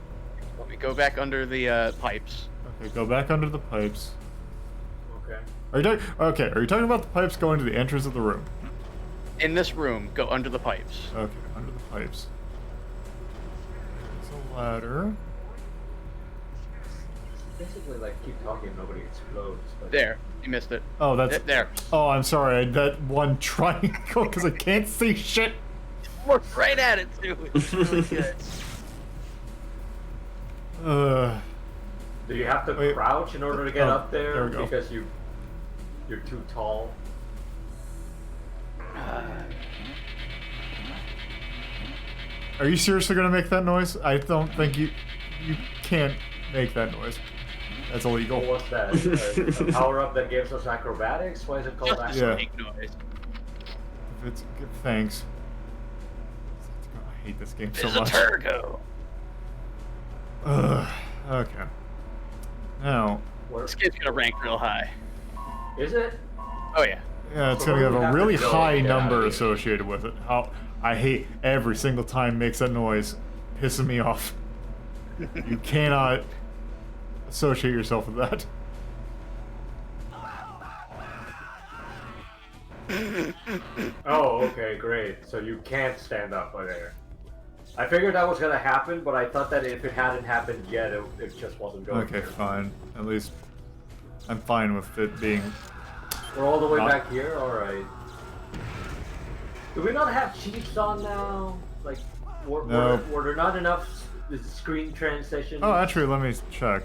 Let me go back under the pipes.
Okay, go back under the pipes.
Okay.
Are you talking about the pipes going to the entrance of the room?
In this room, go under the pipes.
Okay, under the pipes. It's a ladder.
Basically, like, keep talking and nobody explodes. But...
There, you missed it.
Oh, that's
There.
Oh, I'm sorry. That one triangle because I can't see shit.
Look right at it too. It's really good.
Do you have to
Wait.
crouch in order to get up there,
there we go.
because you're too tall?
Are you seriously gonna make that noise? I don't think you can't make that noise. That's illegal.
Well, what's that? A power-up that gives us acrobatics? Why is it called
Just
acrobatics?
make noise.
If it's thanks. I hate this game so
It's a
much.
turgo.
Okay. Now,
This game's gonna rank real high.
Is it?
Oh yeah.
yeah, it's
So
gonna
where do
have
we
a
have to
really
go
high
to get out of
number
here?
associated with it. How I hate every single time it makes that noise. Pisses me off. You cannot associate yourself with that.
Oh, okay, great. So you can't stand up by there. I figured that was gonna happen, but I thought that if it hadn't happened yet, it just wasn't going
Okay,
to.
fine. At least I'm fine with it being.
We're all the way
Not-
back here? Alright. Do we not have cheats on now? Like,
No.
were there not enough screen transitions?
Oh, actually, let me check.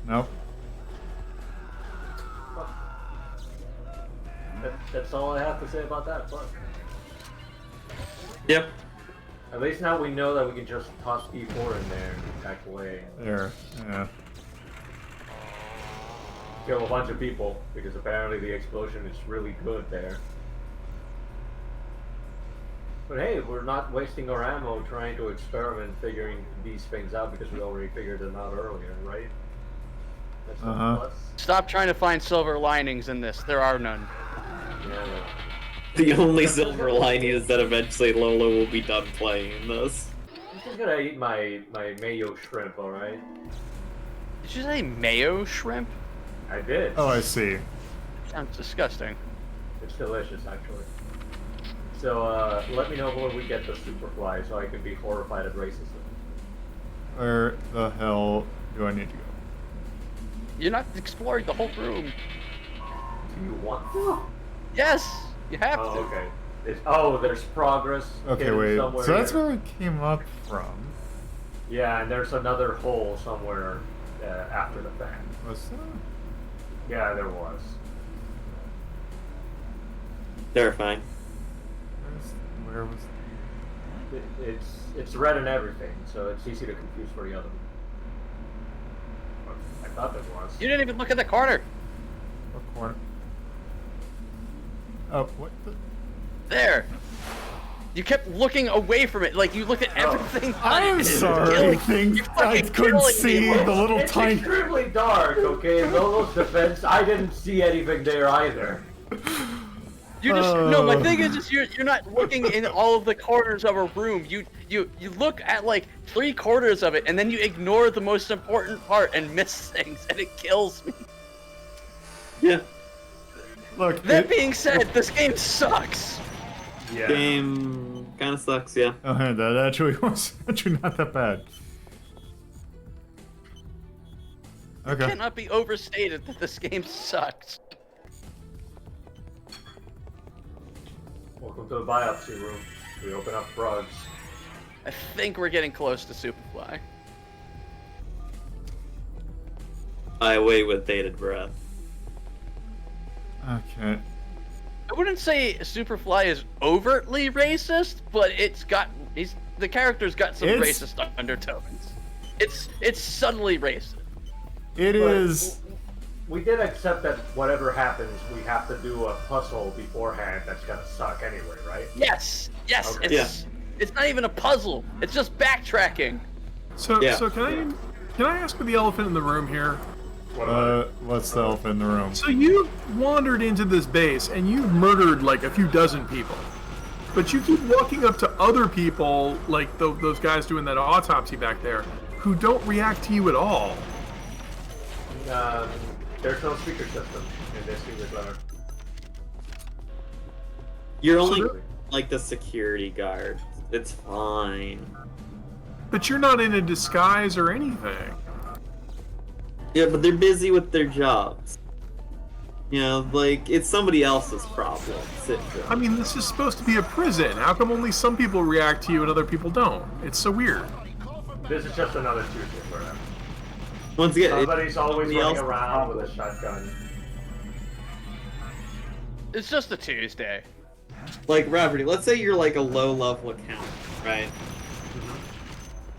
Nope.
That's all I have to say about that. Fuck.
Yep.
At least now we know that we can just toss E4 in there and back away.
There. Yeah.
Kill a bunch of people, because apparently the explosion is really good there. But hey, we're not wasting our ammo trying to experiment figuring these things out because we already figured them out earlier, right? That's
Uh-huh.
a plus.
Stop trying to find silver linings in this. There are none.
Yeah.
The only silver lining is that eventually Lola will be done playing this.
I'm just gonna eat my mayo shrimp, alright?
Did you say mayo shrimp?
I did.
Oh, I see.
Sounds disgusting.
It's delicious, actually. So, let me know when we get the Superfly so I can be horrified at racism.
Where the hell do I need to go?
You're not exploring the whole room.
Do you want to?
Yes, you have
Oh,
to.
okay. There's progress.
Okay,
hidden
wait.
somewhere
So that's
here.
where we came up from.
Yeah, and there's another hole somewhere after the fact.
Was that?
Yeah, there was.
Terrifying.
Where was?
It's red and everything, so it's easy to confuse for the other one. I thought there was.
You didn't even look at the corner.
What corner? Oh, what the?
There. You kept looking away from it, like you looked at everything. on it, and
I'm
it was
sorry.
killing-
Things
you're
I
fucking
couldn't
killing
see
me.
the little
It's
tiny.
extremely dark, okay? In Lolo's defense, I didn't see anything there either.
You just no. My
Oh.
thing is, just you're not looking in all of the corners of a room. You look at like 3/4 of it, and then you ignore the most important part and miss things, and it kills me.
Yeah.
Look.
That being said, this game sucks.
Yeah.
Game kind of sucks, yeah.
Oh, hey, that actually was actually not that bad.
It
Okay.
cannot be overstated that this game sucks.
Welcome to the biopsy room. We open up drugs.
I think we're getting close to Superfly.
I wait with bated breath.
Okay.
I wouldn't say Superfly is overtly racist, but the character's got some
It's-
racist undertones. It's subtly racist.
It
But
is.
We did accept that whatever happens, we have to do a puzzle beforehand that's gonna suck anyway, right?
Yes,
Okay.
it's not even a puzzle. It's just backtracking.
So,
Yeah.
so can I ask for the elephant in the room here?
What's the elephant in the room?
So you wandered into this base and you murdered like a few dozen people, but you keep walking up to other people, like those guys doing that autopsy back there, who don't react to you at all.
There's no speaker system in this English letter.
You're only
So-
like the security guard. It's fine.
But you're not in a disguise or anything.
Yeah, but they're busy with their jobs. You know, like, it's somebody else's problem.
I mean, this is supposed to be a prison. How come only some people react to you and other people don't? It's so weird.
This is just another Tuesday for them.
Once again,
Somebody's always
somebody
running
else's
around with a
problem.
shotgun.
It's just a Tuesday.
Like, Rhapsody, let's say you're like a low-level account, right?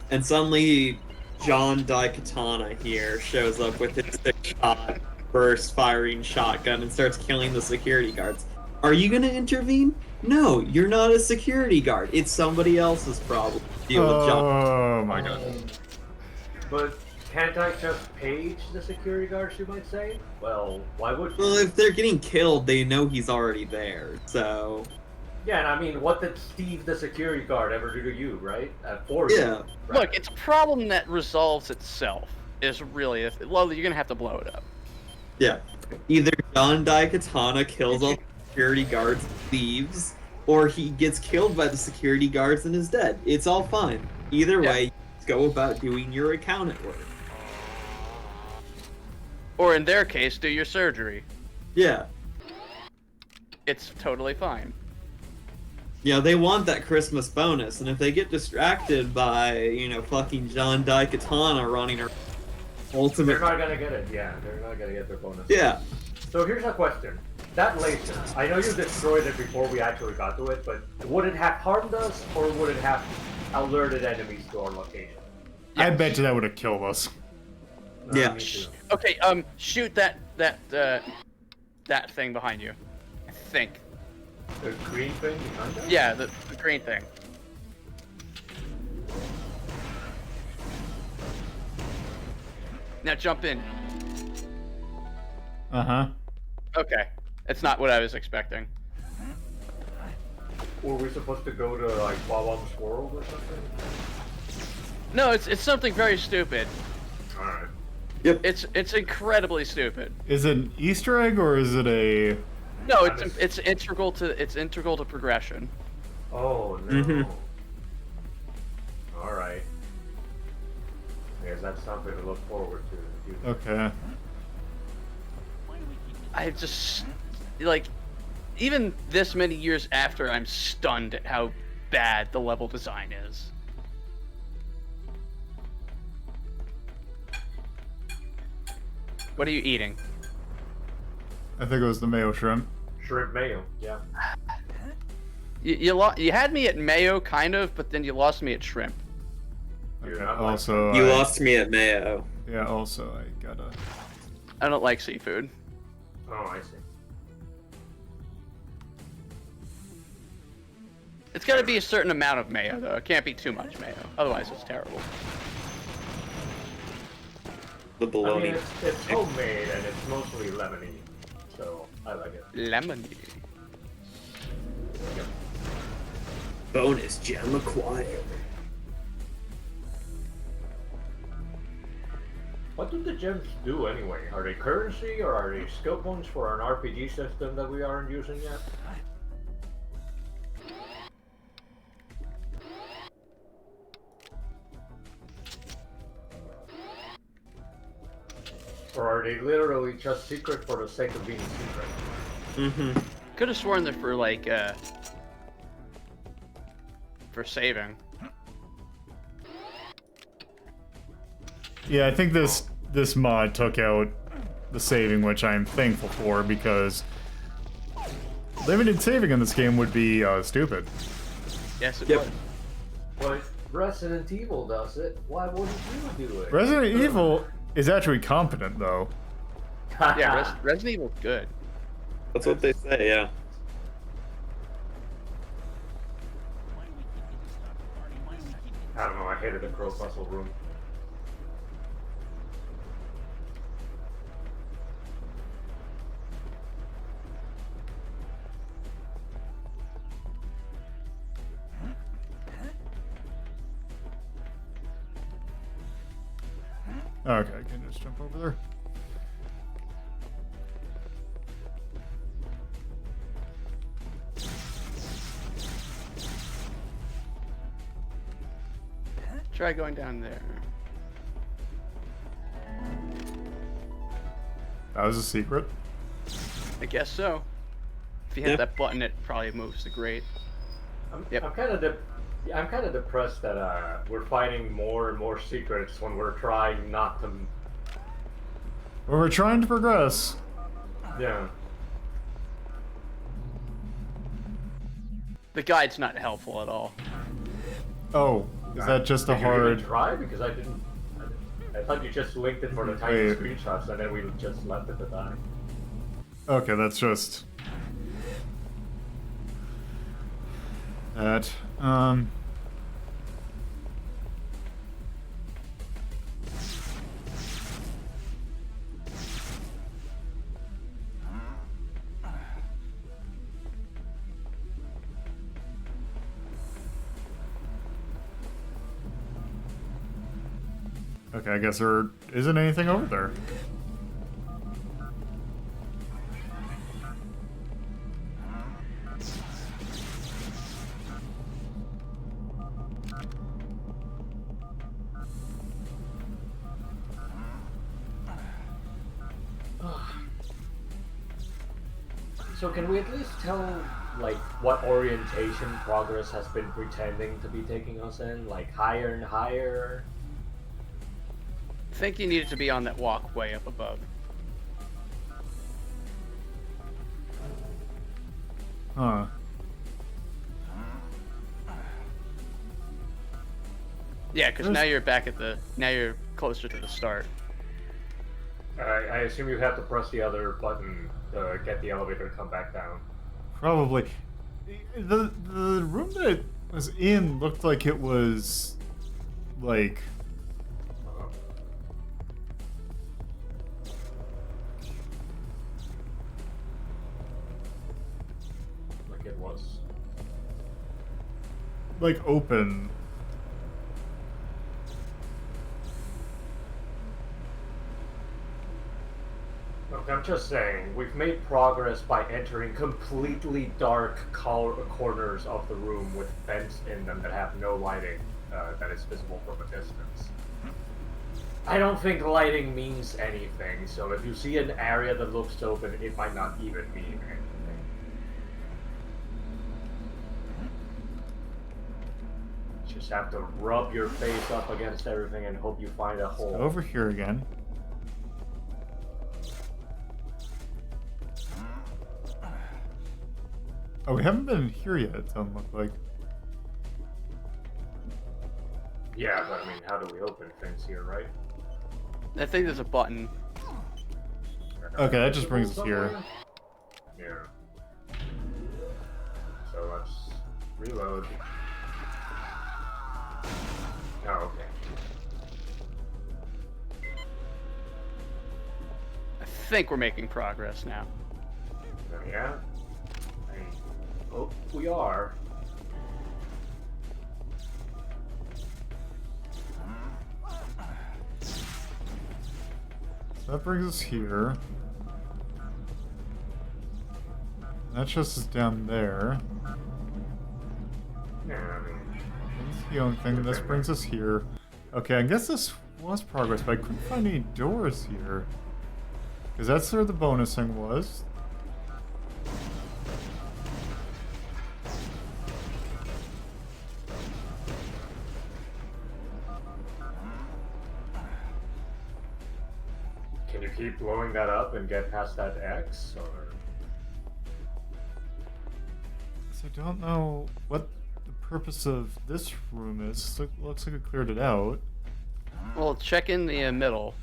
And suddenly, John Daikatana here shows up with his 6-shot burst-firing shotgun and starts killing the security guards. Are you gonna intervene? No, you're not a security guard. It's somebody else's problem. Deal with John.
Oh my god.
But can't I just page the security guards, you might say? Well, why would you?
Well, if they're getting killed, they know he's already there, so...
Yeah, and I mean, what did Steve the security guard ever do to you, right? For you.
Yeah.
Right.
Look, it's a problem that resolves itself. Is really well, you're gonna have to blow it up.
Yeah. Either John Daikatana kills all the security guards, leaves, or he gets killed by the security guards and is dead. It's all fine. Either way, go about doing your accountant work.
Or in their case, do your surgery.
Yeah.
It's totally fine.
Yeah, they want that Christmas bonus, and if they get distracted by, fucking John Daikatana running her ultimate...
They're not gonna get it, yeah. They're not gonna get their bonus.
Yeah.
So here's a question. That laser, I know you destroyed it before we actually got to it, but would it have harmed us, or would it have alerted enemies to our location?
I bet you that would have killed us.
Yeah.
Okay, shoot that thing behind you. I think.
The green thing behind us?
Yeah, the green thing. Now jump in.
Uh-huh.
Okay. It's not what I was expecting.
Were we supposed to go to, like, Wawam's World or something?
No, it's something very stupid.
Alright.
Yep.
It's incredibly stupid.
Is it an Easter egg, or is it a...
No, it's integral to progression.
Oh, no.
Mm-hmm.
Alright. I guess that's something to look forward to in the future.
Okay.
I just, like, even this many years after, I'm stunned at how bad the level design is. What are you eating?
I think it was the mayo shrimp.
Shrimp mayo, yeah.
You had me at mayo, kind of, but then you lost me at shrimp.
Okay,
Also,
You lost me at Mayo.
Yeah, also, I gotta...
I don't like seafood.
Oh, I see.
It's got to be a certain amount of mayo, though. It can't be too much mayo. Otherwise, it's terrible.
The
I
bologna.
mean, it's homemade and it's mostly lemony, so I like it.
Lemony.
Bonus gem acquired.
What do the gems do anyway? Are they currency or are they skill points for an RPG system that we aren't using yet? Or are they literally just secret for the sake of being secret?
Mm-hmm.
Could have sworn they're for, like, for saving.
Yeah, I think this mod took out the saving, which I'm thankful for, because limited saving in this game would be stupid.
Yes, it
Yep.
would.
But if Resident Evil does it, why wouldn't you do it?
Resident Evil is actually competent, though.
Yeah, Resident Evil's good.
That's what they say, yeah.
I don't know, I hated the crow puzzle room.
Okay, I can just jump over there.
Try going down there.
That was a secret.
I guess so. If you hit
Yep.
that button, it probably moves the grate. Yep.
I'm kind of depressed that we're finding more and more secrets when we're trying not to.
Well, we're trying to progress.
Yeah.
The guide's not helpful at all.
Oh, is that just a
Did you even
hard...
try? Because I didn't. I thought you just linked it for the tiny
Wait.
screenshots and then we just left it to die.
Okay, that's just... that. Okay, I guess there isn't anything over there.
So can we at least tell, like, what orientation progress has been pretending to be taking us in? Like, higher and higher?
I think you needed to be on that walkway up above.
Huh.
Yeah, because now you're back at the... Now you're closer to the start.
I assume you have to press the other button to get the elevator to come back down.
Probably. The room that it was in looked like it was like
Like it was.
like open.
Look, I'm just saying, we've made progress by entering completely dark corners of the room with vents in them that have no lighting that is visible from a distance. I don't think lighting means anything, so if you see an area that looks open, it might not even mean anything. Just have to rub your face up against everything and hope you find a hole.
Over here again. Oh, we haven't been here yet, it doesn't look like.
Yeah, but I mean, how do we open things here, right?
I think there's a button.
Okay, that just brings us here.
Yeah. So let's reload. Oh, okay.
I think we're making progress now.
So, yeah. I hope we are.
So that brings us here. That chest is down there.
Yeah, I mean,
That's the only thing. This brings us here. Okay, I guess this was progress, but I couldn't find any doors here. Because that's where the bonusing was.
can you keep blowing that up and get past that X, or?
So I don't know what the purpose of this room is. Looks like it cleared it out.
Well, check in the middle.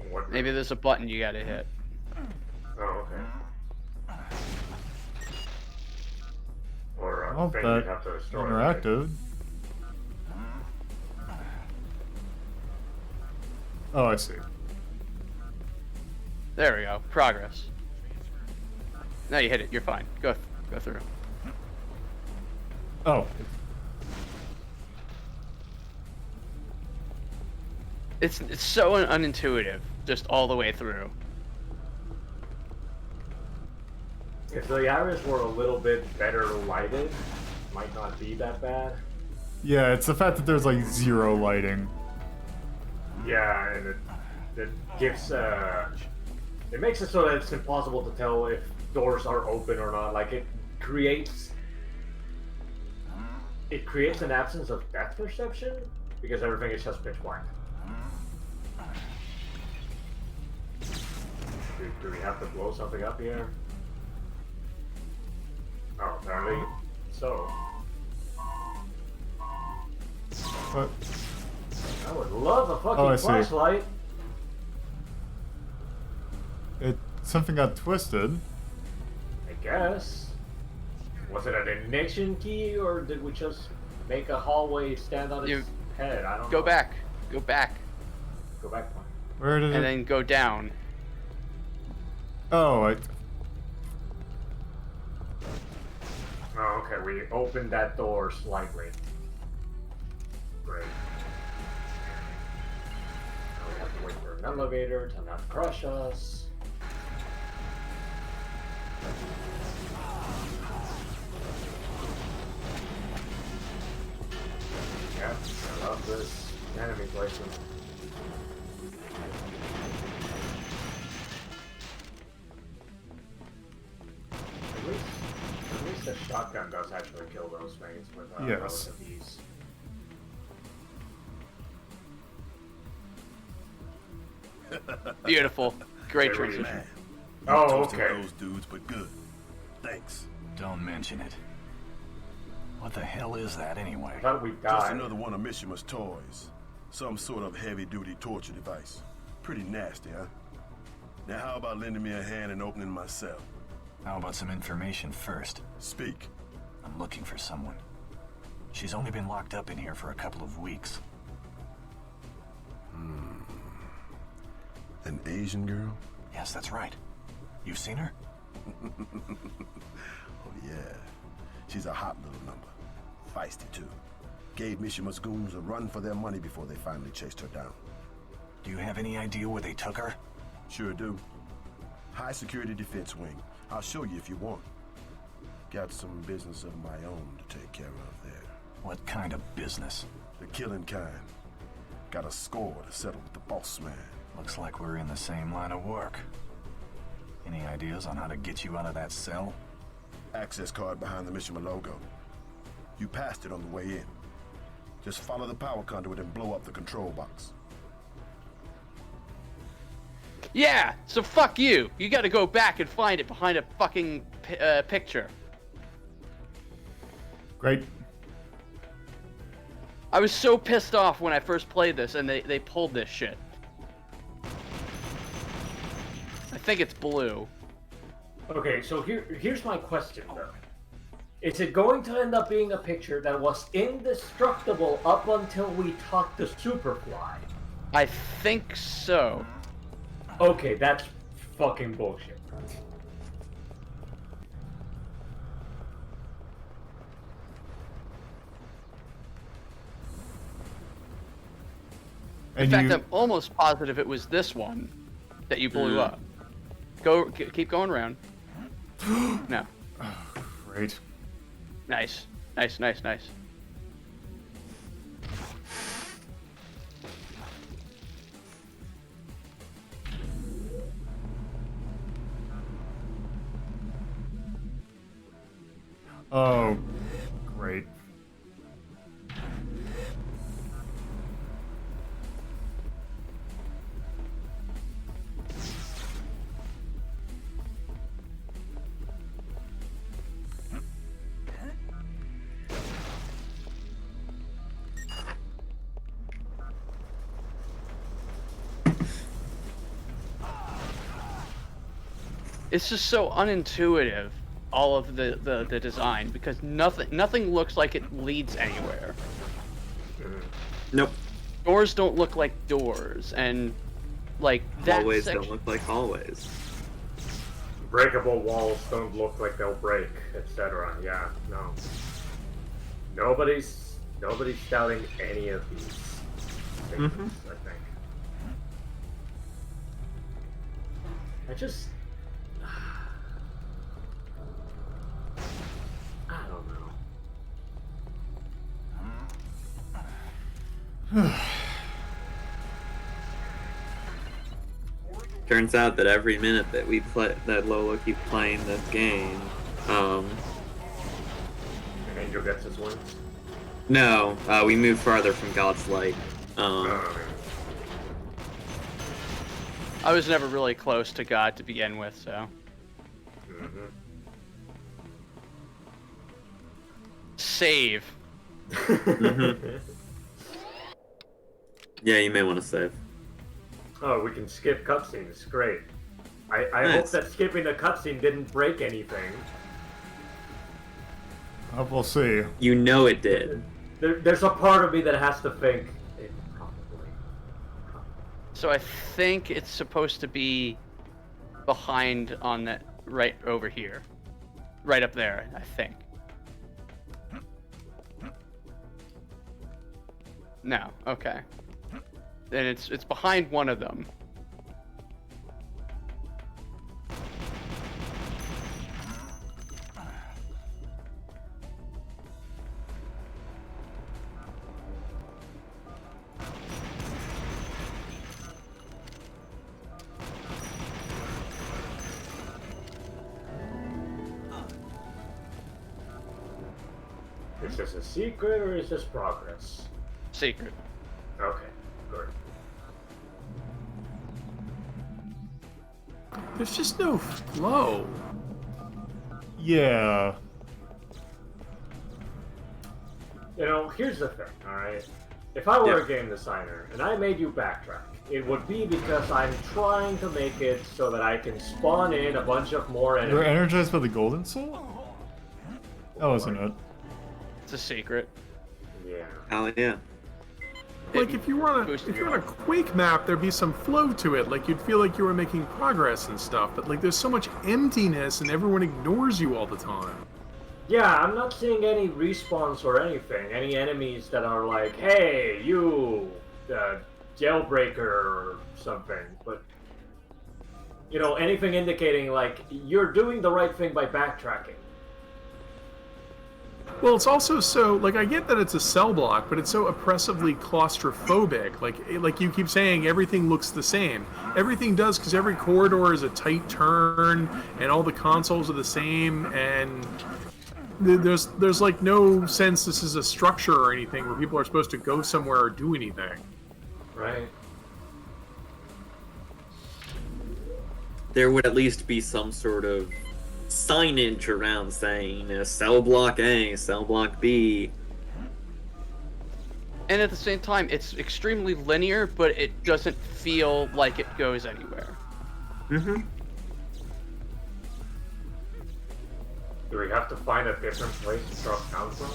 What?
Maybe there's a button you gotta hit.
Oh, okay. Or
Oh,
thing
that
you'd have to destroy.
interactive. Oh, I see.
There we go. Progress. Now you hit it. You're fine. Go through.
Oh,
It's so unintuitive, just all the way through.
If the areas were a little bit better lighted, might not be that bad.
yeah. It's the fact that there's like zero lighting.
Yeah, and it gives it makes it so that it's impossible to tell if doors are open or not. Like it creates an absence of depth perception because everything is just pitch black. Do we have to blow something up here? Oh, apparently so.
But
I would love a
Oh, I
fucking
see.
flashlight.
something got twisted.
I guess. Was it an ignition key, or did we just make a hallway stand on its head? I don't know.
Go back. Go back.
Go back one.
Where did
And
it?
then go down.
Oh,
Oh, okay. We opened that door slightly. Great. Now we have to wait for an elevator to not crush us. Yep, I love this enemy placement. the shotgun does actually kill those things with
Yes.
relative ease.
Beautiful. Great
Hey,
transition.
Man,
Oh,
toasted
okay.
those dudes, but good. Thanks. Don't mention it. What the hell is that anyway?
I thought we
Just
died.
another one of Mishima's toys. Some sort of heavy-duty torture device. Pretty nasty, huh? Now how about lending me a hand in opening my cell?
How about some information first?
Speak.
I'm looking for someone. She's only been locked up in here for a couple of weeks.
An Asian girl?
Yes, that's right. You've seen her?
Oh yeah. She's a hot little number. Feisty too. Gave Mishima's goons a run for their money before they finally chased her down.
Do you have any idea where they took her?
Sure do. High security defense wing. I'll show you if you want. Got some business of my own to take care of there.
What kind of business?
The killing kind. Got a score to settle with the boss man.
Looks like we're in the same line of work. Any ideas on how to get you out of that cell?
Access card behind the Mishima logo. You passed it on the way in. Just follow the power conduit and blow up the control box.
Yeah, so fuck you. You gotta go back and find it behind a fucking picture.
Great.
I was so pissed off when I first played this and they pulled this shit. I think it's blue.
Okay, so here's my question though. Is it going to end up being a picture that was indestructible up until we talked to Superfly?
I think so.
Okay, that's fucking bullshit.
In fact, I'm almost positive it was this one that you blew up. Keep going around. No.
Great.
Nice. Nice, nice, nice.
Oh, great.
It's just so unintuitive, all of the design, because nothing looks like it leads anywhere.
Nope.
Doors don't look like doors, and like that
Hallways
section.
don't look like hallways.
Breakable walls don't look like they'll break, etc. Yeah, no. Nobody's doubting any of these things, I think. I just... I don't know.
Turns out that every minute that we play, that Lolo keeps playing this game,
Angel gets his wings.
no, we move farther from God's light.
I was never really close to God to begin with, so. Save.
Yeah, you may want to save.
Oh, we can skip cutscenes. Great. I hope
Nice.
that skipping a cutscene didn't break anything.
We'll see.
You know it did.
There's a part of me that has to think it probably.
So I think it's supposed to be behind on that, right over here. Right up there, I think. No, okay. Then it's behind one of them.
Is this a secret or is this progress?
Secret.
Okay, good.
There's just no flow.
Yeah.
You know, here's the thing, alright? If I were a game designer and I made you backtrack, it would be because I'm trying to make it so that I can spawn in a bunch of more enemies.
You're energized by the golden soul? That wasn't it.
It's a secret.
Yeah.
Oh yeah.
Like if you were on a Quake map, there'd be some flow to it. Like you'd feel like you were making progress and stuff. But like there's so much emptiness and everyone ignores you all the time.
Yeah, I'm not seeing any respawns or anything. Any enemies that are like, hey, you, jailbreaker or something. But, you know, anything indicating like you're doing the right thing by backtracking.
Well, it's also so, like, I get that it's a cell block, but it's so oppressively claustrophobic. Like you keep saying, everything looks the same. Everything does, because every corridor is a tight turn, and all the consoles are the same, and there's like no sense this is a structure or anything where people are supposed to go somewhere or do anything.
Right.
There would at least be some sort of signage around saying cell block A, cell block B.
And at the same time, it's extremely linear, but it doesn't feel like it goes anywhere.
Mm-hmm.
Do we have to find a different place to drop down from?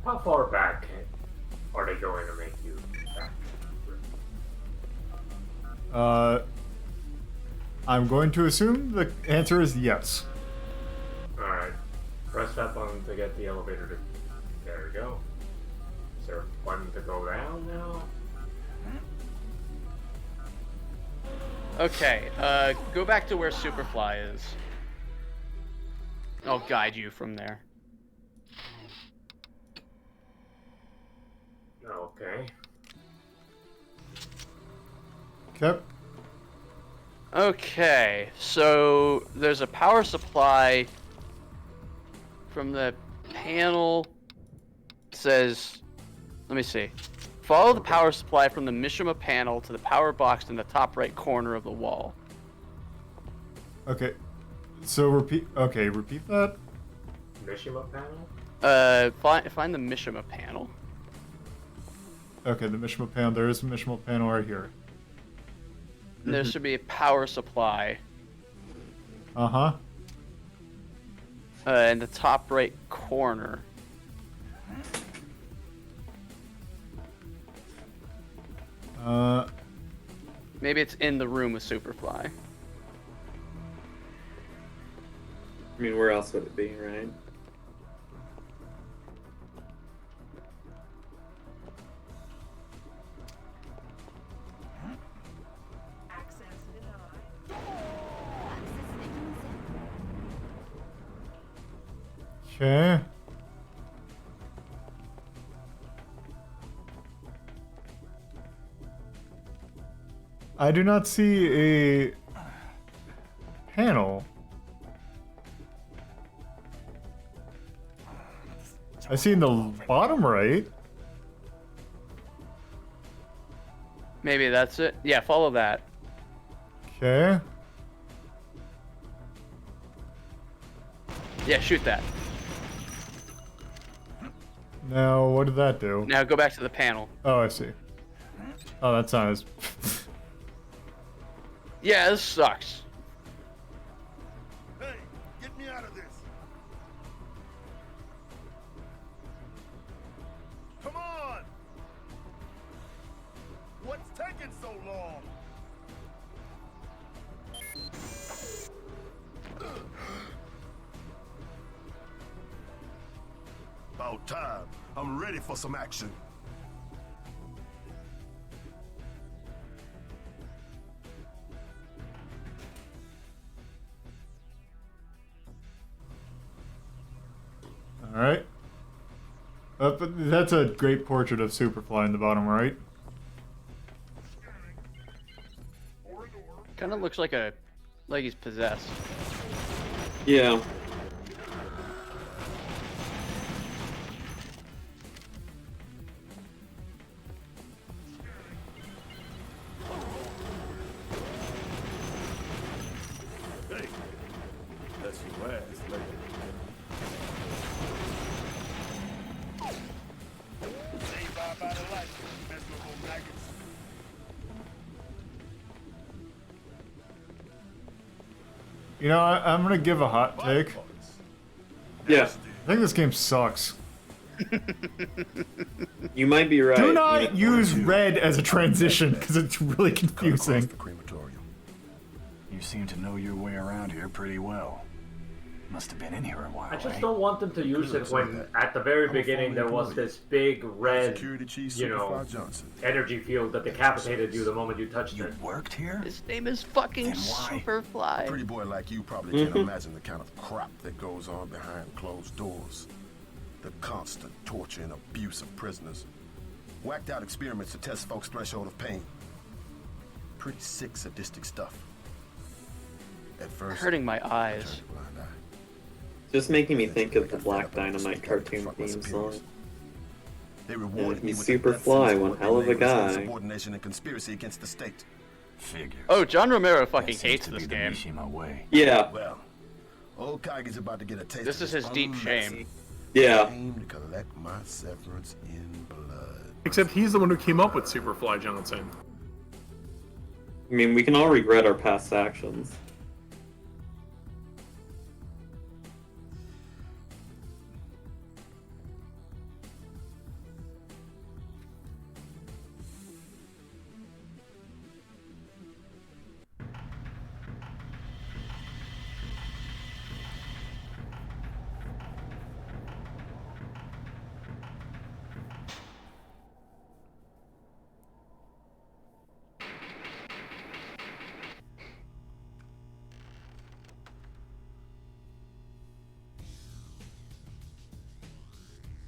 How far back are they going to make you back?
I'm going to assume the answer is yes.
Alright. Press that button to get the elevator to... There we go. Is there a button to go down now?
Okay, go back to where Superfly is. I'll guide you from there.
Okay.
Okay.
Okay, so there's a power supply from the panel. It says, let me see. Follow the power supply from the Mishima panel to the power box in the top right corner of the wall.
Okay. So repeat that.
Mishima panel?
Find the Mishima panel.
Okay, the Mishima panel. There is a Mishima panel right here.
There should be a power supply.
Uh-huh.
In the top right corner. Maybe it's in the room with Superfly.
I mean, where else would it be, right?
Okay. I do not see a panel. I see in the bottom right.
Maybe that's it. Yeah, follow that.
Okay.
Yeah, shoot that.
Now, what did that do?
Now go back to the panel.
Oh, I see. Oh, that's not as...
Yeah, this sucks.
Hey, get me out of this. Come on. What's taking so long? About time. I'm ready for some action.
Alright. But that's a great portrait of Superfly in the bottom right.
Kind of looks like he's possessed.
Yeah.
Hey, that's your ass, lady. Saved by the life, miserable maggots.
You know, I'm gonna give a hot take.
Yeah.
I think this game sucks.
You might be right.
Do not use red as a transition, because it's really confusing.
The crematorium. You seem to know your way around here pretty well. Must have been in here a while.
I just
eh?
don't want them to use it when, at the very beginning, there was this big red, you know, energy field that decapitated you the moment you touched it.
Worked here?
His name is fucking
Then why?
Superfly.
Pretty boy like you probably can't imagine the kind of crap that goes on behind closed doors. The constant torture and abuse of prisoners. Whacked out experiments to test folks' threshold of pain. Pretty sick, sadistic stuff. At first,
Hurting my
I
eyes.
turned a blind eye.
Just making me think of the Black Dynamite cartoon theme song.
They rewarded me
he's
with the death
Superfly,
sentence
one
for
hell of a
illegal
guy.
Subordination and conspiracy against the state.
Figures.
Oh, John Romero
That
fucking
seems
hates
to
this
be the
game.
Mishima way.
Yeah.
Well, old Kaigi's about to get a taste
This
of
is his deep shame.
Yeah.
Aim to collect my severance in blood.
Except he's the one who came up with Superfly Johnson.
I mean, we can all regret our past actions.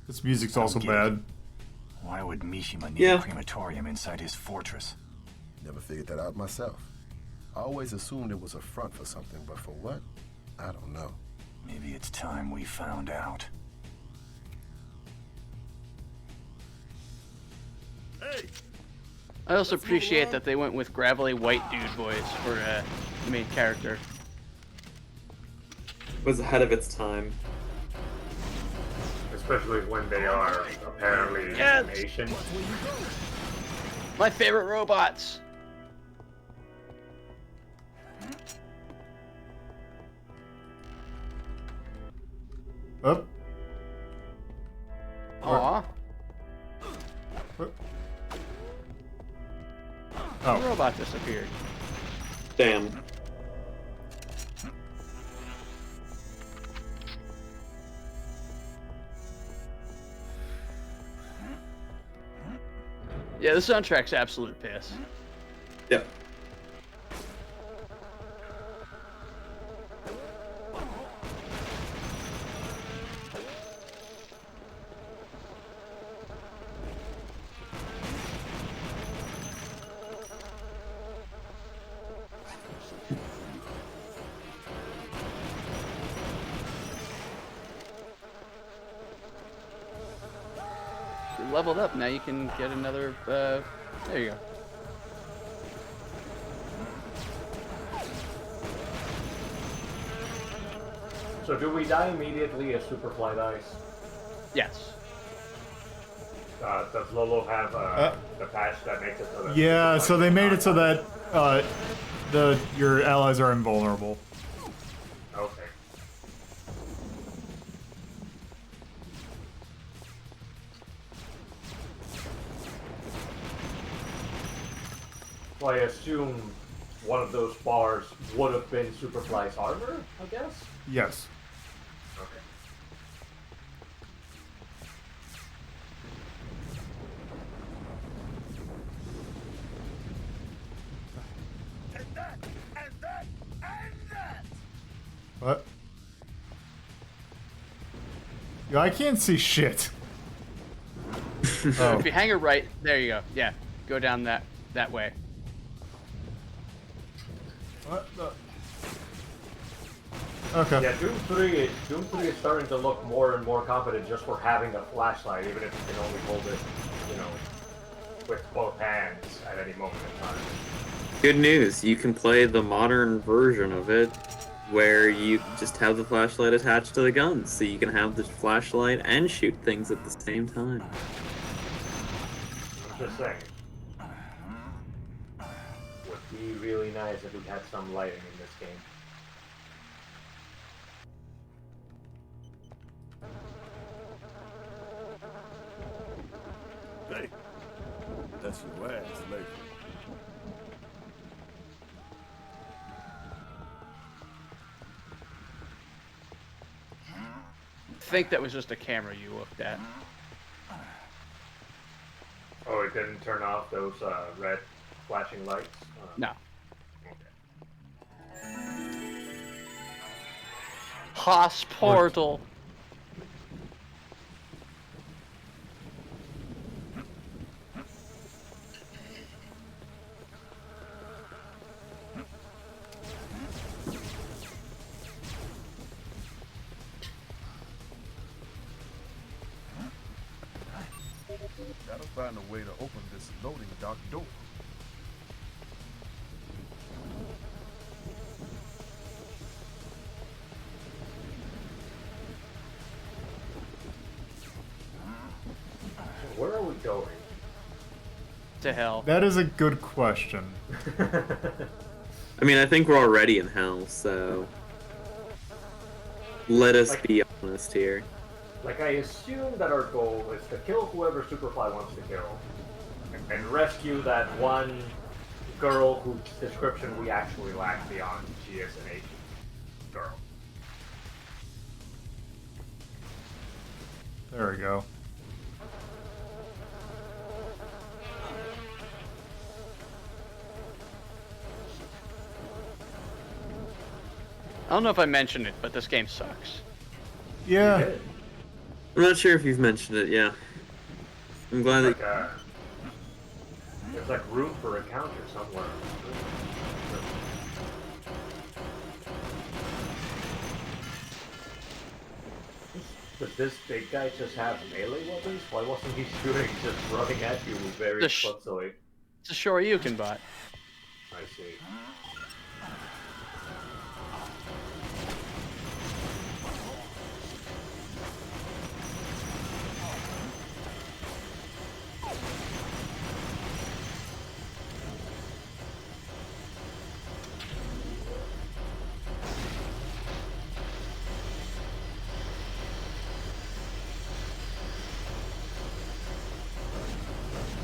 This music's also
Sounds
bad.
Why would Mishima need
Yeah.
a crematorium inside his fortress?
Never figured that out myself. I always assumed it was a front for something, but for what? I don't know.
Maybe it's time we found out.
Hey!
I also appreciate that they went with gravelly white dude voice for the main character.
Was ahead of its time.
Especially when they are apparently
Yes!
Asian.
My favorite robots.
Up.
Aw,
Oh.
the robot disappeared.
Damn.
Yeah, the soundtrack's absolute piss.
Yep.
You leveled up, now you can get another, there you go.
So do we die immediately as Superfly dies?
Yes.
Does Lolo have the patch that makes it so that...
Yeah,
Superfly
so they
does
made
not
it so
die?
that your allies are invulnerable.
Okay. So I assume one of those bars would have been Superfly's armor, I guess?
Yes.
Okay.
And that, and that, and that!
What? Yeah, I can't see shit.
So if you hang it right, there you go. Yeah, go down that way.
What the? Okay.
Yeah, Doom 3 is starting to look more and more competent just for having a flashlight, even if you can only hold it, you know, with both hands at any moment in time.
Good news, you can play the modern version of it where you just have the flashlight attached to the gun, so you can have the flashlight and shoot things at the same time.
I'm just saying. Would be really nice if we had some lighting in this game.
Hey, that's your ass, lady.
I think that was just a camera you looked at.
Oh, it didn't turn off those red flashing lights?
No.
Okay.
Hoss portal.
Gotta find a way to open this loading dock door.
Where are we going?
To hell.
That is a good question.
I mean, I think we're already in hell, so let us be honest here.
Like, I assume that our goal is to kill whoever Superfly wants to kill, and rescue that one girl whose description we actually lack beyond she is an Asian girl.
There we go.
I don't know if I mentioned it, but this game sucks.
Yeah.
I'm not sure if you've mentioned it, yeah. I'm glad that...
There's like room for a counter somewhere. Does this big guy just have melee weapons? Why wasn't he shooting just running at you very clumsily?
It's a Shoryuken bot.
I see.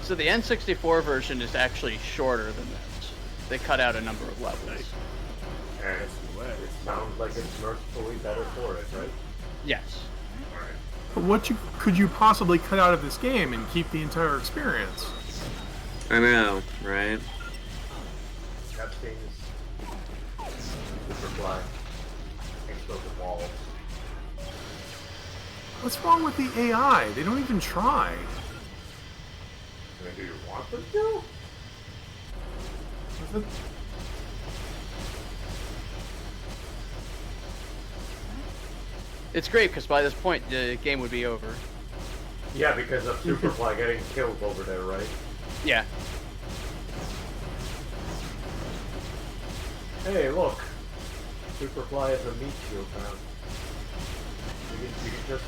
So the N64 version is actually shorter than this. They cut out a number of levels.
And it sounds like it's mercifully better for it, right?
Yes.
But what could you possibly cut out of this game and keep the entire experience?
I know, right?
That seems Superfly. Explosive walls.
What's wrong with the AI? They don't even try.
I mean, do you want them to?
It's great because by this point the game would be over.
Yeah, because of Superfly getting killed over there, right?
Yeah.
Hey, look! Superfly is a meat shield now. You can just...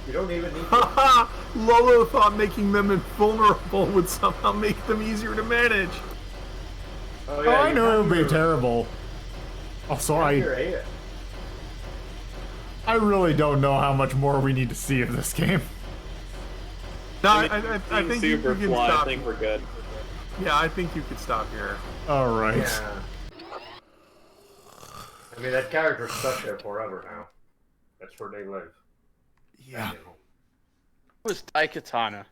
You don't even need to...
Haha! Lolo thought making them invulnerable would somehow make them easier to manage.
Oh,
Oh, I know it would be terrible. Also, I really don't know how much more we need to see of this game.
No, I think you can stop.
I think we're good.
Yeah, I think you could stop here.
All right.
Yeah. I mean, that character's stuck there forever now. That's where they live.
Yeah.
It was Daikatana.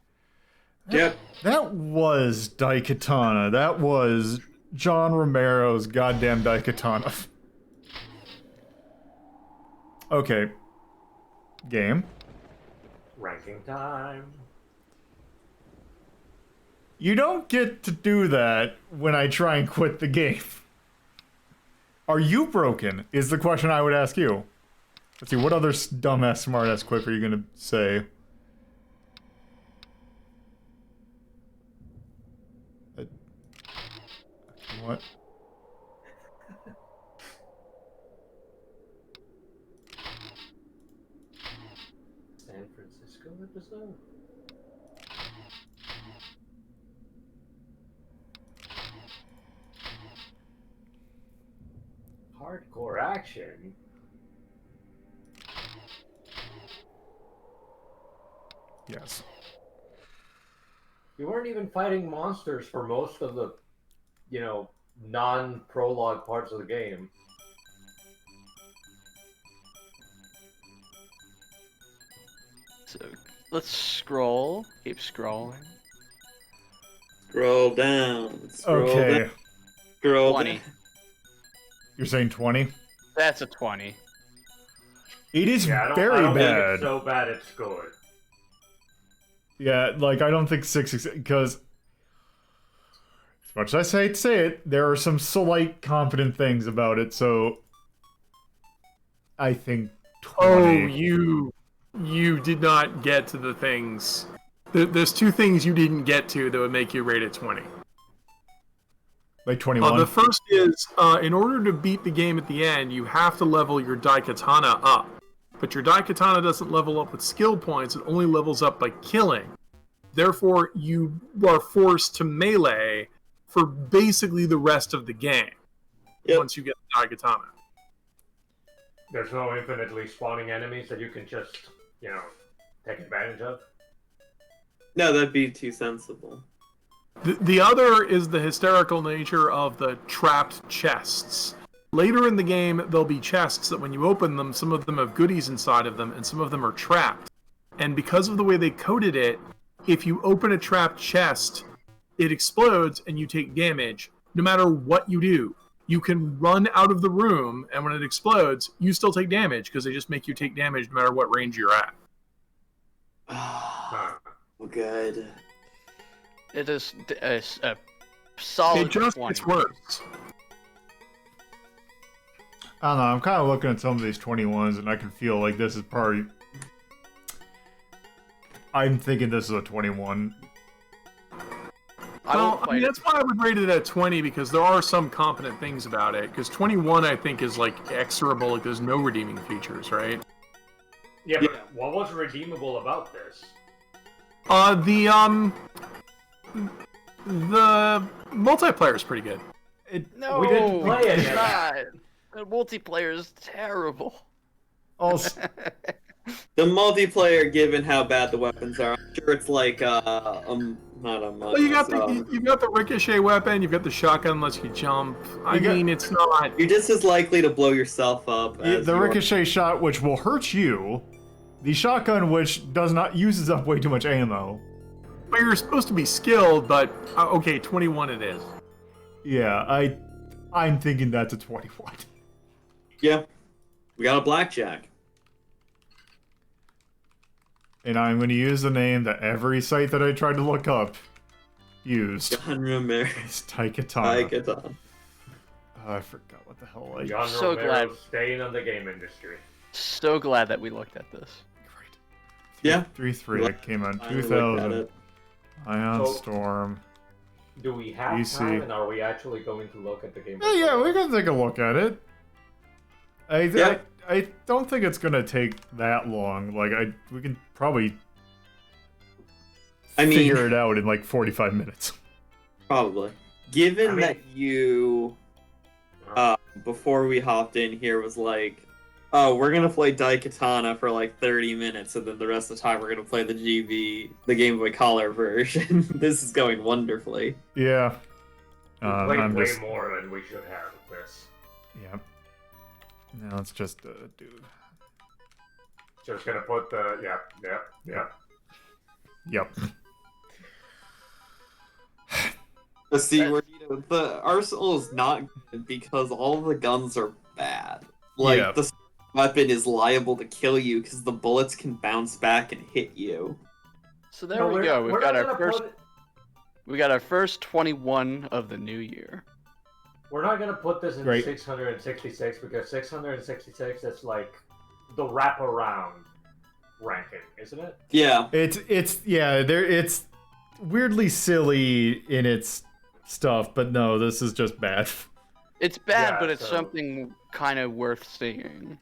Yep.
That was Daikatana. That was John Romero's goddamn Daikatana. Okay. Game.
Ranking time.
You don't get to do that when I try and quit the game. Are you broken? Is the question I would ask you. Let's see, what other dumbass, smartass quip are you gonna say? What?
San Francisco episode? Hardcore action?
Yes.
You weren't even fighting monsters for most of the, non-prologue parts of the game.
So let's scroll. Keep scrolling.
Scroll down. Scroll
Okay.
down. Scroll
20.
down.
You're saying 20?
That's a 20.
It is
I don't
very
think
bad.
it's so bad it's good.
Yeah, like, I don't think 6, because as much as I hate to say it, there are some slight confident things about it, so I think 20.
Oh, you did not get to the things. There's two things you didn't get to that would make you rate it 20.
Like 21?
The first is, in order to beat the game at the end, you have to level your Daikatana up. But your Daikatana doesn't level up with skill points, it only levels up by killing. Therefore, you are forced to melee for basically the rest of the game.
Yep.
Once you get the Daikatana.
There's no infinitely spawning enemies that you can just, take advantage of.
No, that'd be too sensible.
The other is the hysterical nature of the trapped chests. Later in the game, there'll be chests that when you open them, some of them have goodies inside of them, and some of them are trapped. And because of the way they coded it, if you open a trapped chest, it explodes and you take damage. No matter what you do, you can run out of the room, and when it explodes, you still take damage, because they just make you take damage no matter what range you're at.
Good.
It is a solid
It just
20.
gets worse.
I don't know, I'm kind of looking at some of these 21s, and I can feel like this is probably... I'm thinking this is a 21.
Well, I mean, that's why I would rate it at 20, because there are some competent things about it. Because 21, I think, is, like, exorable. Like, there's no redeeming features, right?
Yeah, but what was redeemable about this?
The multiplayer is pretty good.
No,
We didn't play it
it's
yet.
not. The multiplayer is terrible.
Also,
The multiplayer, given how bad the weapons are, I'm sure it's like not a
Well, you got you've got the ricochet weapon, you've got the shotgun lets you jump. I mean, it's not.
You're just as likely to blow yourself up. As
the ricochet shot, which will hurt you. The shotgun, which uses up way too much ammo.
But you're supposed to be skilled, but okay, 21 it is.
Yeah, I'm thinking that's a 21.
Yeah, we got a blackjack.
And I'm going to use the name that every site that I tried to look up used.
John Romero.
It's Daikatana.
Daikatana.
Oh, I forgot what the hell I...
John
So
Romero
glad.
staying on the game industry.
So glad that we looked at this.
Yeah.
3.3 that came out in
I looked at
2000.
it.
Ion
So-
Storm.
Do we have
PC.
time, and are we actually going to look at the game?
Yeah, we can take a look at it. I don't think it's gonna take that long. Like, we can probably figure it out in like 45 minutes.
Probably. Given that you, before we hopped in here, was like, oh, we're gonna play Daikatana for like 30 minutes, and then the rest of the time we're gonna play the Game Boy Color version. This is going wonderfully.
Yeah.
We played
I'm
way
just...
more than we should have with this.
Yeah. Now let's just do...
Just gonna put the... Yep.
Yep.
But see, the arsenal is not good because all of the guns are bad. Like,
Yeah.
the weapon is liable to kill you because the bullets can bounce back and hit you.
So there we go.
We're not gonna put
We got our first 21 of the new year.
We're not gonna put this in
Great.
666 because 666 is like the wraparound ranking, isn't it?
Yeah.
It's weirdly silly in its stuff, but no, this is just bad.
It's bad,
Yeah,
but it's
so-
something kind of worth seeing.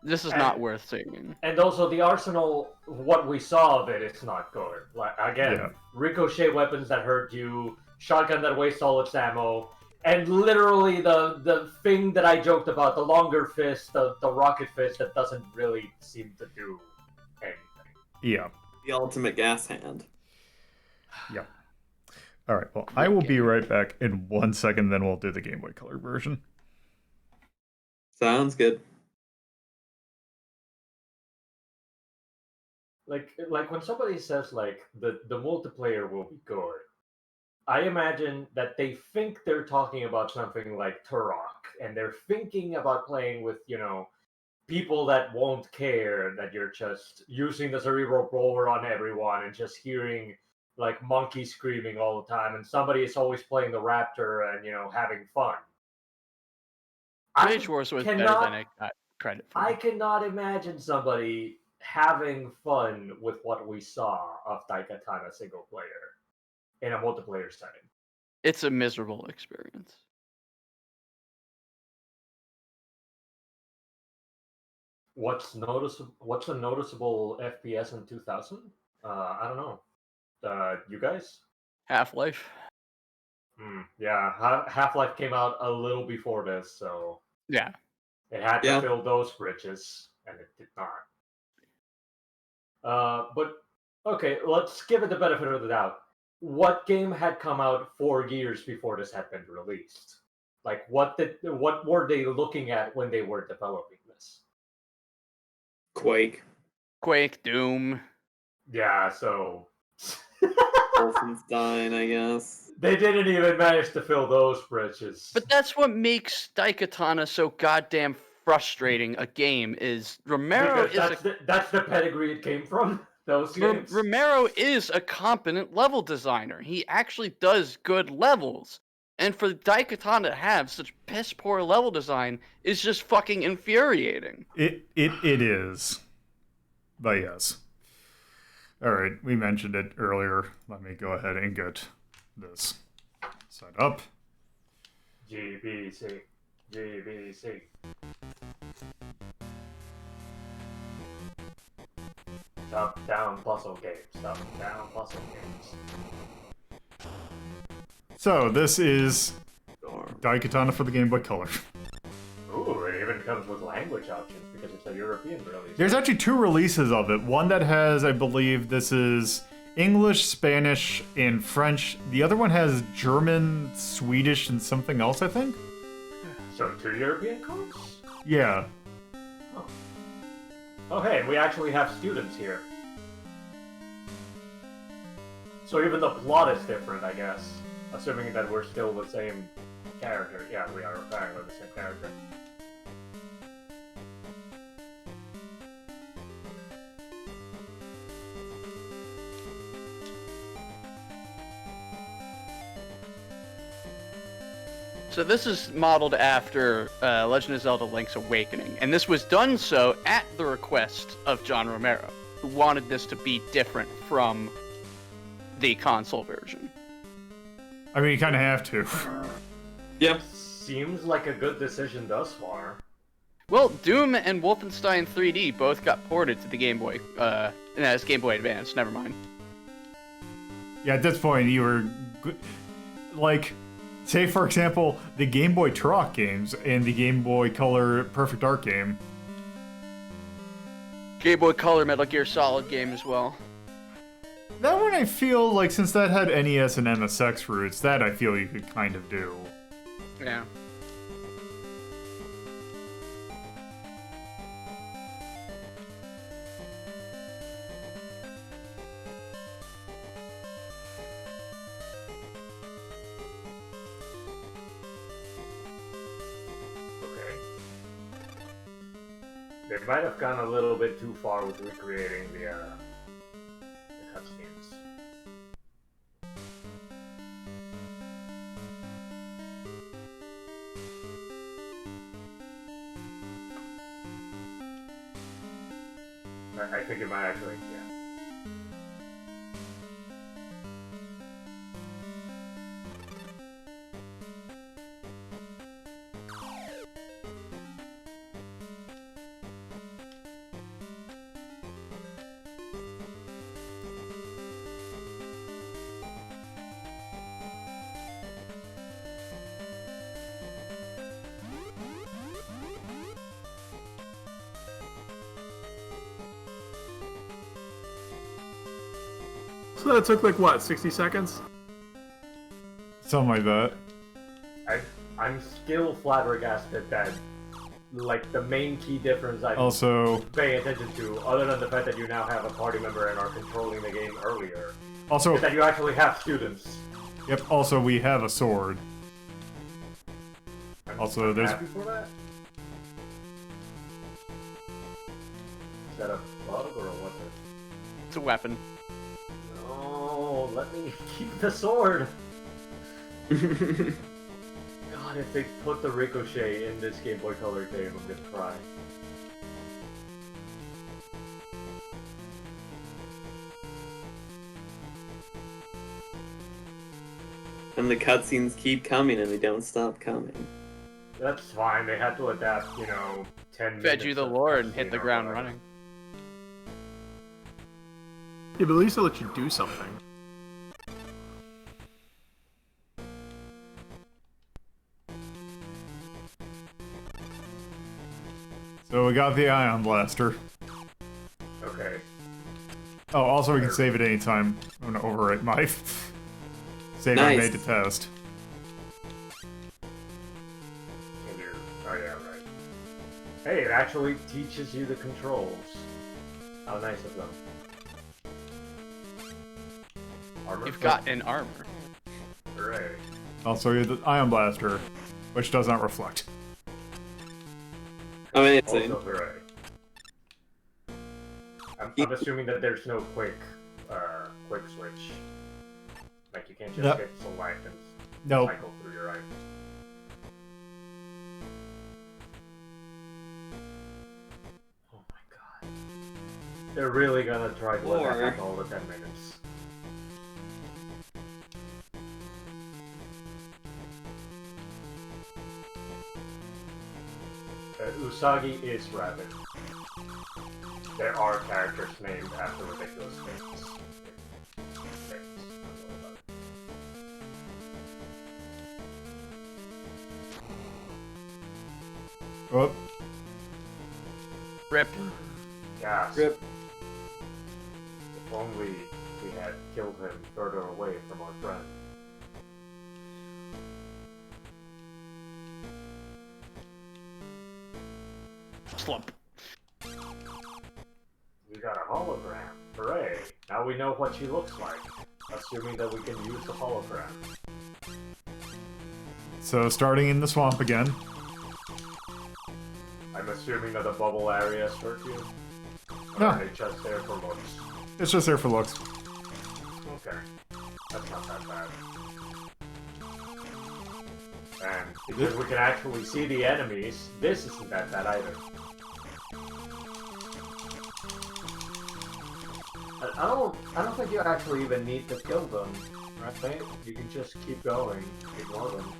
This is not worth seeing.
And also the arsenal, what we saw of it, it's not good. Like again,
Yeah.
ricochet weapons that hurt you, shotgun that wastes all its ammo, and literally the thing that I joked about, the longer fist, the rocket fist that doesn't really seem to do anything.
Yeah.
The ultimate gas hand.
Yeah. All right. Well, I will be right back in 1 second. Then we'll do the Game Boy Color version.
Sounds good.
Like when somebody says like the multiplayer will be good, I imagine that they think they're talking about something like Turok, and they're thinking about playing with, people that won't care, that you're just using the cerebral roller on everyone and just hearing like monkeys screaming all the time, and somebody is always playing the Raptor and having fun.
Rage Wars was better than it got credit for.
I cannot imagine somebody having fun with what we saw of Daikatana single player in a multiplayer setting.
It's a miserable experience.
What's a noticeable FPS in 2000? I don't know. You guys?
Half-Life.
Yeah, Half-Life came out a little before this, so
Yeah.
it had to fill those bridges, and it did not. But okay, let's give it the benefit of the doubt. What game had come out 4 years before this had been released? Like, what were they looking at when they were developing this?
Quake,
Doom.
Yeah, so
Wolfenstein, I guess.
they didn't even manage to fill those bridges.
But that's what makes Daikatana so goddamn frustrating a game. Is Romero
because that's the pedigree it came from. Those games.
Romero is a competent level designer. He actually does good levels. And for Daikatana to have such piss poor level design is just fucking infuriating.
It is. But yes. Alright, we mentioned it earlier. Let me go ahead and get this set up.
GBC. Top-down puzzle games.
So, this is Daikatana for the Game Boy Color.
Ooh, it even comes with language options because it's a European release.
There's actually 2 releases of it. One that has, I believe, this is English, Spanish, and French. The other one has German, Swedish, and something else, I think?
So 2 European codes?
Yeah.
Oh hey, we actually have students here. So even the plot is different, I guess. Assuming that we're still the same character. Yeah, we are apparently the same character.
So this is modeled after Legend of Zelda Link's Awakening, and this was done so at the request of John Romero, who wanted this to be different from the console version.
I mean, you kind of have to.
Yep.
Seems like a good decision thus far.
Well, Doom and Wolfenstein 3D both got ported to the Game Boy, it's Game Boy Advance, never mind.
Yeah, at this point, you were... Like, say, for example, the Game Boy Turok games and the Game Boy Color Perfect Dark game.
Game Boy Color Metal Gear Solid game as well.
That one I feel like, since that had NES and MSX roots, that I feel you could kind of do.
Yeah.
They might have gone a little bit too far with recreating the cutscenes. I think it might actually, yeah.
So that took like what, 60 seconds?
Something like that.
I'm still flabbergasted that, like, the main key difference I'm
Also,
paying attention to, other than the fact that you now have a party member and are controlling the game earlier,
also,
is that you actually have students.
yep. Also, we have a sword. Also, there's
Happy for that? Is that a bug or what?
It's a weapon.
No, let me keep the sword. God, if they put the ricochet in this Game Boy Color game, I'm gonna cry.
And the cutscenes keep coming and they don't stop coming.
That's fine, they had to adapt, 10 minutes.
Fed you the
of
lore and
cutscene
hit the
or
ground
whatever.
running.
Yeah, but at least they'll let you do something.
so we got the ion blaster.
Okay.
Oh, also we can save at any time. I'm gonna overwrite my save I
Nice.
made to test.
Can you... Oh yeah, right. Hey, it actually teaches you the controls. How nice of them. Armor?
You've got an armor.
Hooray.
Also, you have the ion blaster, which does not reflect.
Amazing.
Also hooray. I'm assuming that there's no quick switch. Like, you can't just
Yep.
hit select and
Nope.
cycle through your items. Oh my god. They're really gonna try to
Or-
attack all the 10 minutes. Usagi is rabbit. There are characters named after ridiculous things.
Oh,
Rip.
Yes.
Rip.
If only we had killed him further away from our friend.
Slump.
We got a hologram. Hooray! Now we know what she looks like. Assuming that we can use the hologram.
so starting in the swamp again.
I'm assuming that the bubble areas hurt you? Or
No.
are they just there for looks?
It's just there for looks.
Okay. That's not that bad. And because we can actually see the enemies, this isn't that bad either. I don't think you actually even need to kill them, right? You can just keep going, ignore them.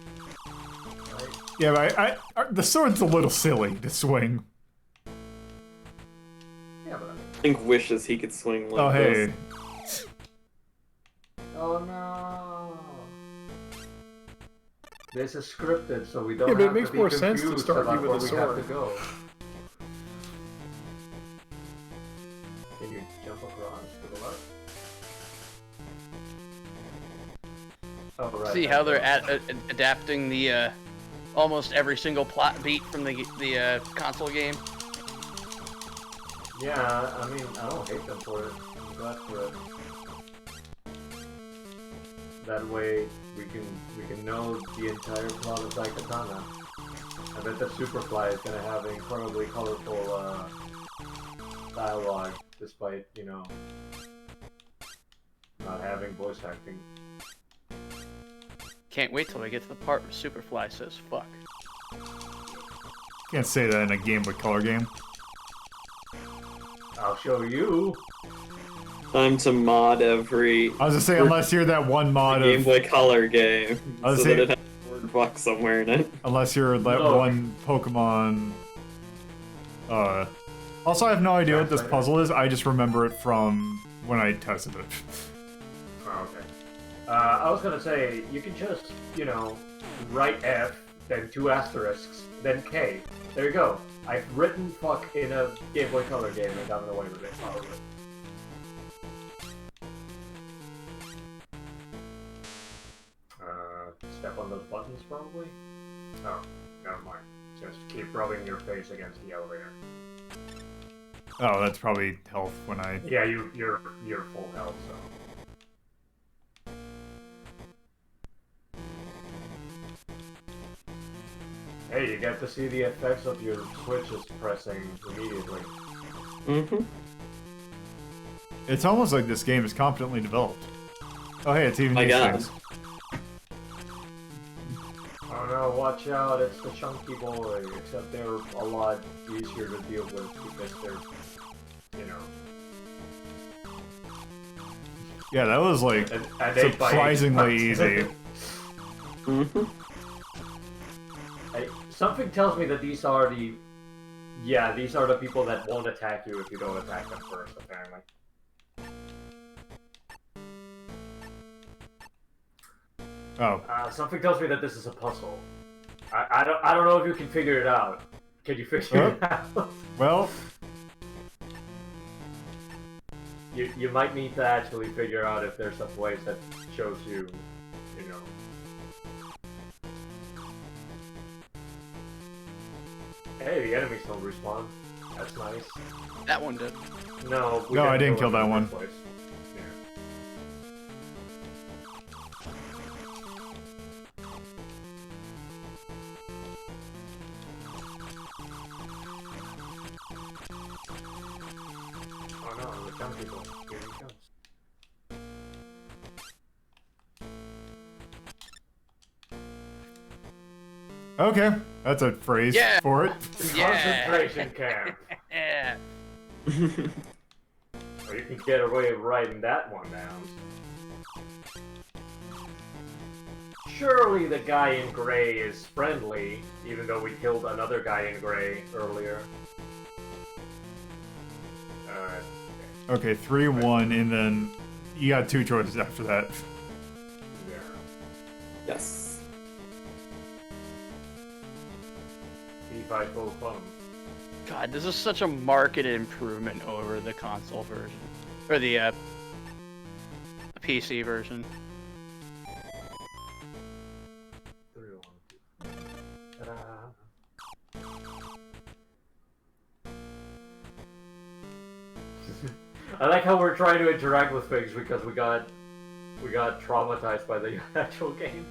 Right?
Yeah, but the sword's a little silly to swing.
Yeah, but
I think wishes he could swing like
Oh, hey.
this.
oh no! This is scripted, so we don't
Yeah, but it
have
makes
to be
more sense to
confused
start you
about
with
where
a
we
sword.
have to go. Can you jump across to the left? Oh, right.
See how they're adapting the almost every single plot beat from the console game.
Yeah, I mean, I don't hate them for it. I'm glad for it. That way, we can know the entire plot of Daikatana. I bet that Superfly is gonna have incredibly colorful dialogue, despite, you know, not having voice acting.
Can't wait till we get to the part where Superfly says fuck.
Can't say that in a Game Boy Color game.
I'll show you.
Time to mod every
I was gonna say, unless you're that one mod
Game
of...
Boy Color game,
I was
so
saying-
that it has word fuck somewhere in it.
Unless you're that
No.
one Pokemon... Also, I have no idea what this puzzle is. I just remember it from when I tested it.
Oh, okay. I was gonna say, you can just, you know, write F, then 2 asterisks, then K. There you go. I've written fuck in a Game Boy Color game and gotten away with it, probably. Step on those buttons, probably? Oh, never mind. Just keep rubbing your face against the elevator.
Oh, that's probably health when I...
Yeah, you're full health, so... Hey, you get to see the effects of your switches pressing immediately.
Mm-hmm.
It's almost like this game is competently developed. Oh hey, it's even
My
these
God.
things.
Oh no, watch out, it's the chunky boy, except they're a lot easier to deal with because they're, you know...
Yeah, that was like
an 8x8
surprisingly easy.
Mm-hmm.
Something tells me that these are the... Yeah, these are the people that won't attack you if you don't attack them first, apparently.
Oh.
Something tells me that this is a puzzle. I don't know if you can figure it out. Can you figure it out?
Well...
You might need to actually figure out if there's a place that shows you, you know... Hey, the enemies don't respawn. That's nice.
That one did.
No,
No, I didn't kill that one.
Place. Yeah. Oh no, the dumb people. Here he comes.
Okay, that's a phrase
Yeah.
for it.
Concentration camp.
Yeah.
Well, you can get away with writing that one down. Surely the guy in gray is friendly, even though we killed another guy in gray earlier.
Okay, 3-1, and then you got 2 choices after that.
Yeah.
Yes.
P5 full fun.
God, this is such a marked improvement over the console version. Or the PC version.
3-1. Ta-da. I like how we're trying to interact with things because we got traumatized by the actual game.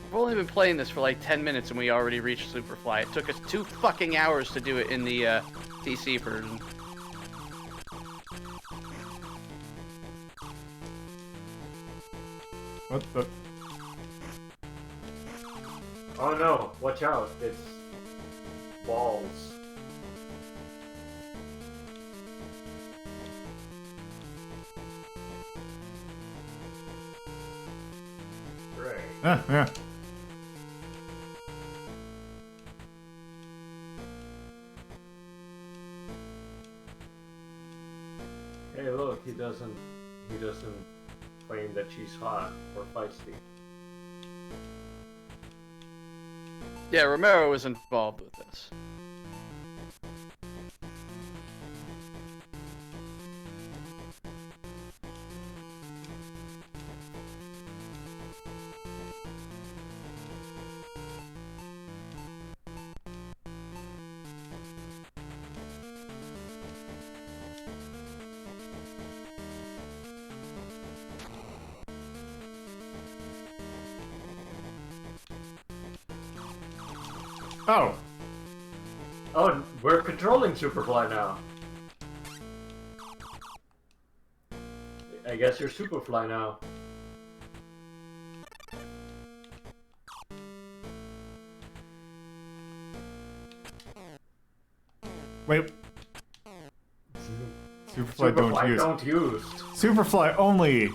We've only been playing this for like 10 minutes and we already reached Superfly. It took us 2 fucking hours to do it in the PC version.
What the?
Oh no, watch out, it's balls. Great.
Yeah.
Hey look, he doesn't claim that she's hot or feisty.
Yeah, Romero was involved with this.
Oh.
Oh, we're controlling Superfly now. I guess you're Superfly now.
Wait. Superfly don't use. Superfly only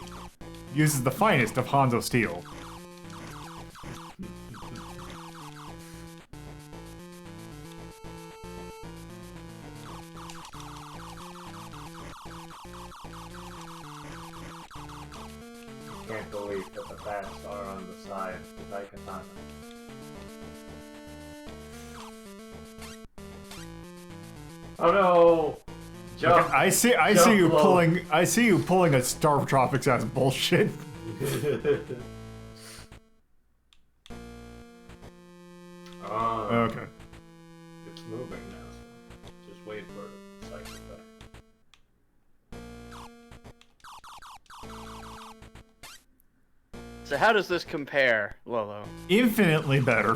uses the finest of Hanzo steel.
Can't believe that the bats are on the side of the Daikatana. Oh no! Jump!
Okay, I see you pulling a Star Tropics ass bullshit. Okay.
It's moving now, so just wait for it to cycle back.
So how does this compare, Lolo?
Infinitely better.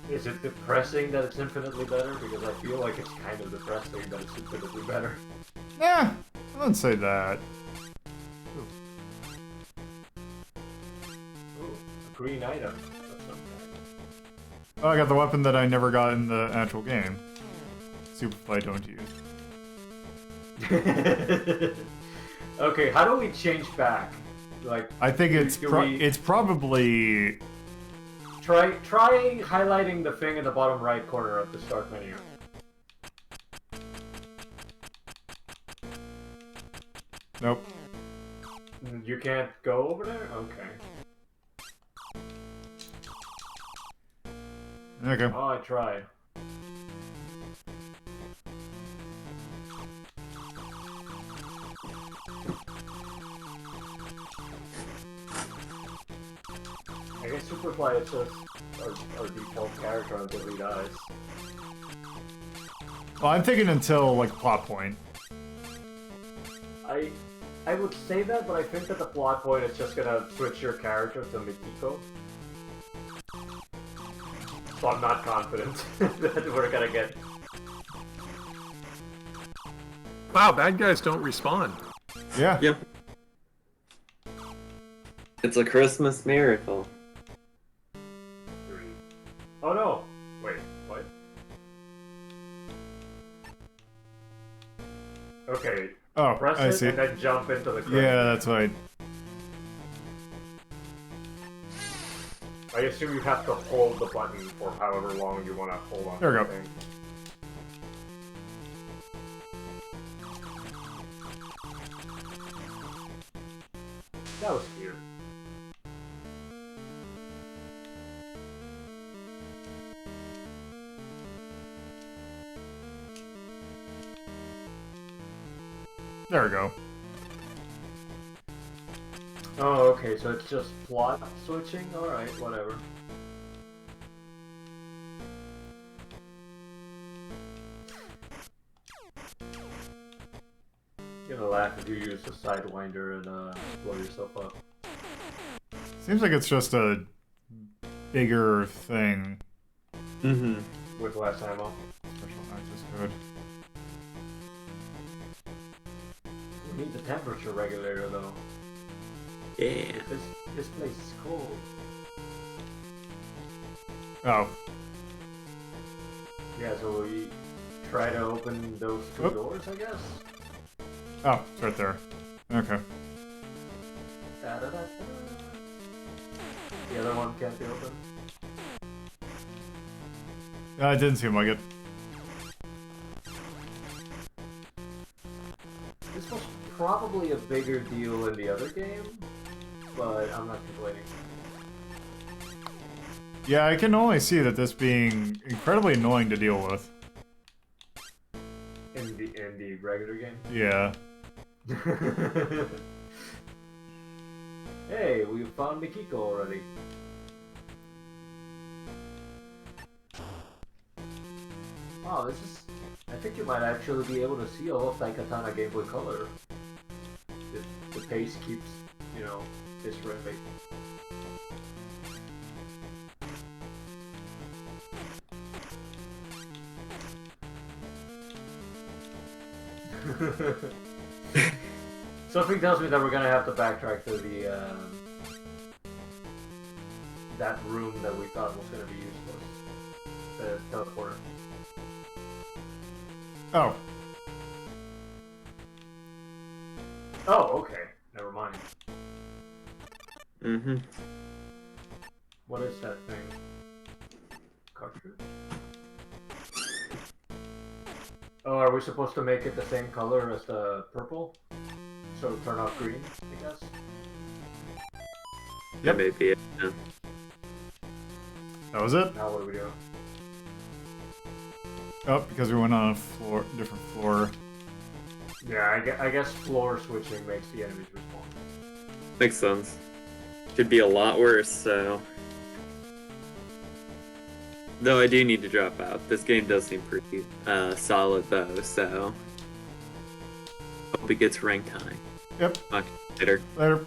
Is it depressing that it's infinitely better? Because I feel like it's kind of depressing that it's infinitely better.
Yeah, I wouldn't say that.
Ooh, a green item of some kind.
Oh, I got the weapon that I never got in the actual game. Superfly don't use.
Okay, how do we change back? Like,
I think it's probably.
Try highlighting the thing in the bottom right corner of the start menu.
Nope.
You can't go over there? Okay.
Okay.
Oh, I tried. I guess Superfly is just our default character until he dies.
Well, I'm thinking until like plot point.
I would say that, but I think that the plot point is just gonna switch your character to Mikiko. So I'm not confident that we're gonna get.
Wow, bad guys don't respawn.
Yeah.
Yep. It's a Christmas miracle.
Oh no! Wait, what? Okay.
Oh,
Press
I
it
see.
and then jump into the crane.
Yeah, that's right.
I assume you have to hold the button for however long you want to hold on
There
to
we
the
go.
thing. That was cute.
There we go.
Oh, okay, so it's just plot switching? Alright, whatever. You're gonna laugh if you use the Sidewinder and blow yourself up.
Seems like it's just a bigger thing.
Mm-hmm.
With less ammo.
Special access code.
We need the temperature regulator though.
Yeah.
This place is cold.
Oh.
Yeah, so we try to open those two
Oop.
doors, I guess?
Oh, it's right there. Okay.
Da-da-da-da. The other one can't be opened.
It didn't seem like it.
This was probably a bigger deal in the other game, but I'm not complaining.
Yeah, I can only see that this being incredibly annoying to deal with.
In the regular game?
Yeah.
Hey, we found Mikiko already. Oh, this is... I think you might actually be able to see all of Daikatana Game Boy Color. If the pace keeps, you know, this rate. Something tells me that we're gonna have to backtrack to the that room that we thought was gonna be useless. The teleporter.
Oh.
Oh, okay. Never mind.
Mm-hmm.
What is that thing? Cartridge? Oh, are we supposed to make it the same color as the purple? So turn off green, I guess?
Yep. Maybe. Yeah.
That was it?
Now what do we do?
Oh, because we went on a floor, different floor.
Yeah, I guess floor switching makes the enemies respawn.
Makes sense. Could be a lot worse, so... Though I do need to drop out. This game does seem pretty solid, though, so... Hope it gets ranked high.
Yep.
Talk later.
Later.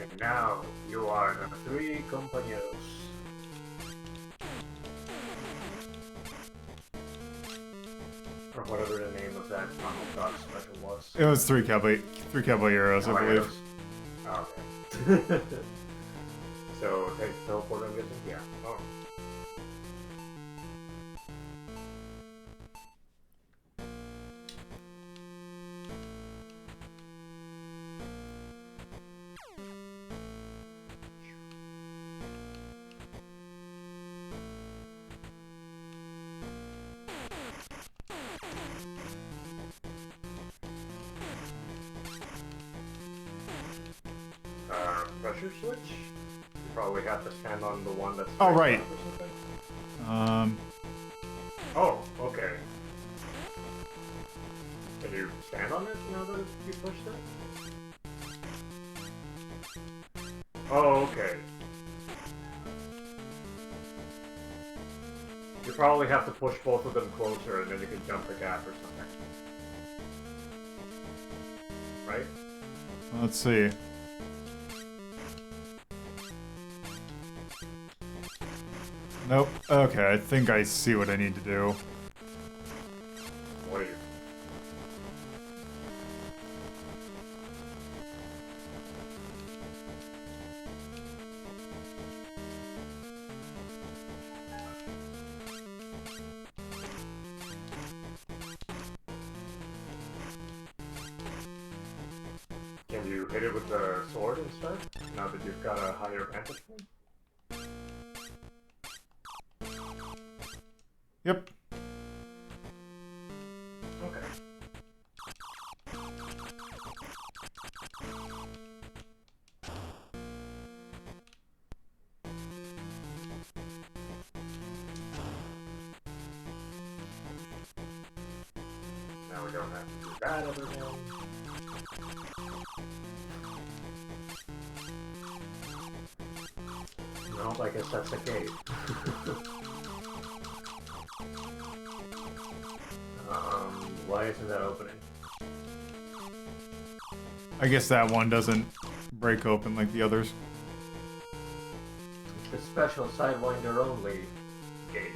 And now, you are the 3 compañeros. Or whatever the name of that Final God special was.
It was three caballeros, I believe.
Oh, okay. So, take teleport, I'm guessing? Yeah. Oh. Pressure switch? You probably have to stand on the one that's...
Oh, right.
Oh, okay. Can you stand on it now that you pushed it? Oh, okay. You probably have to push both of them closer and then you can jump the gap or something. Right?
Let's see. Nope. Okay, I think I see what I need to do.
What are you? Can you hit it with the sword instead? Now that you've got a higher vantage point?
Yep.
Okay. Now we don't have to do that ever again. No, I guess that's the gate. Why isn't that opening?
I guess that one doesn't break open like the others.
The special Sidewinder only gate.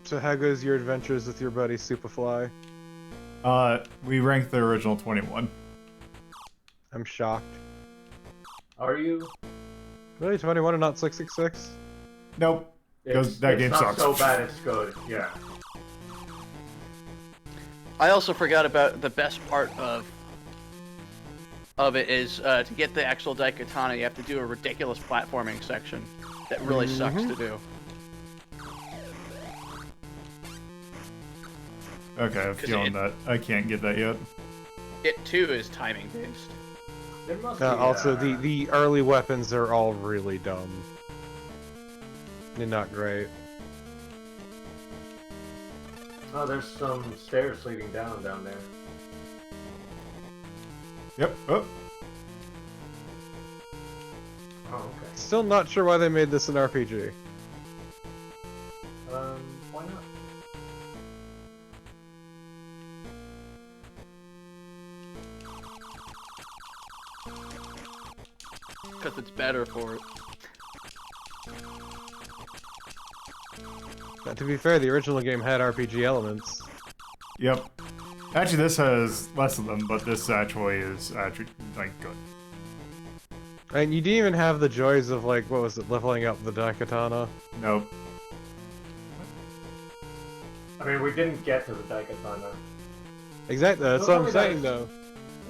So how goes your adventures with your buddy Superfly?
We ranked the original 21.
I'm shocked.
Are you?
Really, 21 and not 666?
Nope. Because that game sucks.
It's not so bad, it's good. Yeah.
I also forgot about the best part of it is to get the actual Daikatana, you have to do a ridiculous platforming section that really sucks to do.
Okay, I have a feeling that I can't get that yet.
It too is timing based.
There must be,
Also, the early weapons are all really dumb. They're not great.
Oh, there's some stairs leading down there.
Yep. Oh.
Oh, okay.
Still not sure why they made this an RPG.
Why not?
Because it's better for it.
But to be fair, the original game had RPG elements.
Yep. Actually, this has less of them, but this actually is actually like good.
And you didn't even have the joys of, like, what was it, leveling up the Daikatana?
Nope.
I mean, we didn't get to the Daikatana.
Exactly, that's what I'm saying, though.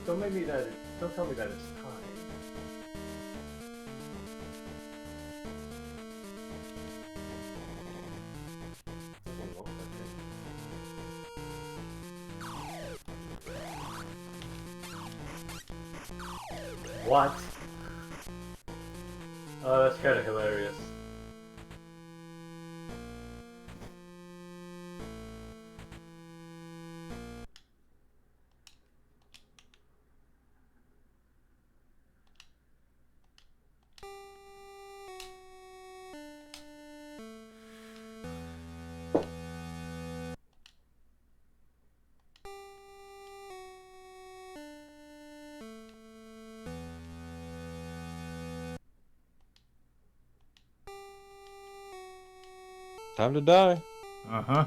Don't tell me that it's time. What? Oh, that's kind of hilarious.
Time to die.
Uh-huh.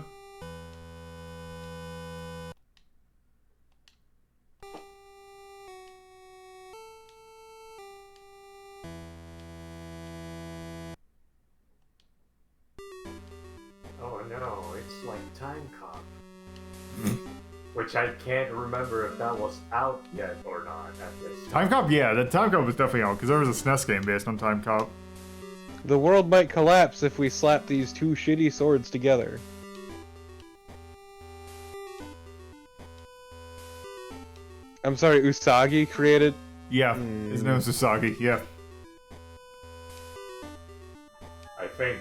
Oh no, it's like Time Cop. Which I can't remember if that was out yet or not at this
Time Cop, yeah, the Time Cop was definitely out, because there was a SNES game based on Time Cop.
The world might collapse if we slap these two shitty swords together. I'm sorry, Usagi created?
Yeah, his name is Usagi, yeah.
I think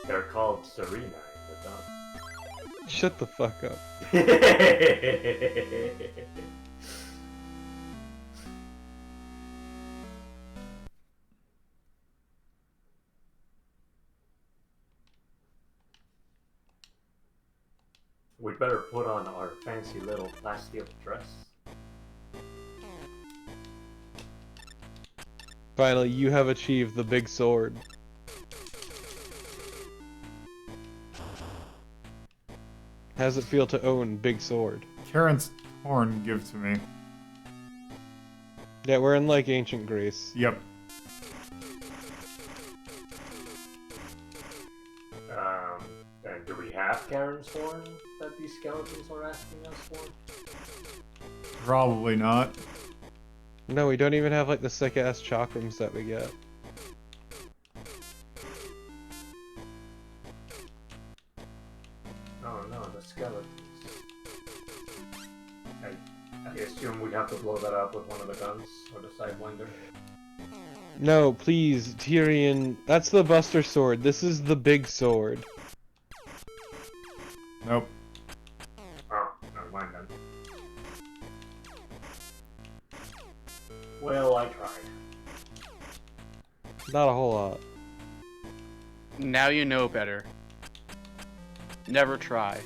they're called Serena in the dub.
Shut the fuck up.
We'd better put on our fancy little plasteel dress.
Finally, you have achieved the big sword. How's it feel to own big sword?
Karen's horn give to me.
Yeah, we're in like ancient Greece.
Yep.
And do we have Karen's horn that these skeletons are asking us for?
Probably not.
No, we don't even have like the sick ass chakrams that we get.
Oh no, the skeletons. I assume we have to blow that up with one of the guns or the sidewinder.
No, please, Tyrion. That's the Buster Sword. This is the big sword.
Nope.
Oh, never mind then. Well, I tried.
Not a whole lot.
Now you know better. Never try.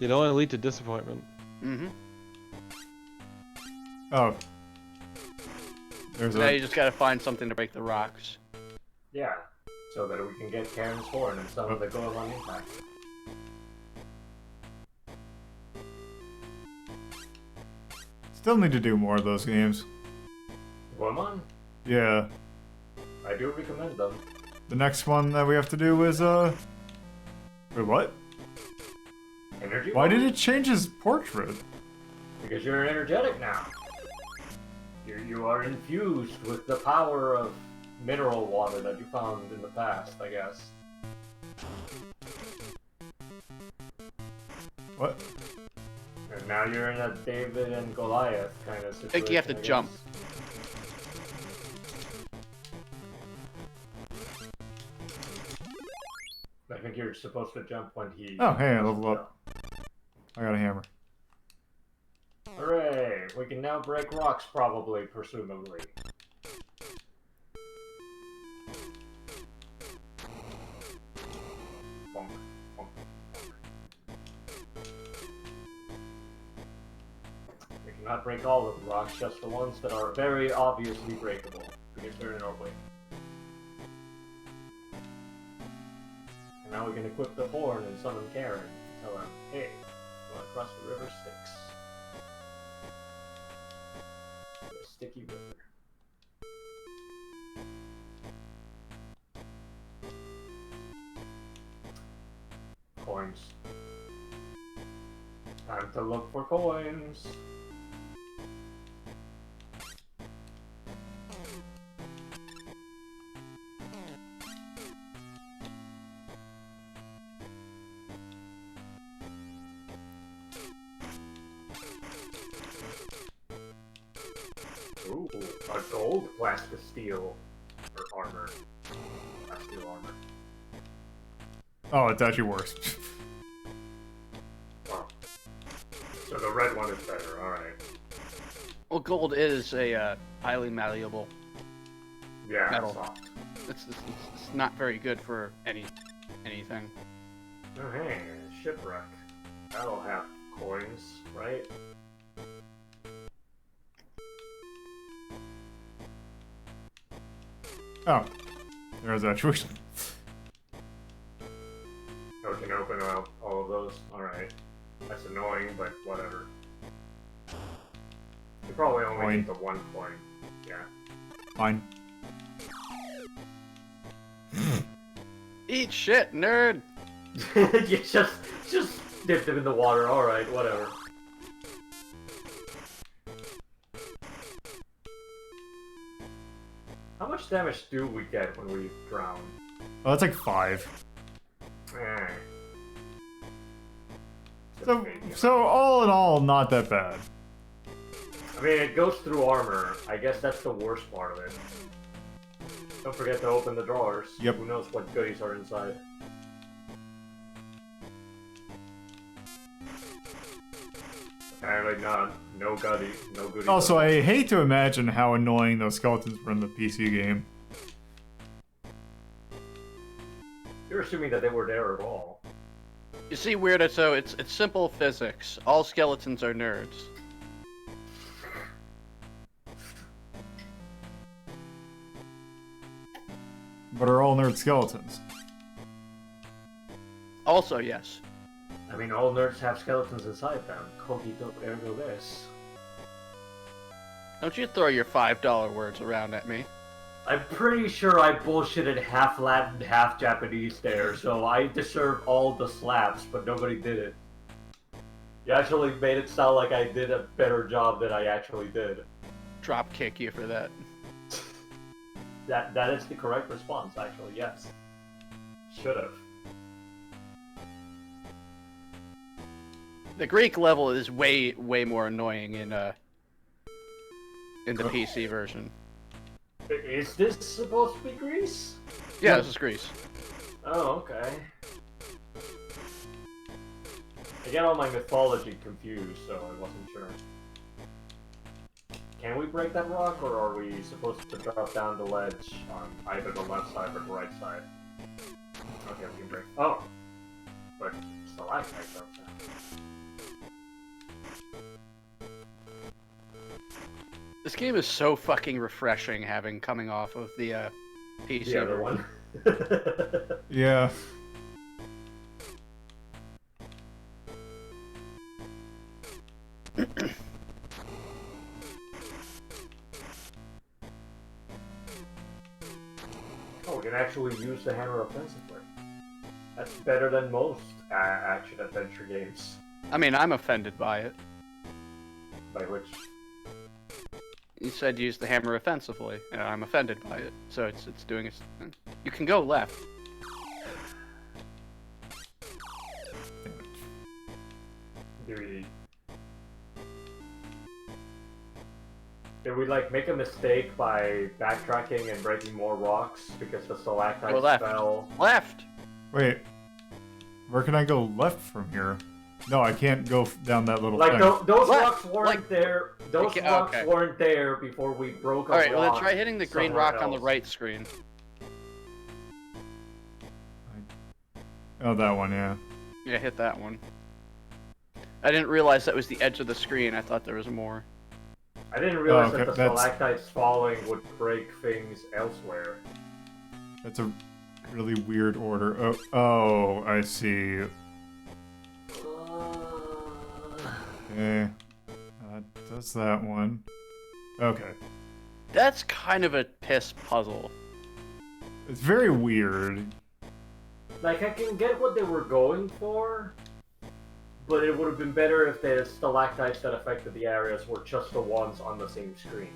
It'll only lead to disappointment.
Mm-hmm.
Oh. There's
Now
a...
you just gotta find something to break the rocks.
Yeah, so that we can get Karen's horn and some of the Goron impact.
Still need to do more of those games.
Goemon?
Yeah.
I do recommend them.
The next one that we have to do is, Wait, what?
Energy?
Why did it change his portrait?
Because you're energetic now. You are infused with the power of mineral water that you found in the past, I guess.
What?
And now you're in a David and Goliath kind of situation.
I think you have to jump.
think you're supposed to jump when he...
Oh, hey, I leveled up. I got a hammer.
Hooray! We can now break rocks, probably, presumably. Bonk, bonk, bonk. We cannot break all of the rocks, just the ones that are very obviously breakable, because they're in our way. And now we can equip the horn and summon Karen and tell him, hey, you want to cross the river Styx? The sticky river. Coins. Time to look for coins. Ooh, a gold plastisteel or armor. Plasteel armor.
Oh, it's actually worse.
Wow. So the red one is better, alright.
Well, gold is a highly malleable
Yeah,
metal.
soft.
It's not very good for anything.
Oh hey, shipwreck. That'll have coins, right?
Oh, there's actually.
Oh, we can open up all of those? Alright. That's annoying, but whatever. You probably only
Coin.
need the one coin. Yeah.
Fine.
Eat shit, nerd!
You just dipped him in the water, alright, whatever. How much damage do we get when we drown?
Oh, that's like 5.
Eh.
So all in all, not that bad.
I mean, it goes through armor. I guess that's the worst part of it. Don't forget to open the drawers.
Yep.
Who knows what goodies are inside. Apparently not. No goodies. No goodies.
Also, I hate to imagine how annoying those skeletons were in the PC game.
You're assuming that they were there at all.
You see, Weirdo, so it's simple physics. All skeletons are nerds.
But are all nerd skeletons?
Also, yes.
I mean, all nerds have skeletons inside them. Cogito ergo this.
Don't you throw your $5 words around at me.
I'm pretty sure I bullshitted half Latin, half Japanese there, so I deserve all the slaps, but nobody did it. You actually made it sound like I did a better job than I actually did.
Drop kick you for that.
That is the correct response, actually, yes. Should've.
The Greek level is way more annoying in the PC version.
Is this supposed to be Greece?
Yeah, this is Greece.
Oh, okay. I get all my mythology confused, so I wasn't sure. Can we break that rock, or are we supposed to drop down the ledge on either the left side or the right side? Okay, we can break. Oh! But stalactites outside.
This game is so fucking refreshing coming off of the PC
The other
version.
one.
Yeah.
Oh, we can actually use the hammer offensively. That's better than most action-adventure games.
I mean, I'm offended by it.
By which...
You said use the hammer offensively, and I'm offended by it. So it's doing its... You can go left.
Did we like make a mistake by backtracking and breaking more rocks because the stalactites
Go left.
fell?
Left!
Wait. Where can I go left from here? No, I can't go down that little
Like,
thing.
those
What?
rocks weren't
Like-
there. Those
Okay,
rocks
okay.
weren't there before we broke a
Alright, well then
rock
try hitting the green
somewhere
rock on the
else.
right screen.
Oh, that one, yeah.
Yeah, hit that one. I didn't realize that was the edge of the screen. I thought there was more.
I didn't realize
okay,
that the
that's-
stalactites falling would break things elsewhere.
That's a really weird order. Oh, I see. Okay. Does that one. Okay.
That's kind of a piss puzzle.
It's very weird.
Like, I can get what they were going for, but it would have been better if the stalactites that affected the areas were just the ones on the same screen.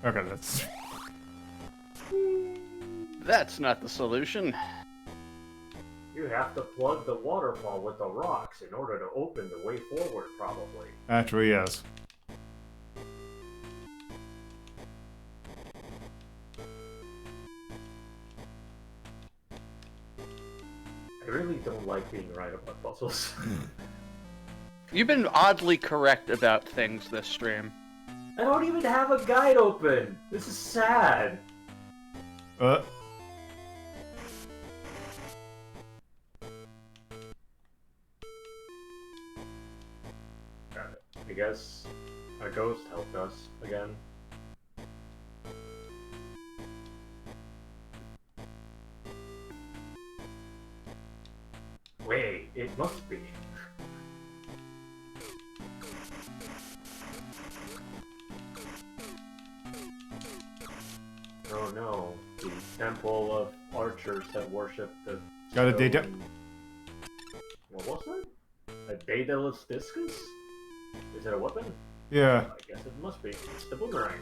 Okay, that's...
That's not the solution.
You have to plug the waterfall with the rocks in order to open the way forward, probably.
Actually, yes.
I really don't like being right about puzzles.
You've been oddly correct about things this stream.
I don't even have a guide open! This is sad!
Uh...
I guess a ghost helped us again. Wait, it must be. Oh no, the temple of archers that worship the...
Got a data...
stone- What was it? A Daedalus discus? Is it a weapon?
Yeah.
I guess it must be. It's the boomerang.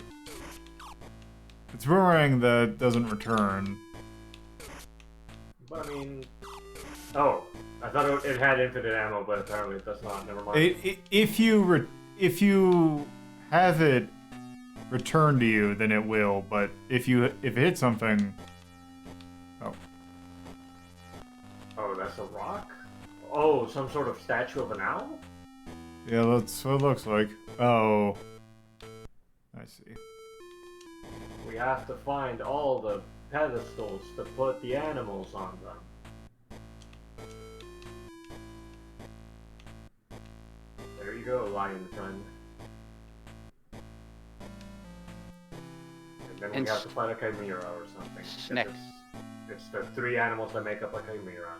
It's a boomerang that doesn't return.
But I mean... Oh, I thought it had infinite ammo, but apparently it does not. Never mind.
If you have it return to you, then it will. But if it hits something,
Oh, that's a rock? Oh, some sort of statue of an owl?
yeah, that's what it looks like. Oh, I see.
We have to find all the pedestals to put the animals on them. There you go, lion friend. And then we have to find a chimera or something.
Snick.
It's the 3 animals that make up a chimera.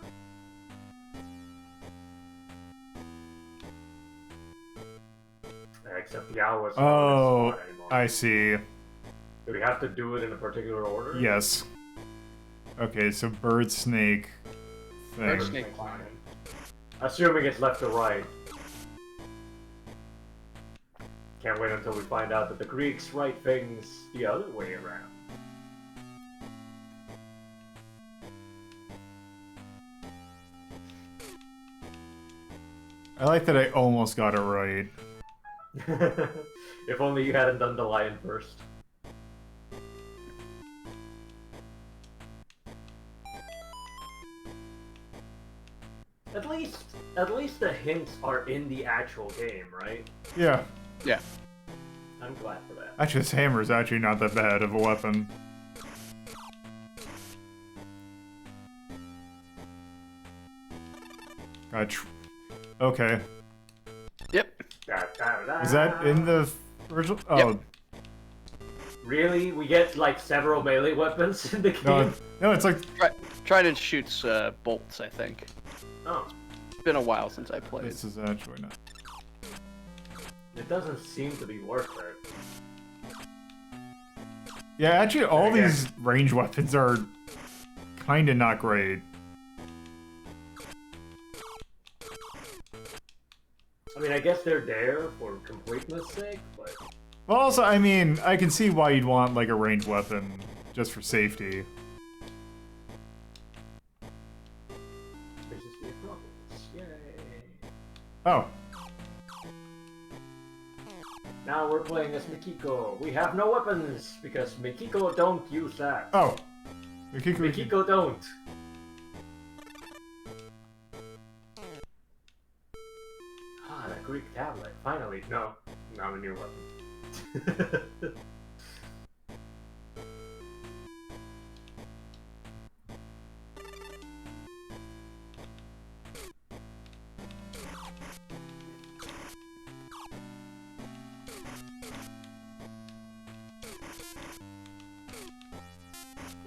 Except the owl is not
Oh,
in this spot anymore.
I see.
Do we have to do it in a particular order?
Yes. Okay, so bird snake thing.
Bird snake lion.
Assuming it's left to right. Can't wait until we find out that the Greeks write things the other way around.
I like that I almost got it right.
If only you hadn't done the lion first. At least the hints are in the actual game, right?
Yeah.
Yeah.
I'm glad for that.
Actually, this hammer is actually not that bad of a weapon. Okay.
Yep.
Is that in the original? Oh.
Yep.
Really? We get like several melee weapons in the game?
No, it's like...
Trident shoots bolts, I think.
Oh.
It's been a while since I played.
This is actually not...
It doesn't seem to be worth it.
Yeah, actually, all these range weapons are kind of not great.
I mean, I guess they're there for completeness sake, but...
Well, also, I mean, I can see why you'd want, like, a ranged weapon, just for safety.
This is the Acropolis. Yay!
Oh.
Now we're playing as Mikiko. We have no weapons because Mikiko don't use that.
Oh.
Mikiko don't. Ah, that Greek tablet. Finally. No. Now a new weapon.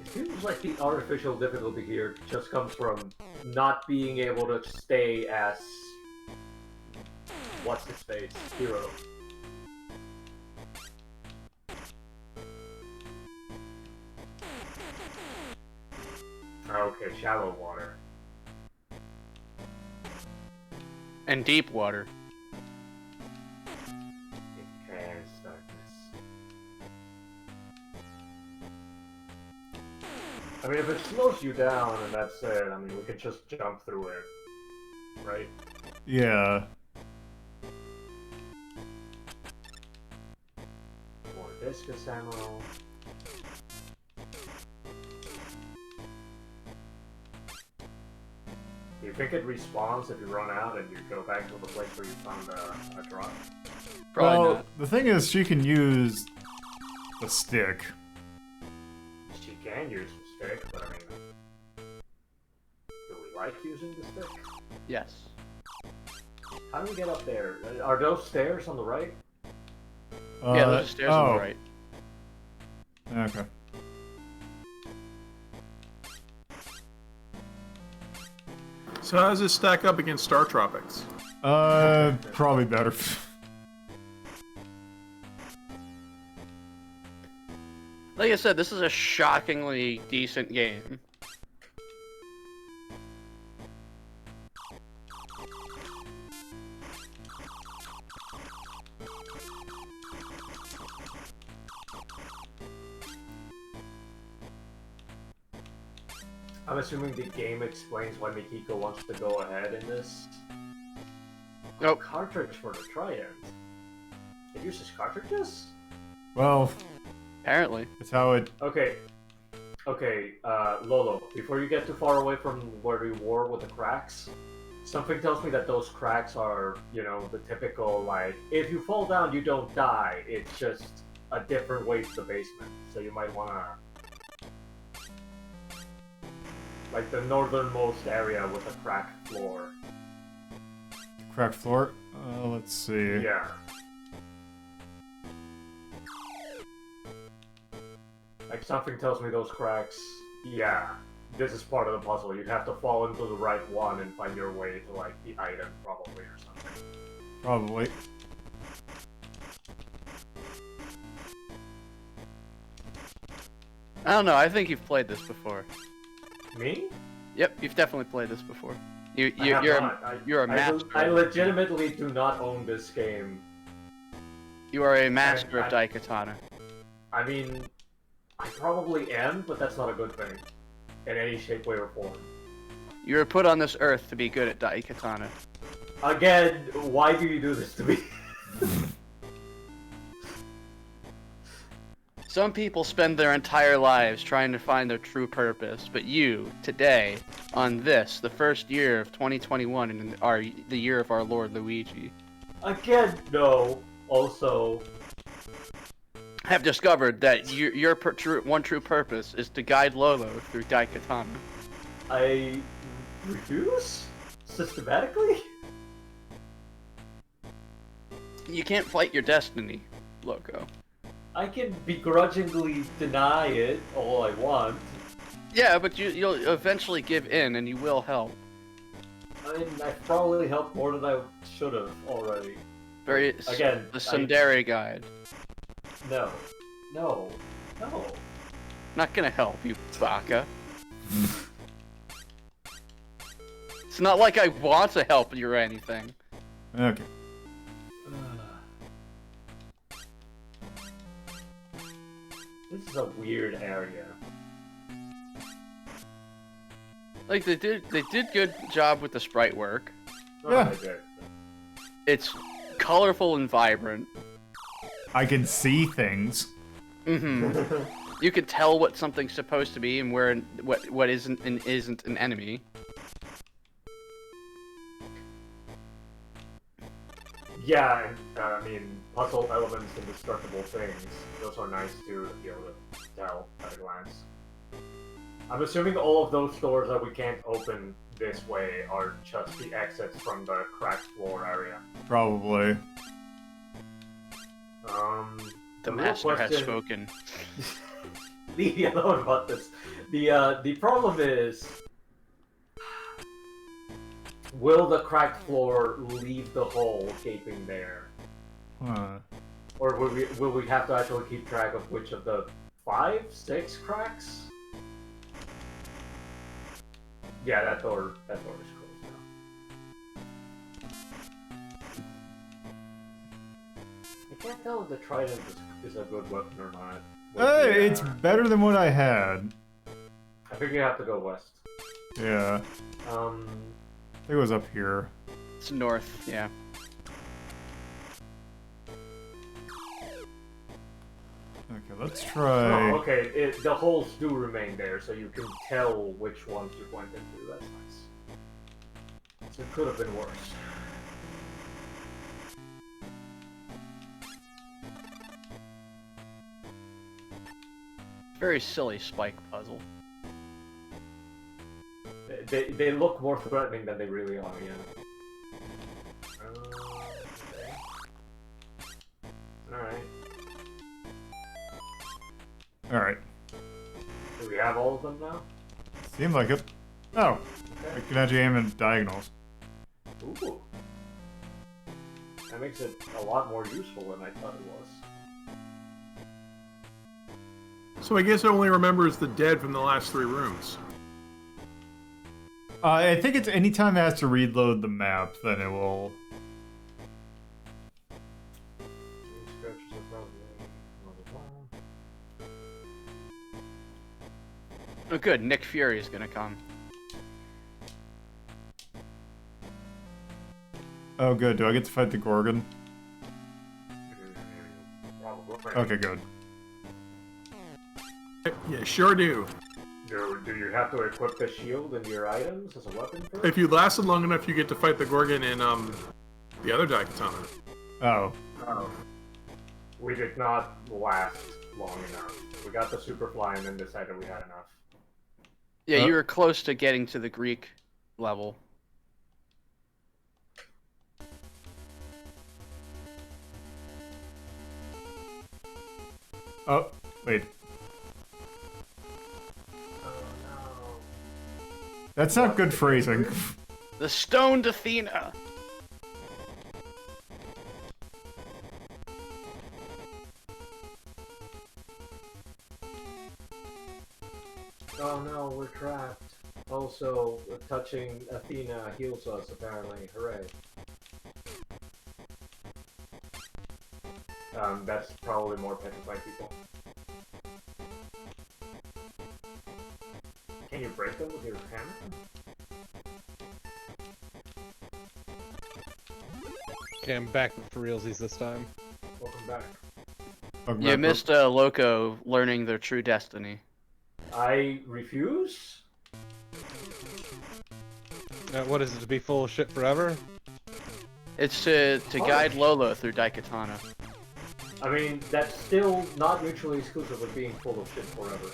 It seems like the artificial difficulty here just comes from not being able to stay as what's his face hero. Okay, shallow water.
And deep water.
Intense darkness. I mean, if it slows you down and that's it, I mean, we could just jump through it, right?
Yeah.
More discus ammo. Do you think it respawns if you run out and you go back to the place where you found a drop?
Probably
Well,
not.
the thing is, she can use the stick.
She can use the stick, but I mean, do we like using the stick?
Yes.
How do we get up there? Are those stairs on the right?
Yeah, those are stairs on the right.
Okay.
So how does this stack up against Star Tropics?
Probably better.
Like I said, this is a shockingly decent game.
I'm assuming the game explains why Mikiko wants to go ahead in this.
Nope.
Cartridge for the Trident. It uses cartridges?
Well,
Apparently.
it's how it.
Okay. Okay, Lolo, before you get too far away from where we were with the cracks, something tells me that those cracks are, you know, the typical, like, if you fall down, you don't die. It's just a different way to the basement. So you might want to... like the northernmost area with a cracked floor.
Cracked floor? Let's see.
Yeah. Like something tells me those cracks, yeah, this is part of the puzzle. You'd have to fall into the right one and find your way to like the item probably or something.
Probably.
I don't know, I think you've played this before.
Me?
Yep, you've definitely played this before.
I have not.
You're a master.
I legitimately do not own this game.
You are a master of Daikatana.
I mean, I probably am, but that's not a good thing. In any shape, way, or form.
You were put on this earth to be good at Daikatana.
Again, why do you do this to me?
Some people spend their entire lives trying to find their true purpose, but you, today, on this, the first year of 2021, and the year of our Lord Luigi,
Again, no. Also,
have discovered that your one true purpose is to guide Lolo through Daikatana.
I refuse? Systematically?
You can't fight your destiny, Loco.
I can begrudgingly deny it all I want.
Yeah, but you'll eventually give in, and you will help.
I mean, I've probably helped more than I should have already. Again,
the Sundari guide.
No. No. No.
Not gonna help you, baka. It's not like I want to help you or anything.
Okay.
This is a weird area.
Like they did good job with the sprite work.
Oh,
Yeah.
they did.
It's colorful and vibrant.
I can see things.
Mm-hmm. You could tell what something's supposed to be and where what isn't and isn't an enemy.
Yeah, and I mean, puzzle elements and destructible things, those are nice to be able to tell at a glance. I'm assuming all of those doors that we can't open this way are just the exits from the cracked floor area.
Probably.
The
real
master has
question-
spoken.
Leave me alone about this. The problem is, will the cracked floor leave the hole gaping there?
Huh.
Or will we have to actually keep track of which of the 5, 6 cracks? Yeah, that door is closed now. I can't tell if the trident is a good weapon or not.
Hey, it's better than what I had.
I think you have to go west.
Yeah. I think it was up here.
It's north, yeah.
Okay, let's try.
Oh, okay. The holes do remain there, so you can tell which ones you went into. That's nice. So it could have been worse.
Very silly spike puzzle.
They look more threatening than they really are, yeah. Okay. Alright.
Alright.
Do we have all of them now?
Seems like it. Oh. I can actually aim in diagonals.
Ooh. That makes it a lot more useful than I thought it was.
So I guess it only remembers the dead from the last 3 rooms.
I think it's anytime it has to reload the map, then it will.
Oh, good. Nick Fury is gonna come.
Oh, good. Do I get to fight the Gorgon? Okay, good.
Yeah, sure do.
Do you have to equip the shield and your items as a weapon first?
If you lasted long enough, you get to fight the Gorgon in the other Daikatana.
Oh.
We did not last long enough. We got the Superfly and then decided we had enough.
Yeah, you were close to getting to the Greek level.
Oh, wait. That's not good phrasing.
The Stoned Athena!
Oh no, we're trapped. Also, touching Athena heals us, apparently. Hooray. That's probably more petrified people. Can you break them with your hammer?
Okay, I'm back for realsies this time.
Welcome back.
You missed Loco learning their true destiny.
I refuse?
What is it, to be full of shit forever?
It's to guide Lolo through Daikatana.
I mean, that's still not mutually exclusive with being full of shit forever.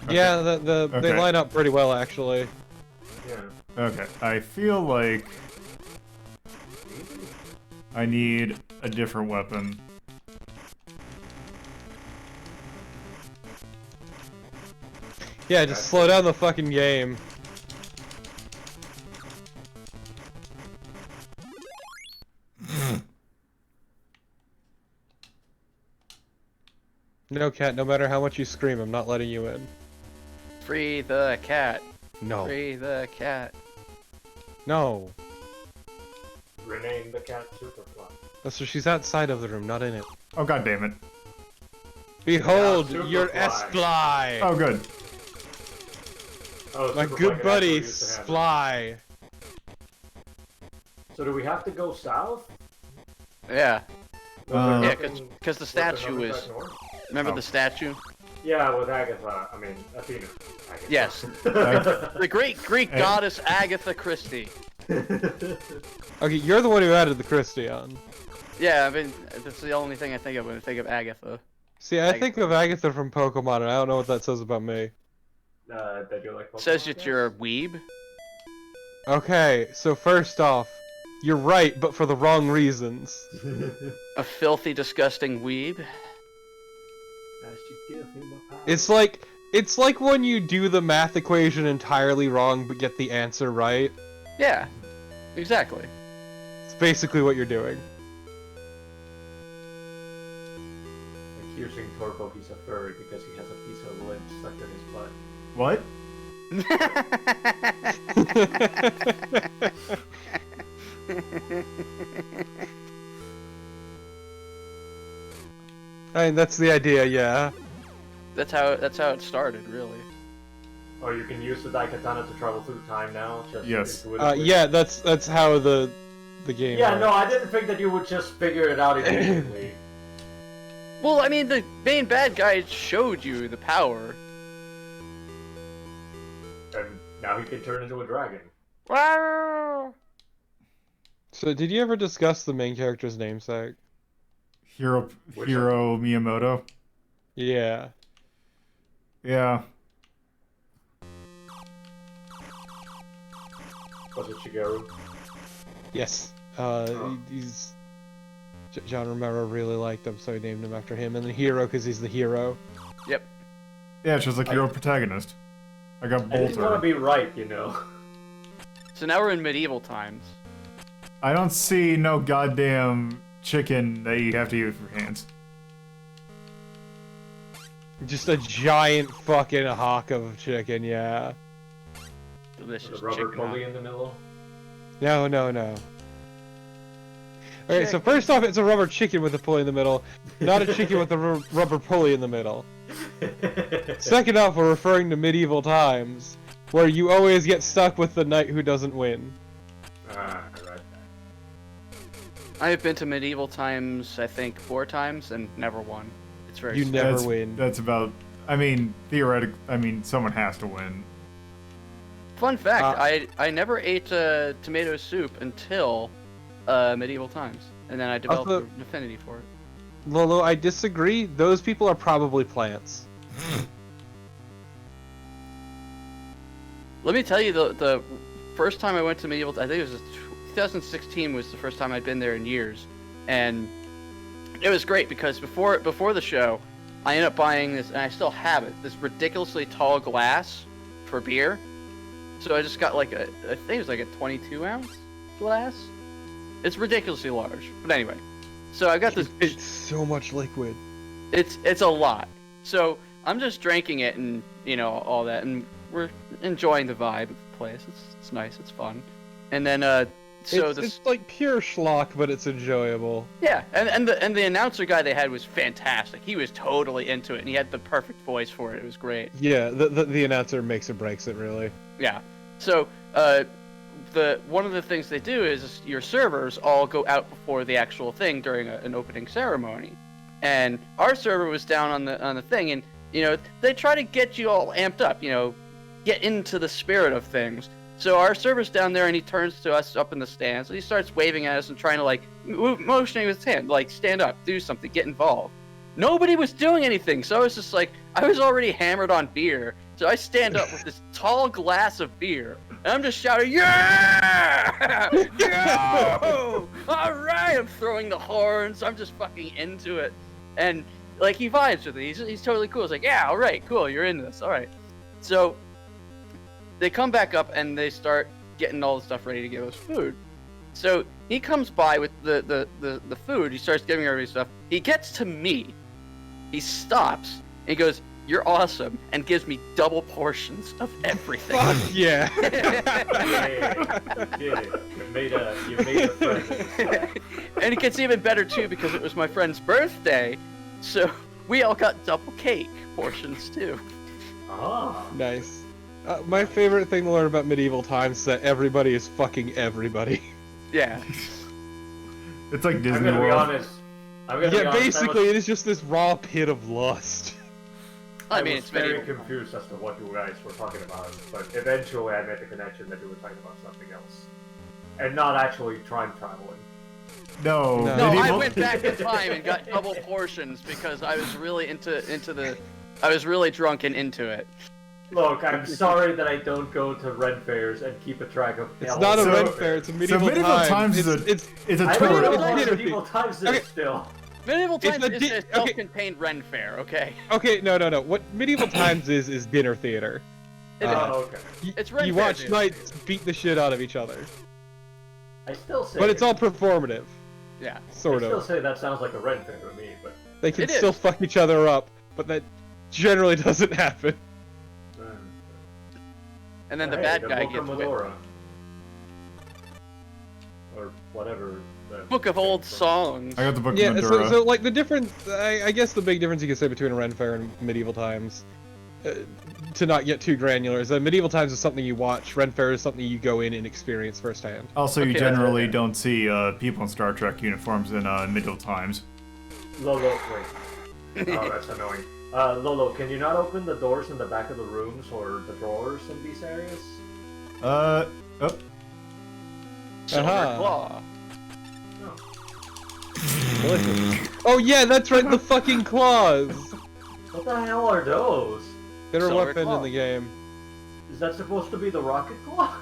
Okay.
Yeah, they line up pretty well, actually.
Yeah.
Okay, I feel like I need a different weapon.
Yeah, just slow down the fucking game. No, cat, no matter how much you scream, I'm not letting you in.
Free the cat.
No.
Free the cat.
No.
Rename the cat Superfly.
So she's outside of the room, not in it.
Oh, god damn it.
Behold,
Yeah,
your
Superfly.
S-Fly!
Oh, good.
Oh,
My
Superfly
good
can
buddy,
actually use the hammer.
Fly.
So do we have to go south?
Yeah. Yeah, because the statue is. Remember the statue?
Yeah, with Agatha. I mean, Athena. Agatha.
Yes. The great Greek goddess Agatha Christie.
Okay, you're the one who added the Christie on.
Yeah, I mean, that's the only thing I think of when I think of Agatha.
See, I think of Agatha from Pokemon, and I don't know what that says about me.
That you like Pokemon,
Says that you're a weeb.
Okay, so first off, you're right, but for the wrong reasons.
A filthy, disgusting weeb.
It's like when you do the math equation entirely wrong, but get the answer right.
Yeah, exactly.
It's basically what you're doing.
Like accusing Torpo he's a furry because he has a piece of lint stuck in his butt.
What?
I mean, that's the idea, yeah.
That's how it started, really.
Oh, you can use the Daikatana to travel through time now? Just
yes.
Yeah, that's how the game
Yeah,
works.
no, I didn't think that you would just figure it out immediately.
Well, I mean, the main bad guy showed you the power.
And now he can turn into a dragon.
Wow!
So, did you ever discuss the main character's namesake?
Hiro Miyamoto?
Yeah.
Yeah.
Was it Shigeru?
Yes. He's... John Romero really liked him, so he named him after him. And then Hero, because he's the hero.
Yep.
Yeah, it's just like hero protagonist. I got
I just want to
Bolter.
be right, you know.
So now we're in medieval times.
I don't see no goddamn chicken that you have to use for hands.
Just a giant fucking hawk of chicken, yeah.
Delicious
The rubber
chicken.
pulley in the middle.
No. Okay, so first off, it's a rubber chicken with a pulley in the middle, not a chicken with a rubber pulley in the middle. Second off, we're referring to medieval times, where you always get stuck with the knight who doesn't win.
Right.
I have been to medieval times, I think, 4 times, and never won. It's very
You
sad.
never win.
That's about... I mean, theoretically... I mean, someone has to win.
Fun fact, I never ate tomato soup until medieval times, and then I developed
Also-
an affinity for it.
Lolo, I disagree. Those people are probably plants.
Let me tell you, the first time I went to medieval, I think it was 2016 was the first time I'd been there in years, and it was great because before the show, I ended up buying this, and I still have it, this ridiculously tall glass for beer. So I just got like I think it was like a 22-ounce glass. It's ridiculously large, but anyway. So I got this.
It's so much liquid.
It's a lot. So I'm just drinking it and all that, and we're enjoying the vibe of the place. It's nice. It's fun. And then
It's like pure schlock, but it's enjoyable.
Yeah, and the announcer guy they had was fantastic. He was totally into it, and he had the perfect voice for it. It was great.
Yeah, the announcer makes or breaks it, really.
Yeah. So one of the things they do is your servers all go out before the actual thing during an opening ceremony, and our server was down on the thing, and they try to get you all amped up, get into the spirit of things. So our server's down there, and he turns to us up in the stands, and he starts waving at us and trying to motioning with his hand, like stand up, do something, get involved. Nobody was doing anything, so I was just like, I was already hammered on beer, so I stand up with this tall glass of beer, and I'm just shouting, yeah! Yo! All right! I'm throwing the horns, I'm just fucking into it. And, he vibes with it, he's totally cool. He's like, yeah, all right, cool, you're into this, all right. So, they come back up, and they start getting all the stuff ready to give us food. So, he comes by with the food, he starts giving everybody stuff. He gets to me, he stops, and he goes, "You're awesome," and gives me double portions of everything.
Fuck yeah!
You made a friend.
And it gets even better too because it was my friend's birthday, so we all got double cake portions too.
Ah.
Nice. My favorite thing to learn about medieval times is that everybody is fucking everybody.
Yeah.
It's like Disney
I'm gonna
World.
be honest.
Yeah, basically, it is just this raw pit of lust.
I mean,
was
it's
very
medieval.
confused as to what you guys were talking about, but eventually I made the connection that you were talking about something else. And not actually time traveling.
No,
No.
No, I
medieval-
went back in time and got double portions because I was really I was really drunk and into it.
Look, I'm sorry that I don't go to Ren fairs and keep a track of
It's
elves.
not a
So-
Ren Fair, it's a medieval,
medieval times is
it's
a
I
tour.
don't know
It's
what
dinner
medieval times is
Okay.
still.
Medieval
It's
Times
the
is
di-
a
okay.
self-contained Ren Fair, okay?
Okay, no. What medieval times is dinner theater.
It is.
Oh, okay.
It's Ren
You
Fair,
watch
dude.
knights beat the shit out of each other.
I still say.
But it's all performative,
Yeah.
sort
I still
of.
say that sounds like a Ren fair to me, but.
They can
It
still
is.
fuck each other up, but that generally doesn't happen.
And then the
Hey,
bad
the
guy
Book of
gets whipped.
Medora. Or whatever. The
Book of Old
from.
Songs.
I got the book
Yeah,
of Madura.
so like the difference, I guess the big difference you could say between a Ren Fair and medieval times, to not get too granular, is that medieval times is something you watch, Ren Fair is something you go in and experience firsthand.
Also, you
Okay,
generally
okay.
don't see people in Star Trek uniforms in medieval times.
Lolo, wait. Oh, that's annoying. Lolo, can you not open the doors in the back of the rooms or the drawers in these areas?
Oh,
Silver
Aha.
Claw.
Oh yeah, that's right, the fucking claws!
What the hell are those?
They're a
Silver
weapon
claw.
in the game.
Is that supposed to be the rocket claw?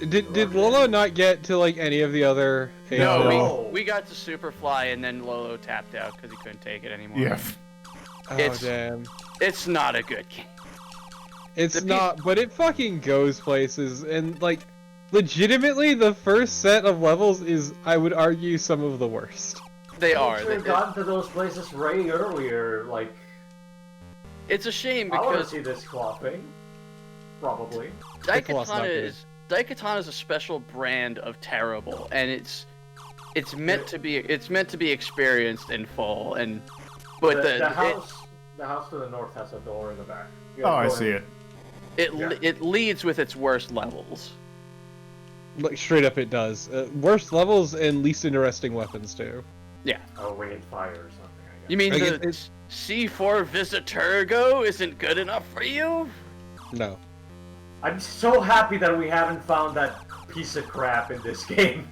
Did Lolo not get to like any of the other?
No.
No.
We got to Superfly and then Lolo tapped out because he couldn't take it anymore.
yeah.
Oh
It's-
damn.
It's not a good game.
It's
The peop-
not, but it fucking goes places, and like, legitimately, the first set of levels is, I would argue, some of the worst.
They
I
are.
should have gotten to those places way earlier. Like,
It's a shame
I want to
because
see this claw thing. Probably.
claw's not good.
Daikatana is a special brand of terrible, and it's meant to be experienced in full. And but
The house to the north has a door in the back. You
Oh,
gotta
I
go
see
in.
it.
it leads with its worst levels.
Like, straight up it does. Worst levels and least interesting weapons, too.
Yeah.
Oh, we need fire or something, I guess.
You mean
Like,
the
it's-
C4 Visiturgo isn't good enough for you?
No.
I'm so happy that we haven't found that piece of crap in this game.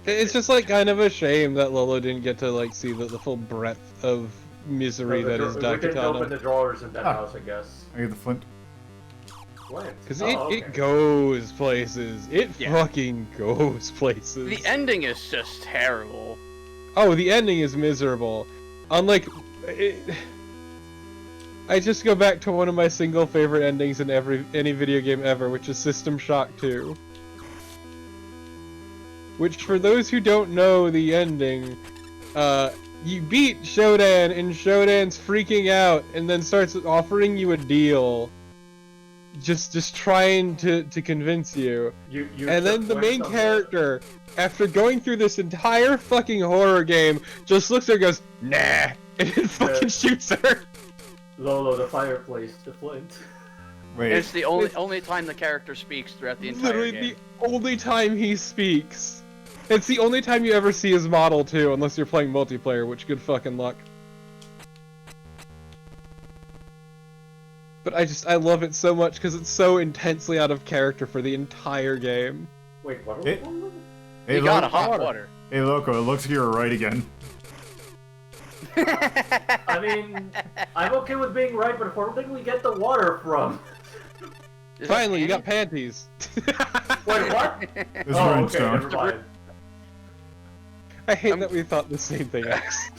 It's just, like, kind of a shame that Lolo didn't get to, like, see the full breadth of misery that is
We didn't open the
Daikatana.
drawers in that
Ah.
house, I guess.
I get the flint.
When?
Because
Oh,
it goes places. It
Yeah.
fucking goes places.
The ending is just terrible.
Oh, the ending is miserable. Unlike, I just go back to one of my single favorite endings in any video game ever, which is System Shock 2. Which, for those who don't know the ending, you beat Shodan, and Shodan's freaking out, and then starts offering you a deal. Just trying to convince you.
You
And then the main character, after going through this entire fucking horror game, just looks at her and goes, nah, and then fucking shoots her.
Lolo, the fireplace, the flint.
Wait.
It's the only time the character speaks throughout the entire
Literally
game.
the only time he speaks. It's the only time you ever see his model, too, unless you're playing multiplayer, which good fucking luck. But I love it so much because it's so intensely out of character for the entire game.
Wait, what?
Hey,
You got a
Loco.
hot water.
Hey, Loco, it looks like you're right again.
I mean, I'm okay with being right, but where did we get the water from?
Is that
Finally, you
Annie?
got panties.
Wait, what?
This
Oh, okay,
rhinestone.
never mind.
I hate that we thought the same thing, X.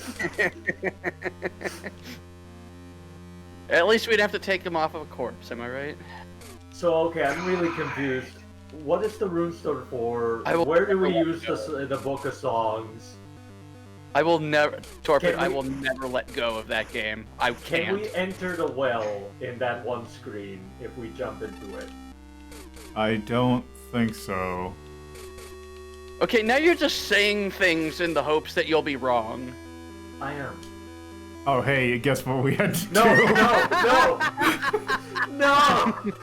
At least we'd have to take him off of a corpse, am I right?
So, okay, I'm really confused. What is the runestone for?
I will
Where do we
never
use the book of songs?
I will never, Torpid,
Can
I
we-
will never let go of that game. I
Can
can't.
we enter the well in that one screen if we jump into it?
I don't think so.
Okay, now you're just saying things in the hopes that you'll be wrong.
I am.
Oh, hey, guess what we had to
No,
do?
no!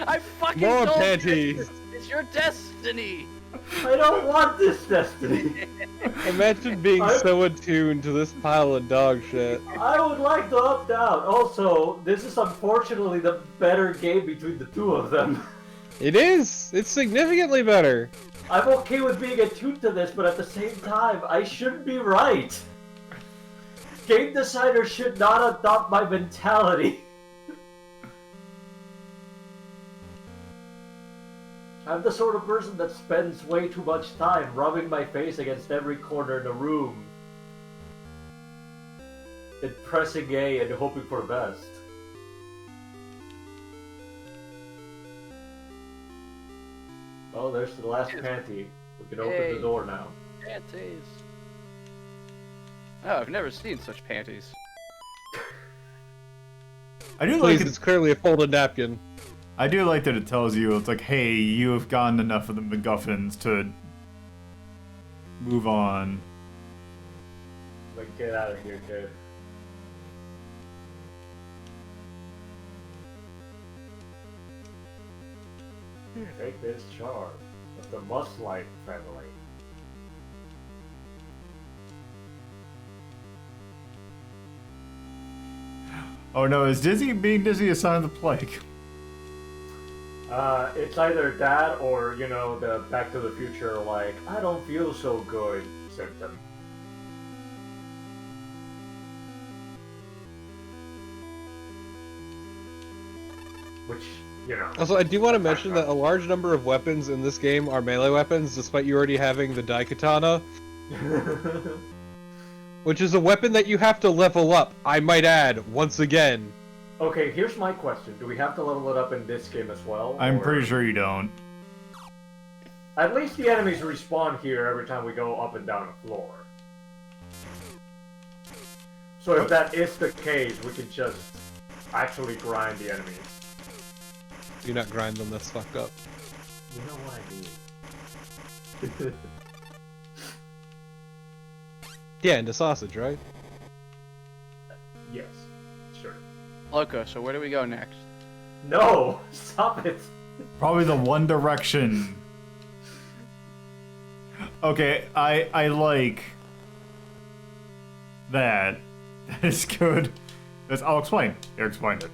I fucking
More
told you,
panties.
it's your destiny.
I don't want this destiny.
Imagine being so attuned to this pile of dog shit.
I would like to opt out. Also, this is unfortunately the better game between the two of them.
It is! It's significantly better!
I'm okay with being attuned to this, but at the same time, I shouldn't be right. Game designers should not adopt my mentality. I'm the sort of person that spends way too much time rubbing my face against every corner in the room. And pressing A and hoping for the best. Oh, there's the last panty. We can open the door now.
Panties. Oh, I've never seen such panties.
I do
Please,
like
it's clearly a folded napkin.
I do like that it tells you, it's like, hey, you have gotten enough of the MacGuffins to move on.
Like, get out of here, kid. Take this charge of the Muslight family.
Oh no, is being dizzy a sign of the plague?
It's either that or, you know, the Back to the Future, like, I don't feel so good symptom. Which, you know.
Also, I do want to mention that a large number of weapons in this game are melee weapons, despite you already having the Daikatana. Which is a weapon that you have to level up, I might add, once again.
Okay, here's my question. Do we have to level it up in this game as well?
I'm pretty sure you don't.
At least the enemies respawn here every time we go up and down a floor. So if that is the case, we can just actually grind the enemies.
Do not grind them, that's fucked up.
You know what I mean.
Yeah, into sausage, right?
Yes, sure.
Loco, so where do we go next?
No! Stop it!
Probably the One Direction. Okay, I like that. That is good. I'll explain. Here, explain it.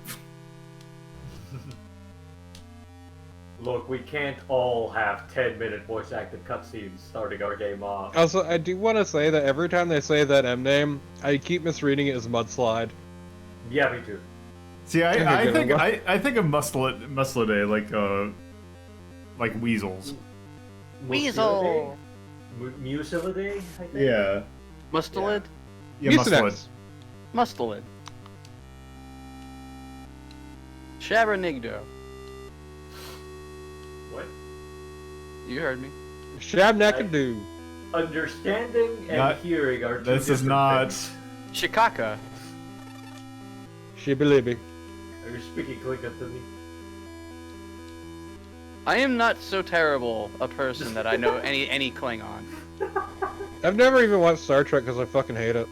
Look, we can't all have 10-minute voice-acted cutscenes starting our game off.
Also, I do want to say that every time they say that M name, I keep misreading it as Mudslide.
Yeah, me too.
See, I think of Musclidae like weasels.
Weasel!
Mucilidae, I think?
Yeah.
Mustelid?
Yeah, Musclid.
Mustelid. Shabernigdo.
What?
You heard me.
Shabnakadoo.
Understanding and hearing are two
This is
different
not...
things.
Shikaka.
Shibbilibi.
Are you speaking Klingon to me?
I am not so terrible a person that I know any Klingon.
I've never even watched Star Trek because I fucking hate it.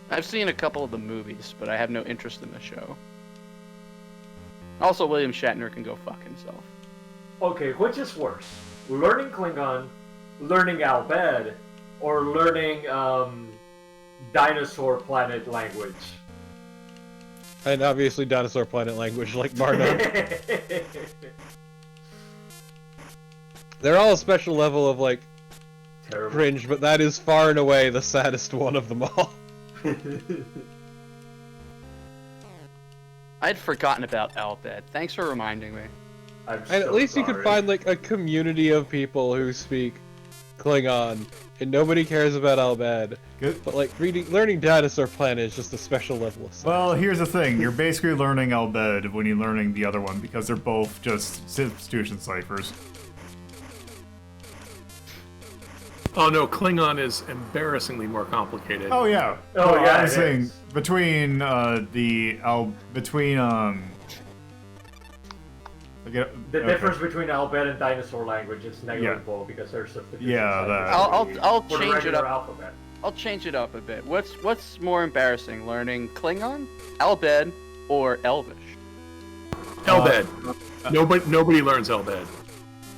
I've seen a couple of the movies, but I have no interest in the show. Also, William Shatner can go fuck himself.
Okay, which is worse? Learning Klingon, learning Albed, or learning, Dinosaur Planet language?
And obviously Dinosaur Planet language, like Marno. They're all a special level of, like,
Terrible.
cringe, but that is far and away the saddest one of them all.
I'd forgotten about Albed. Thanks for reminding me.
I'm
And at least you could find, like, a community of people who speak Klingon, and nobody cares about Albed.
Good.
But, like, learning Dinosaur Planet is just a special level of sadness.
Well, here's the thing. You're basically learning Albed when you're learning the other one because they're both just substitution ciphers.
Oh no, Klingon is embarrassingly more complicated.
Oh yeah.
Oh, yeah,
I was
it
saying
is.
between
The difference between Albed and dinosaur language is negligible because there's substitution.
Yeah, that.
I'll
for the
change it
regular
up.
alphabet.
I'll change it up a bit. What's more embarrassing, learning Klingon, Albed, or Elvish?
Elbed. Nobody learns Elbed.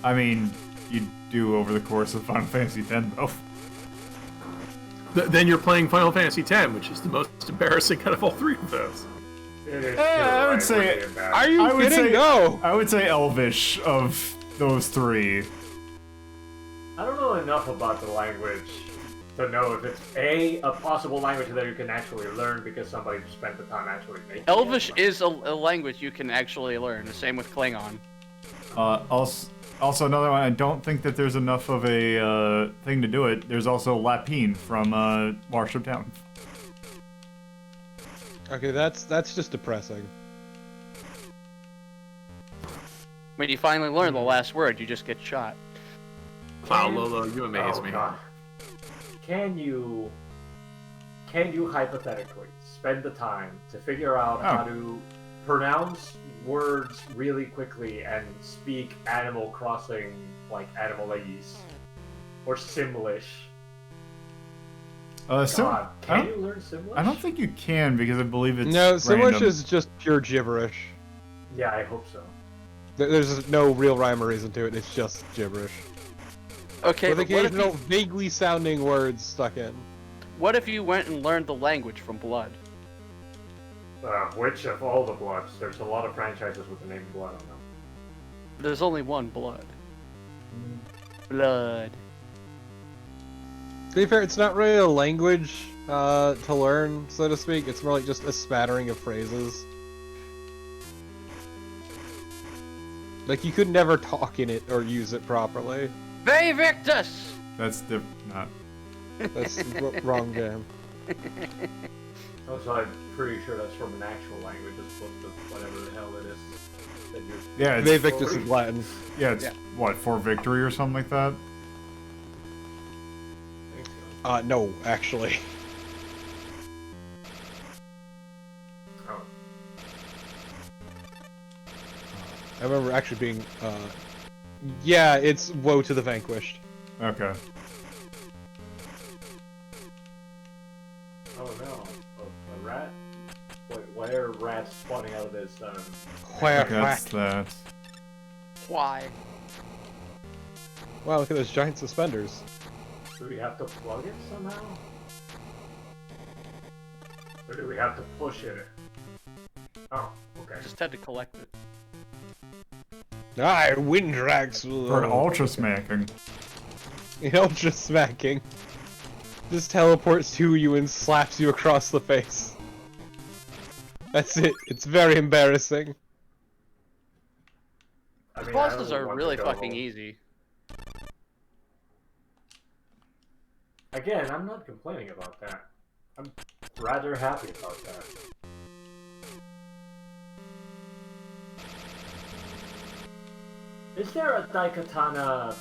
I mean, you do over the course of Final Fantasy X, though.
Then you're playing Final Fantasy X, which is the most embarrassing out of all three of those.
I would say.
Are you kidding? No.
I would say Elvish of those three.
I don't know enough about the language to know if it's a possible language that you can actually learn because somebody spent the time actually making
Elvish
it.
is a language you can actually learn. The same with Klingon.
Also, another one. I don't think that there's enough of a thing to do it. There's also Lapine from Warship Town.
Okay, that's just depressing.
When you finally learn the last word, you just get shot.
Wow, Lolo, you amaze me.
God. Can you hypothetically spend the time to figure out how to pronounce words really quickly and speak Animal Crossing like Animalese or Simlish? God, can you learn Simlish?
I don't think you can because I believe it's
No, Simlish
random.
is just pure gibberish.
Yeah, I hope so.
There's no real rhyme or reason to it. It's just gibberish.
Okay,
with
but
occasional vaguely sounding words stuck in.
What if you went and learned the language from Blood?
Which of all the Bloods? There's a lot of franchises with the name Blood on them.
There's only one Blood. Blood.
To be fair, it's not really a language to learn, so to speak. It's more like just a spattering of phrases. Like, you could never talk in it or use it properly.
Ve Victus!
That's not.
That's wrong game.
Also, I'm pretty sure that's from an actual language as opposed to whatever the hell it is that you're...
Yeah,
Ve Victus is Latin.
Yeah, it's what, for victory or something like that?
No, actually.
Oh.
I remember actually being, yeah, it's Woe to the Vanquished.
Okay.
Oh no, a rat? Wait, why are rats spawning out of this,
That's that.
Why?
Wow, look at those giant suspenders.
Do we have to plug it somehow? Or do we have to push it? Oh, okay.
Just had to collect it.
Ah, Windrax!
For an ultra smacking.
Ultra smacking. Just teleports to you and slaps you across the face. That's it. It's very embarrassing.
I mean,
Bosses
I
are
want
really
to go
fucking
home.
easy.
Again, I'm not complaining about that. I'm rather happy about that. Is there a Daikatana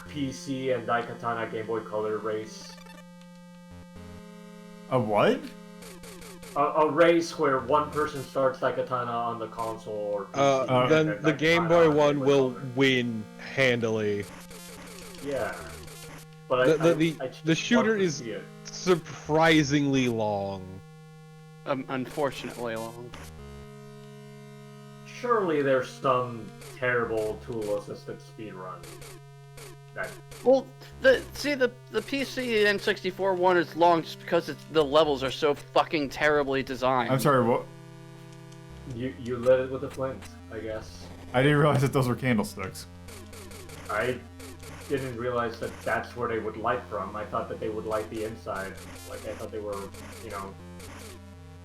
PC and Daikatana Game Boy Color race?
A what?
A race where one person starts Daikatana on the console or PC,
then the Game Boy one will
Color.
win handily.
Yeah. But
The shooter
want to
is
see it.
surprisingly long.
Unfortunately long.
Surely there's some terrible tool-assisted speedrun.
Well, the PC N64 one is long just because the levels are so fucking terribly designed.
I'm sorry, what?
You lit it with a flint, I guess.
I didn't realize that those were candlesticks.
I didn't realize that that's where they would light from. I thought that they would light the inside. Like, I thought they were, you know,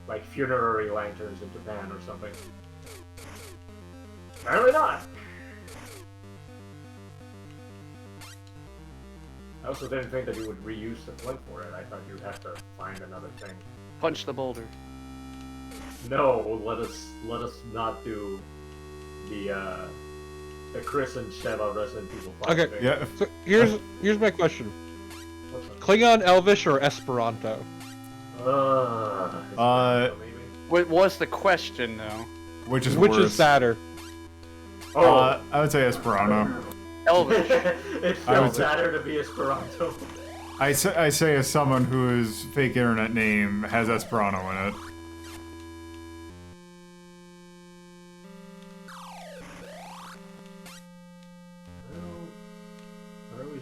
like funerary lanterns in Japan or something. Apparently not! I also didn't think that you would reuse the flint for it. I thought you'd have to find another thing.
Punch the boulder.
No, let us not do the Chris and Sheva Resident Evil 5
Okay,
thing.
Yeah.
So here's my question:
What's up?
Klingon, Elvish, or Esperanto?
Maybe?
What was the question though?
Which is
Which
worse?
is sadder?
Oh,
I would say Esperanto.
Elvish.
it
I would
feels
say-
better to be Esperanto.
I say as someone whose fake internet name has Esperanto in it.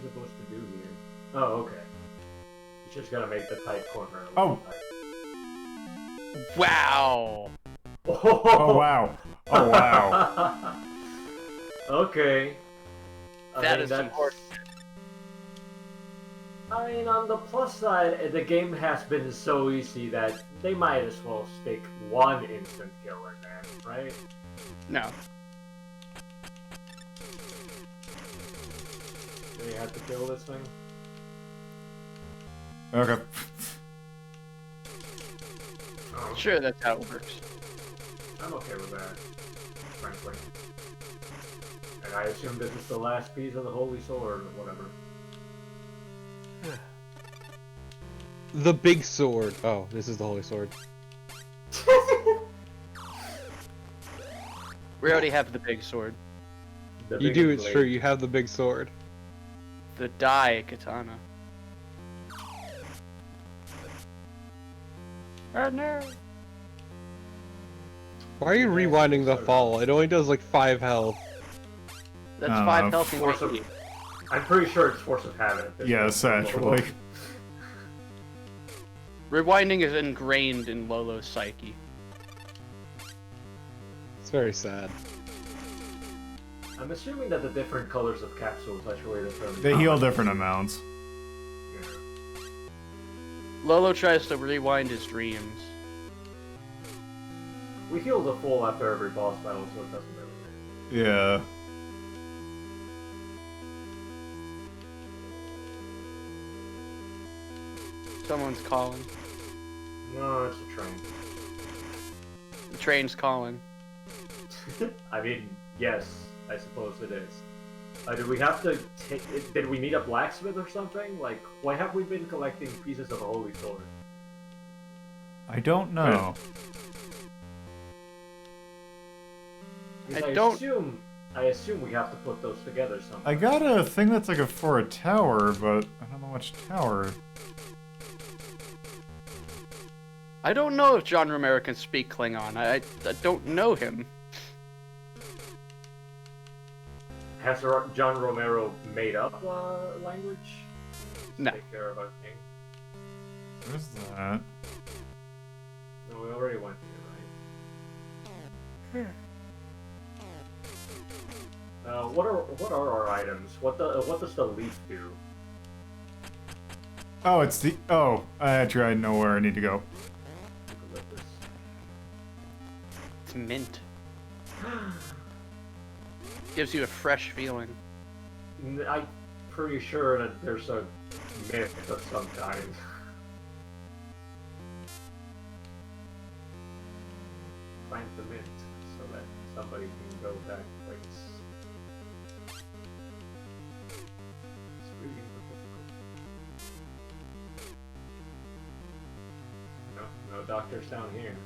supposed to do here? Oh, okay. He's just gonna make the tight corner.
Oh.
Wow.
Oh wow. Oh wow.
Okay.
That is some hard.
I mean, on the plus side, the game has been so easy that they might as well stick one instant kill in there, right?
No.
Do we have to kill this thing?
Okay.
Oh,
Sure, that's how it works.
I'm okay with that, frankly. And I assume this is the last piece of the Holy Sword, or whatever.
The big sword. Oh, this is the holy sword.
We already have the big sword.
The
You
big
do, it's
blade.
true. You have the big sword.
The Daikatana. Oh no.
Why are you rewinding the fall? It only does like 5 health.
That's 5 health and
Force of, I'm pretty sure it's Force of Habit.
Yes, actually.
Rewinding is ingrained in Lolo's psyche.
It's very sad.
I'm assuming that the different colors of capsules actually determine.
They heal different amounts.
Yeah.
Lolo tries to rewind his dreams.
We heal the full after every boss battle, so it doesn't really matter.
Yeah.
Someone's calling.
No, it's a train.
The train's calling.
I mean, yes, I suppose it is. Did we have to did we need a blacksmith or something? Like, why have we been collecting pieces of a holy sword?
I don't know.
Because I assume we have to put those together somehow.
I got a thing that's like for a tower, but I don't know which tower.
I don't know if John Romero can speak Klingon. I don't know him.
Has John Romero made up language?
No.
Take care of our thing.
Where's that?
No, we already went here, right? What are our items? What does the leaf do?
Oh, it's the. Oh, actually, I know where I need to go.
It's mint. Gives you a fresh feeling.
I'm pretty sure that there's a myth of some kind. Find the mint so that somebody can go that place. It's really difficult. No doctors down here.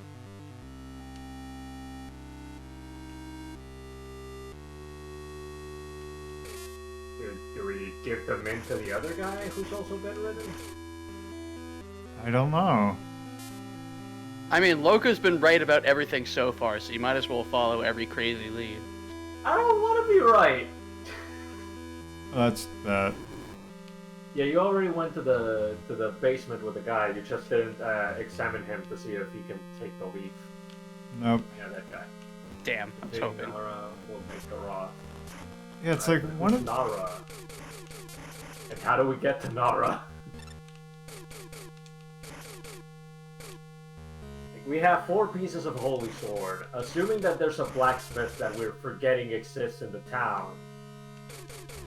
Do we give the mint to the other guy who's also bedridden?
I don't know.
I mean, Loca's been right about everything so far, so you might as well follow every crazy lead.
I don't want to be right!
That's that.
Yeah, you already went to the basement with the guy. You just didn't examine him to see if he can take the leaf.
Nope.
Yeah, that guy.
Damn, I was hoping.
Nara will make the raw.
Yeah, it's like one of.
Nara. And how do we get to Nara? We have 4 pieces of holy sword. Assuming that there's a blacksmith that we're forgetting exists in the town,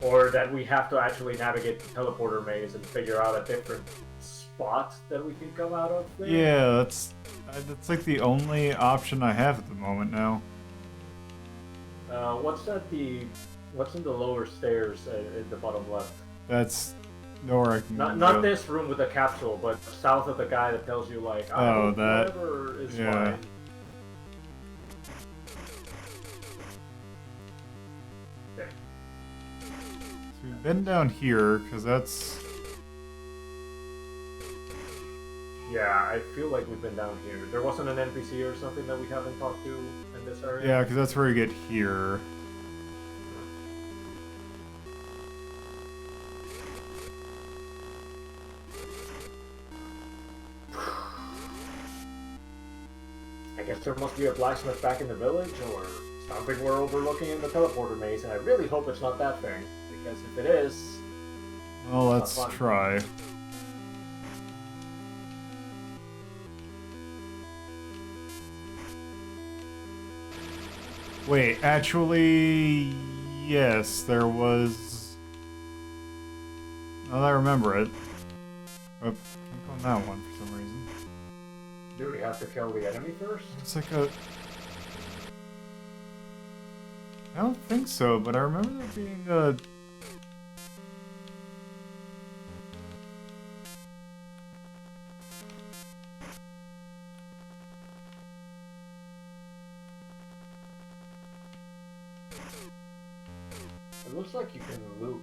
or that we have to actually navigate the teleporter maze and figure out a different spot that we can come out of there.
Yeah, that's like the only option I have at the moment now.
What's in the lower stairs in the bottom left?
That's nowhere I can
Not
go.
this room with the capsule, but south of the guy that tells you like,
Oh, that.
whatever is
Yeah.
fine. Okay.
So we've been down here because that's.
Yeah, I feel like we've been down here. There wasn't an NPC or something that we haven't talked to in this area?
Yeah, because that's where you get here.
means there must be a blacksmith back in the village, or something we're overlooking in the teleporter maze, and I really hope it's not that thing, because if it is...
Well, let's try. Wait, actually... Yes, there was... Now that I remember it. Oh, can't go on that one for some reason.
Do we have to kill the enemy first?
It's like a... I don't think so, but I remember there being a...
It looks like you can loop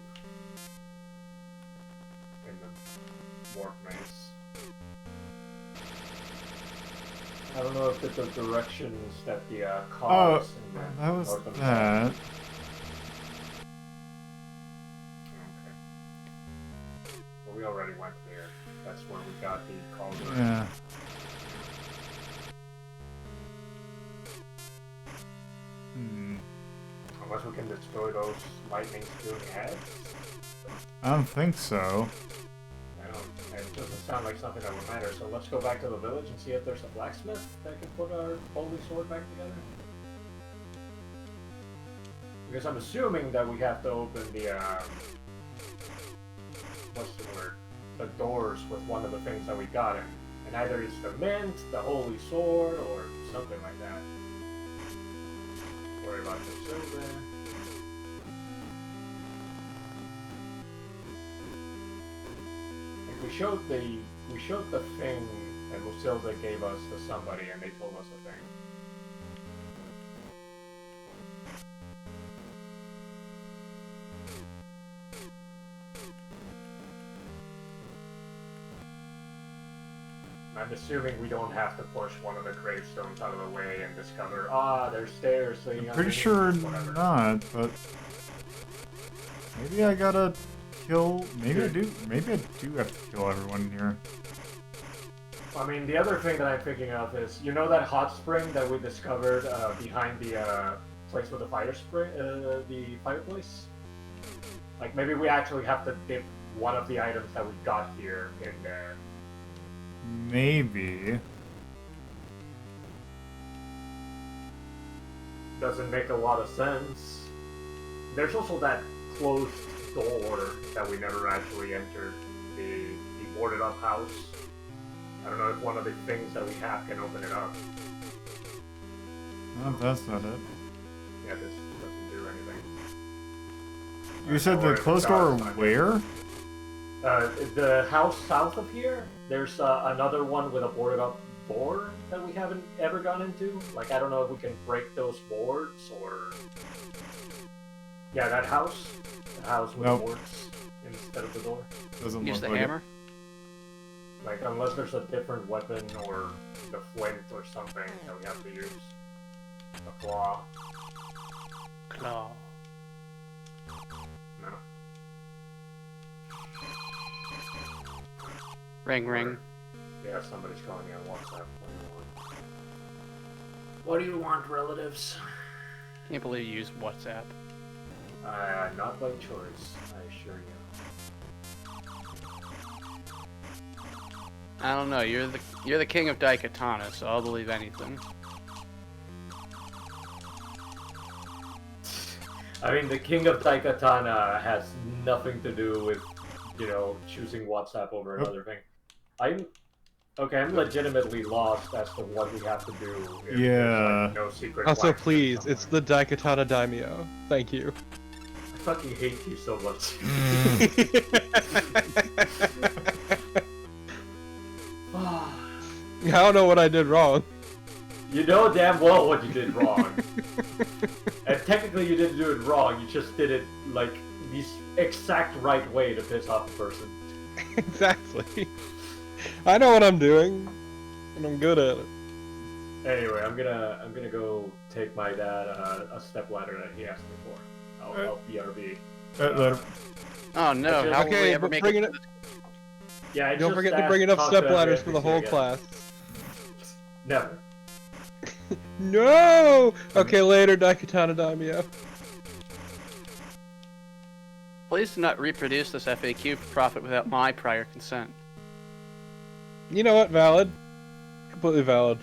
in the warp maze. I don't know if it's the directions that the cogs in the
that was
north and
that.
south. Okay. Well, we already went there. That's where we got the cauldron.
Yeah.
Unless we can destroy those lightning spewing heads.
I don't think so.
It doesn't sound like something that would matter, so let's go back to the village and see if there's a blacksmith that can put our holy sword back together. Because I'm assuming that we have to open the, what's the word? The doors with one of the things that we got in. And either it's the mint, the holy sword, or something like that. Worry about the silver. We showed the thing that Musilda gave us to somebody, and they told us a thing. I'm assuming we don't have to push one of the gravestones out of the way and discover, there's stairs leading
I'm pretty sure not, but maybe I gotta kill. Maybe I do. Maybe I do have to kill everyone here.
I mean, the other thing that I'm thinking of is, you know that hot spring that we discovered behind the place with the the fireplace? Like, maybe we actually have to dip one of the items that we got here in there.
Maybe.
Doesn't make a lot of sense. There's also that closed door that we never actually entered, the boarded up house. I don't know if one of the things that we have can open it up.
No, that's not it.
Yeah, this doesn't do anything.
You said the closed door where?
The house south of here, there's another one with a boarded up door that we haven't ever gone into. Like, I don't know if we can break those boards or... Yeah, that house. The house with boards instead of the door.
Doesn't
use
look
the
like
hammer?
Like, unless there's a different weapon or the flint or something that we have to use. The claw.
Claw.
No.
Ring, ring.
Yeah, somebody's calling me on WhatsApp. What do you want, relatives?
Can't believe you used WhatsApp.
Not by choice, I assure you.
I don't know. You're the king of Daikatana, so I'll believe anything.
I mean, the king of Daikatana has nothing to do with, choosing WhatsApp over another thing. I'm legitimately lost as to what we have to do. If there's, no secret.
Also, please, it's the Daikatana Daimyo. Thank you.
I fucking hate you so much.
I don't know what I did wrong.
You know damn well what you did wrong. And technically you didn't do it wrong, you just did it, like, the exact right way to piss off a person.
Exactly. I know what I'm doing, and I'm good at it.
Anyway, I'm gonna go take my dad a stepladder that he asked me for. I'll BRB.
Oh no, how will we ever make it?
Yeah,
don't forget to bring enough stepladders for the whole class.
Never.
No! Okay, later, Daikatana Daimyo.
Please do not reproduce this FAQ for profit without my prior consent.
You know what? Valid. Completely valid.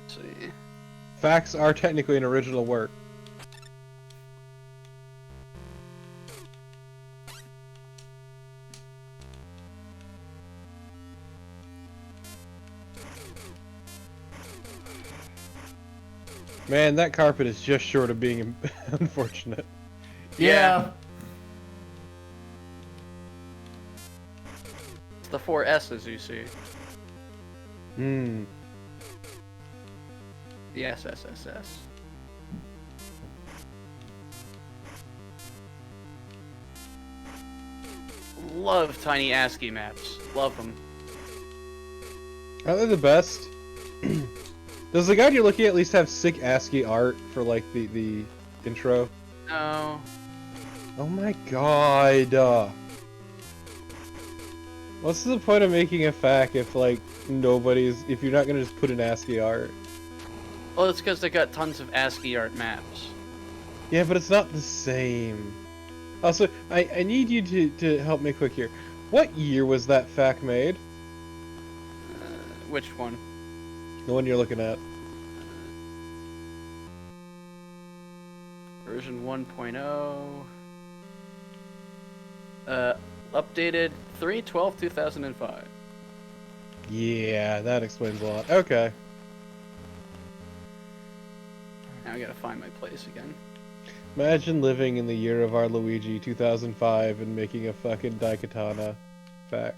Let's see.
Facts are technically an original work. Man, that carpet is just short of being unfortunate.
Yeah.
It's the 4 S's you see.
Hmm.
The SSSS. Love tiny ASCII maps. Love them.
Are they the best? Does the guide you're looking at least have sick ASCII art for like the intro?
No.
Oh my god. What's the point of making a FAQ if like if you're not gonna just put in ASCII art?
Well, it's because they got tons of ASCII art maps.
Yeah, but it's not the same. Also, I need you to help me quick here. What year was that FAQ made?
Which one?
The one you're looking at.
Version 1.0. Updated 3/12/2005.
Yeah, that explains a lot. Okay.
Now I gotta find my place again.
Imagine living in the year of our Luigi 2005 and making a fucking Daikatana FAQ.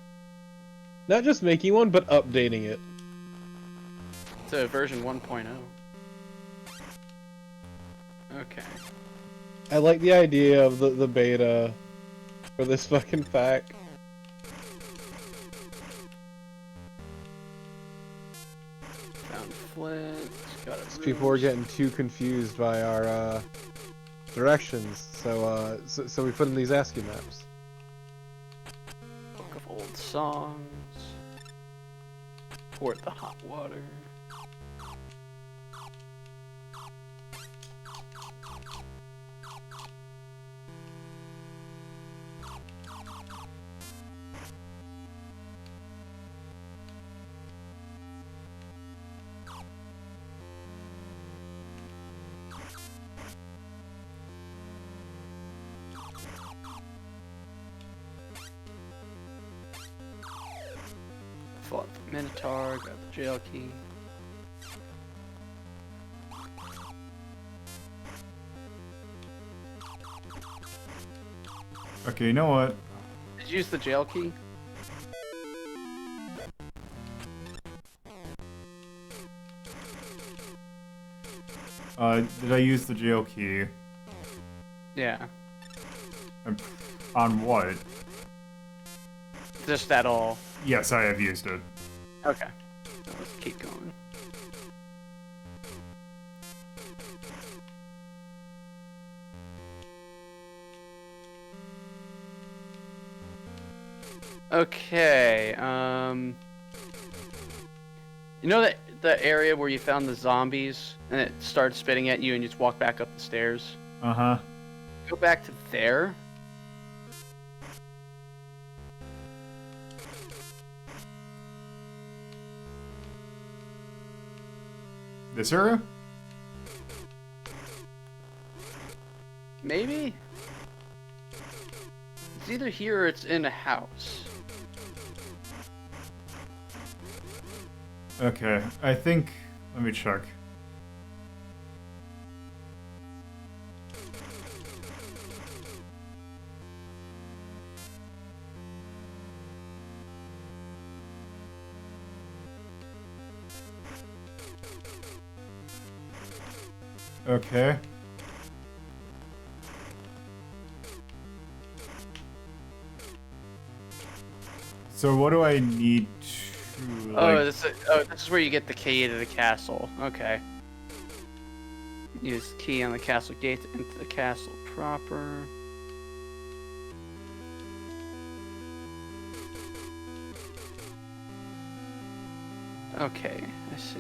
Not just making one, but updating it.
It's a version 1.0. Okay.
I like the idea of the beta for this fucking FAQ.
Found Flint. Got it.
People were getting too confused by our directions, so we put in these ASCII maps.
Book of old songs. Port the hot water. Fought the Minotaur, got the jail key.
Okay, you know what?
Did you use the jail key?
Did I use the jail key?
Yeah.
On what?
Just at all.
Yes, I have used it.
Okay. So let's keep going. Okay, you know that the area where you found the zombies and it started spitting at you and you just walk back up the stairs?
Uh-huh.
Go back to there.
This area?
Maybe? It's either here or it's in a house.
Okay, I think... Let me check. Okay. So what do I need to, like...
This is where you get the key to the castle. Okay. Use key on the castle gate to enter the castle proper. Okay, I see.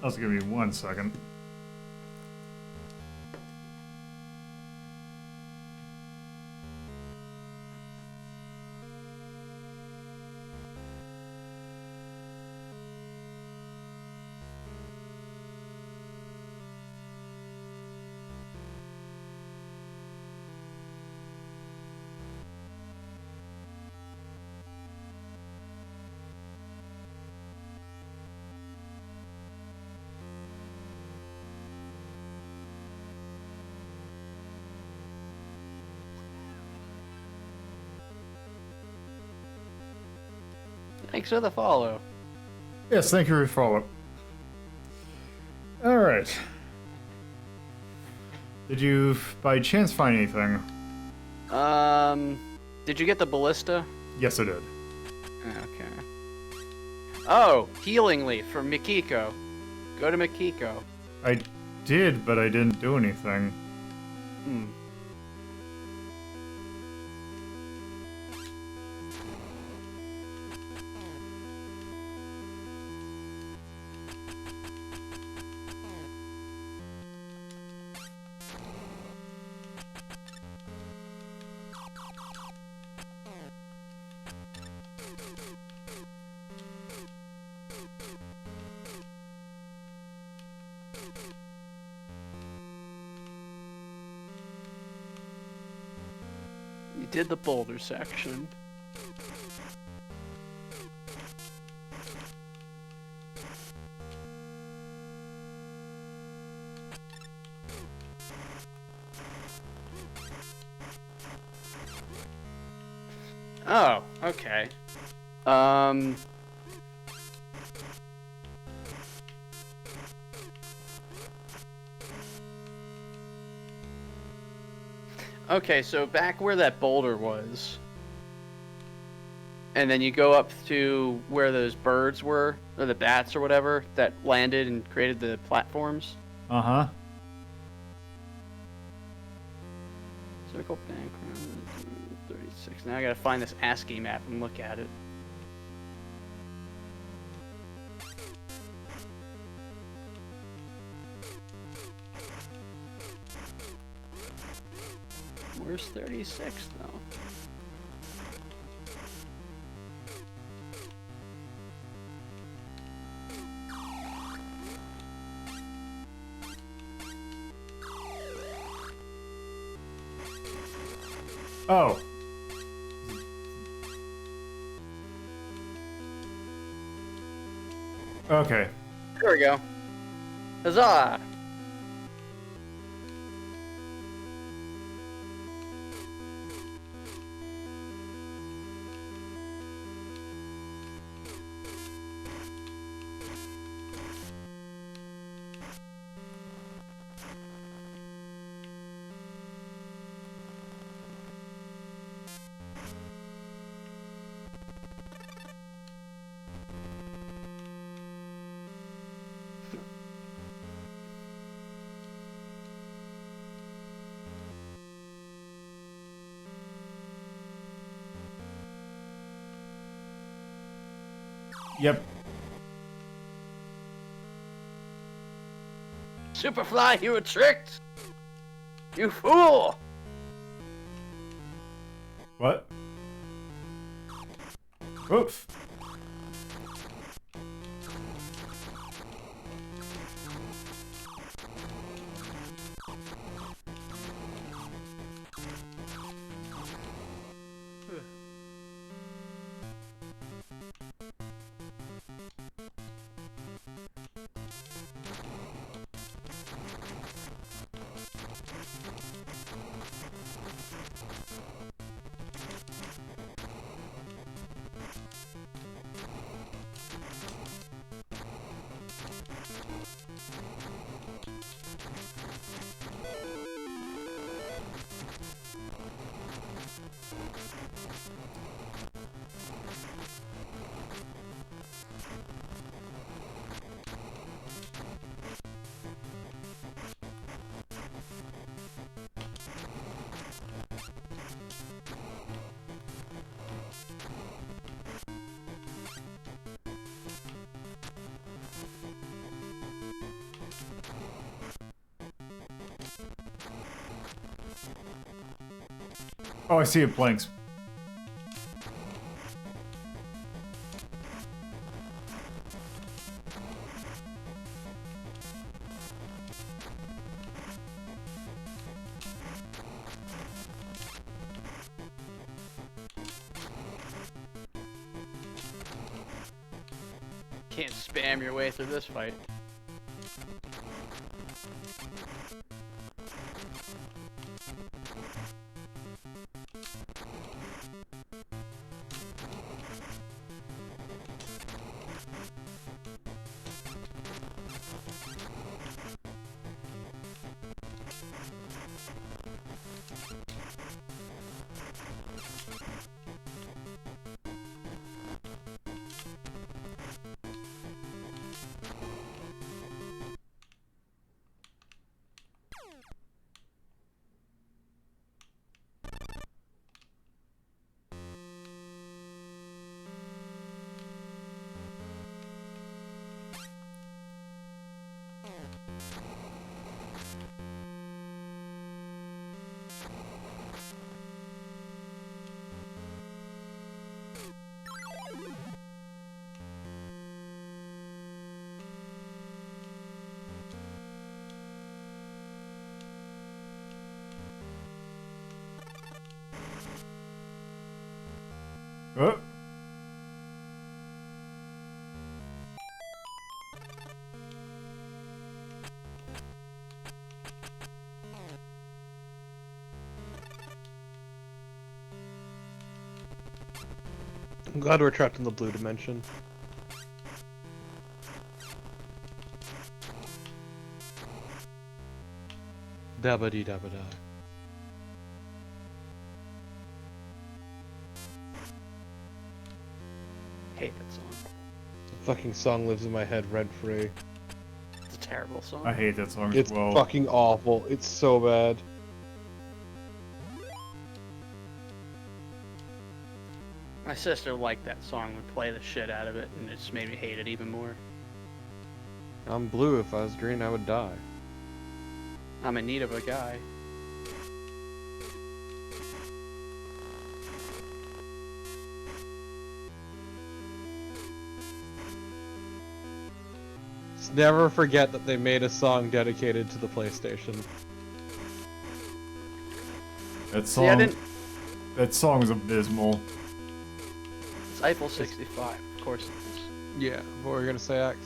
Also, give me 1 second.
Thanks for the follow.
Yes, thank you for your follow-up. Alright. Did you, by chance, find anything?
Did you get the ballista?
Yes, I did.
Okay. Oh, healing leaf from Mikiko. Go to Mikiko.
I did, but I didn't do anything.
Hmm. You did the boulder section. Oh, okay. Okay, so back where that boulder was, and then you go up to where those birds were, or the bats or whatever, that landed and created the platforms.
Uh-huh.
Circle background 36. Now I gotta find this ASCII map and look at it. Where's 36 though?
Oh. Okay.
There we go. Huzzah!
Yep.
Superfly, you were tricked! You fool!
What? Oof. Oh, I see it blinks.
Can't spam your way through this fight. Oh.
I'm glad we're trapped in the blue dimension. Dabba-dee dabba-da.
Hate that song.
The fucking song lives in my head rent-free.
It's a terrible song.
I hate that song
It's
as well.
fucking awful. It's so bad.
My sister liked that song, would play the shit out of it, and it just made me hate it even more.
I'm blue. If I was green, I would die.
I'm in need of a guy.
Just never forget that they made a song dedicated to the PlayStation.
That
See, I
song.
didn't.
That song is abysmal.
It's Eiffel 65, of course it is.
Yeah. What were you gonna say, Axe?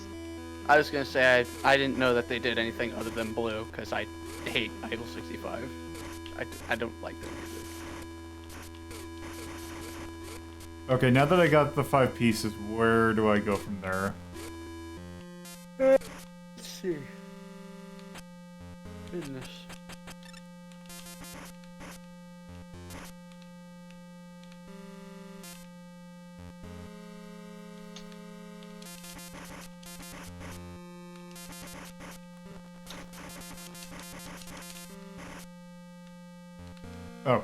I was gonna say I didn't know that they did anything other than blue, because I hate Eiffel 65. I don't like their music.
Okay, now that I got the 5 pieces, where do I go from there?
Let's see. Business.
Oh.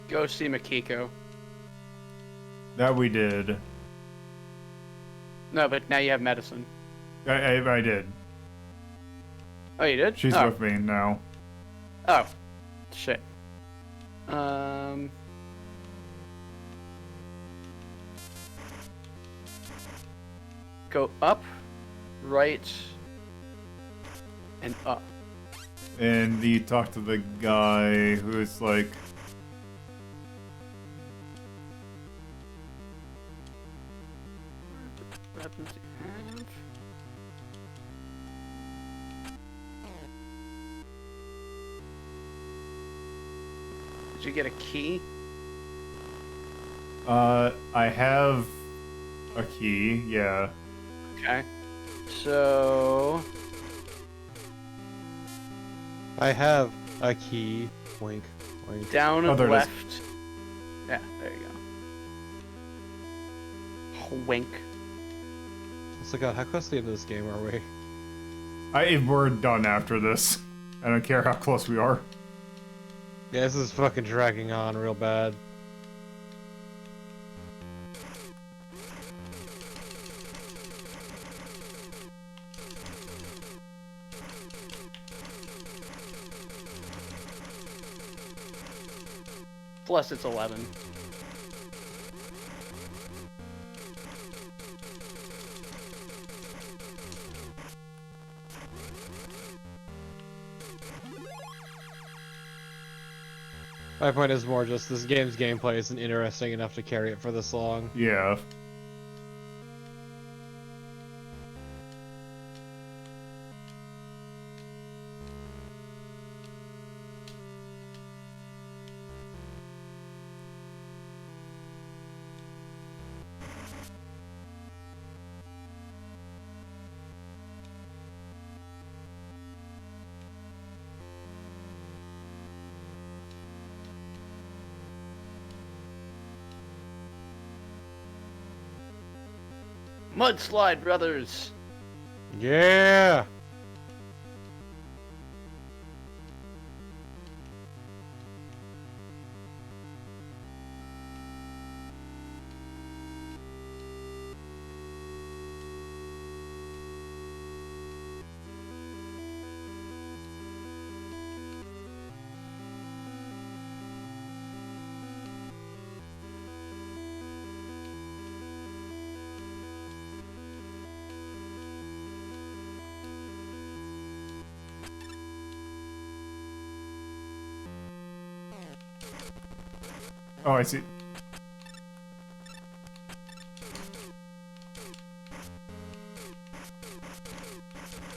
Go see Makiko.
That we did.
No, but now you have medicine.
I did.
Oh, you did?
She's
oh.
with me now.
Oh. Shit. Go up, right, and up.
And you talk to the guy who's like...
Weapons you have. Did you get a key?
I have a key, yeah.
Okay. So...
I have a key. Wink, wink.
Down
Oh,
and
there it is.
left. Yeah, there you go. Wink.
So God, how close to the end of this game are we?
We're done after this. I don't care how close we are.
Yeah, this is fucking dragging on real bad.
Plus, it's 11.
My point is more just this game's gameplay isn't interesting enough to carry it for this long.
Yeah.
Mudslide Brothers!
Yeah!
Oh, I see.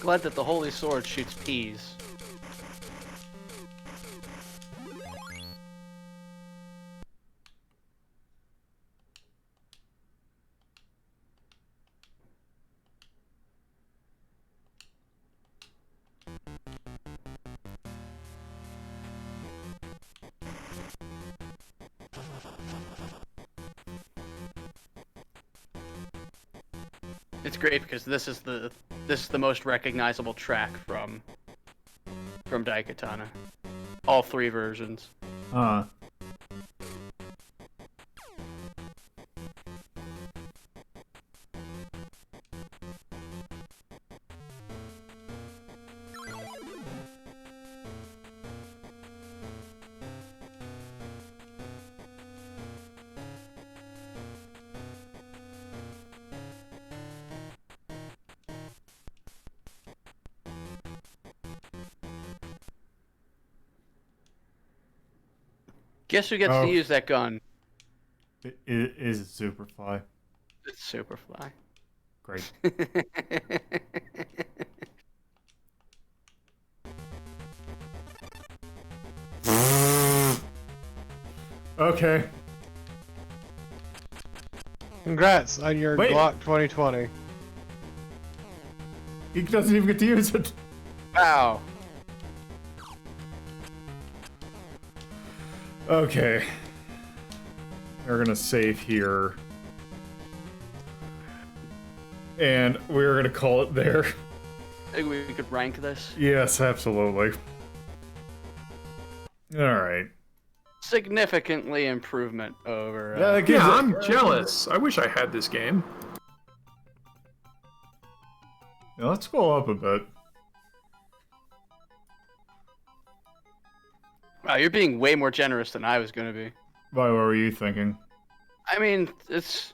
Glad that the Holy Sword shoots peas. It's great because this is the most recognizable track from Daikatana. All 3 versions. Guess who gets to use that gun?
Is it Superfly?
It's Superfly.
Great. Okay.
Congrats on your Glock 2020.
He doesn't even get to use it.
Wow.
Okay. We're gonna save here. And we're gonna call it there.
I think we could rank this.
Yes, absolutely. Alright.
Significantly improvement over...
Yeah, I'm jealous. I wish I had this game.
Yeah, let's go up a bit.
Wow, you're being way more generous than I was going to be.
Why, what were you thinking?
I mean, it's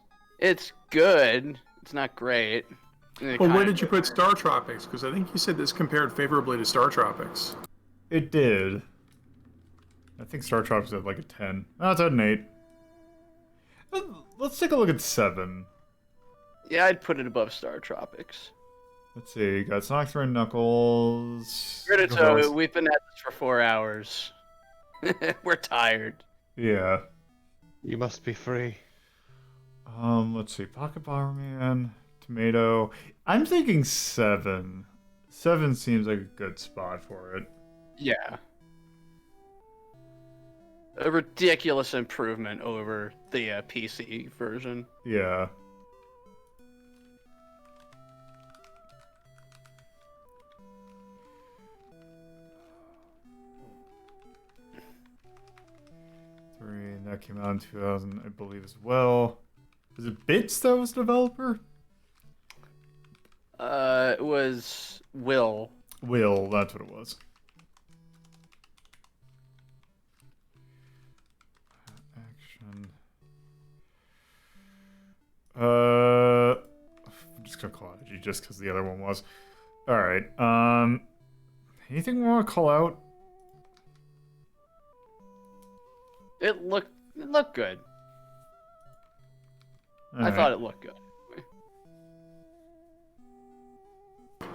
good. It's not great.
Well, where did you put Star Tropics? Because I think you said this compared favorably to Star Tropics.
It did. I think Star Tropics had like a 10. No, it's at an 8. Let's take a look at 7.
Yeah, I'd put it above Star Tropics.
Let's see, you got Sonic 3 and Knuckles.
So we've been at this for 4 hours. We're tired.
Yeah.
You must be free.
Let's see, Pocket Bomberman, Tomato. I'm thinking 7. 7 seems like a good spot for it.
Yeah. A ridiculous improvement over the PC version.
Yeah. came out in 2000, I believe, as well. Was it Bits that was the developer?
It was Will.
Will, that's what it was. Action. I'm just gonna call it IG just because the other one was. Alright, anything we want to call out?
It looked good.
All
I thought it looked good.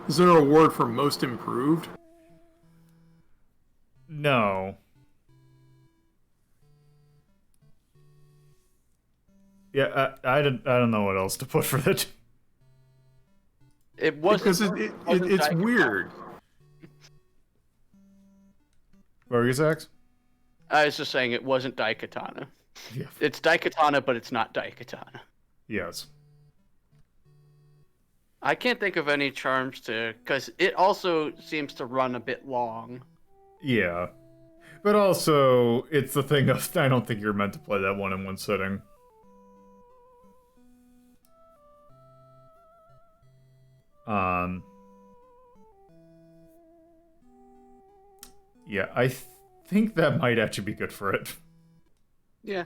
Is there an award for most improved?
No. Yeah, I don't know what else to put for that.
It wasn't
Because it's
Daikatana.
weird.
What were you, Zax?
I was just saying it wasn't Daikatana.
Yeah.
It's Daikatana, but it's not Daikatana.
Yes.
I can't think of any charms because it also seems to run a bit long.
Yeah. But also, it's the thing of, I don't think you're meant to play that one in one sitting. Yeah, I think that might actually be good for it.
Yeah.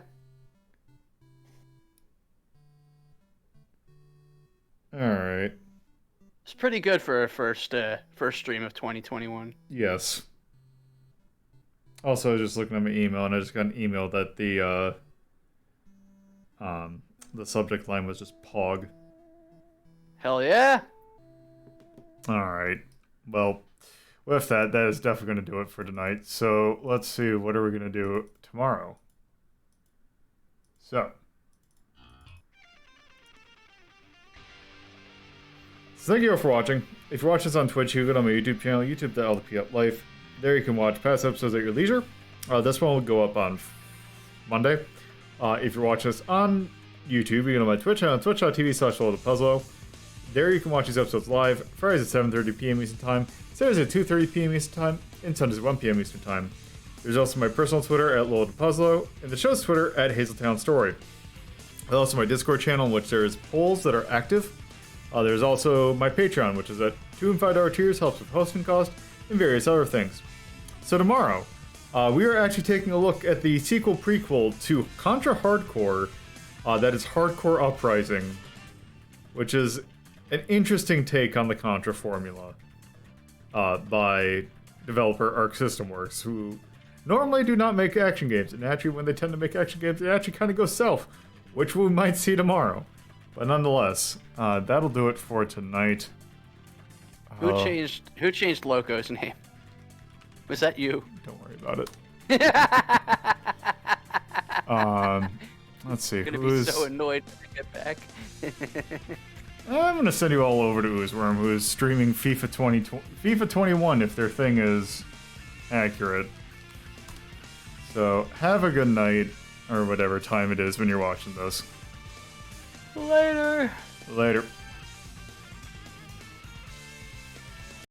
Alright.
It's pretty good for a first stream of 2021.
Yes. Also, I was just looking at my email, and I just got an email that the subject line was just POG.
Hell yeah!
Alright. Well, with that is definitely going to do it for tonight. So, let's see, what are we going to do tomorrow? So, thank you all for watching. If you're watching this on Twitch, you can go to my YouTube channel, youtube.lpuplife. There you can watch past episodes at your leisure. This one will go up on Monday. If you're watching this on YouTube, you can go to my Twitch channel, twitch.tv/LoadedPuzzlo. There you can watch these episodes live, Fridays at 7:30 p.m. Eastern Time, Saturdays at 2:30 p.m. Eastern Time, and Sundays at 1 p.m. Eastern Time. There's also my personal Twitter at LoadedPuzzlo, and the show's Twitter at HazeltownStory. There's also my Discord channel, in which there's polls that are active. There's also my Patreon, which is at $2 and $5 tiers, helps with hosting costs, and various other things. So tomorrow, we are actually taking a look at the sequel-prequel to Contra Hardcore, that is Hardcore Uprising, which is an interesting take on the Contra formula by developer Arc System Works, who normally do not make action games, and actually when they tend to make action games, it actually kind of goes south, which we might see tomorrow. But nonetheless, that'll do it for tonight.
Who changed Loco's name? Was that you?
Don't worry about it. Let's see.
I'm gonna be so annoyed when I get back.
I'm gonna send you all over to Oozworm, who is streaming FIFA 21 if their thing is accurate. So have a good night, or whatever time it is when you're watching this.
Later.
Later.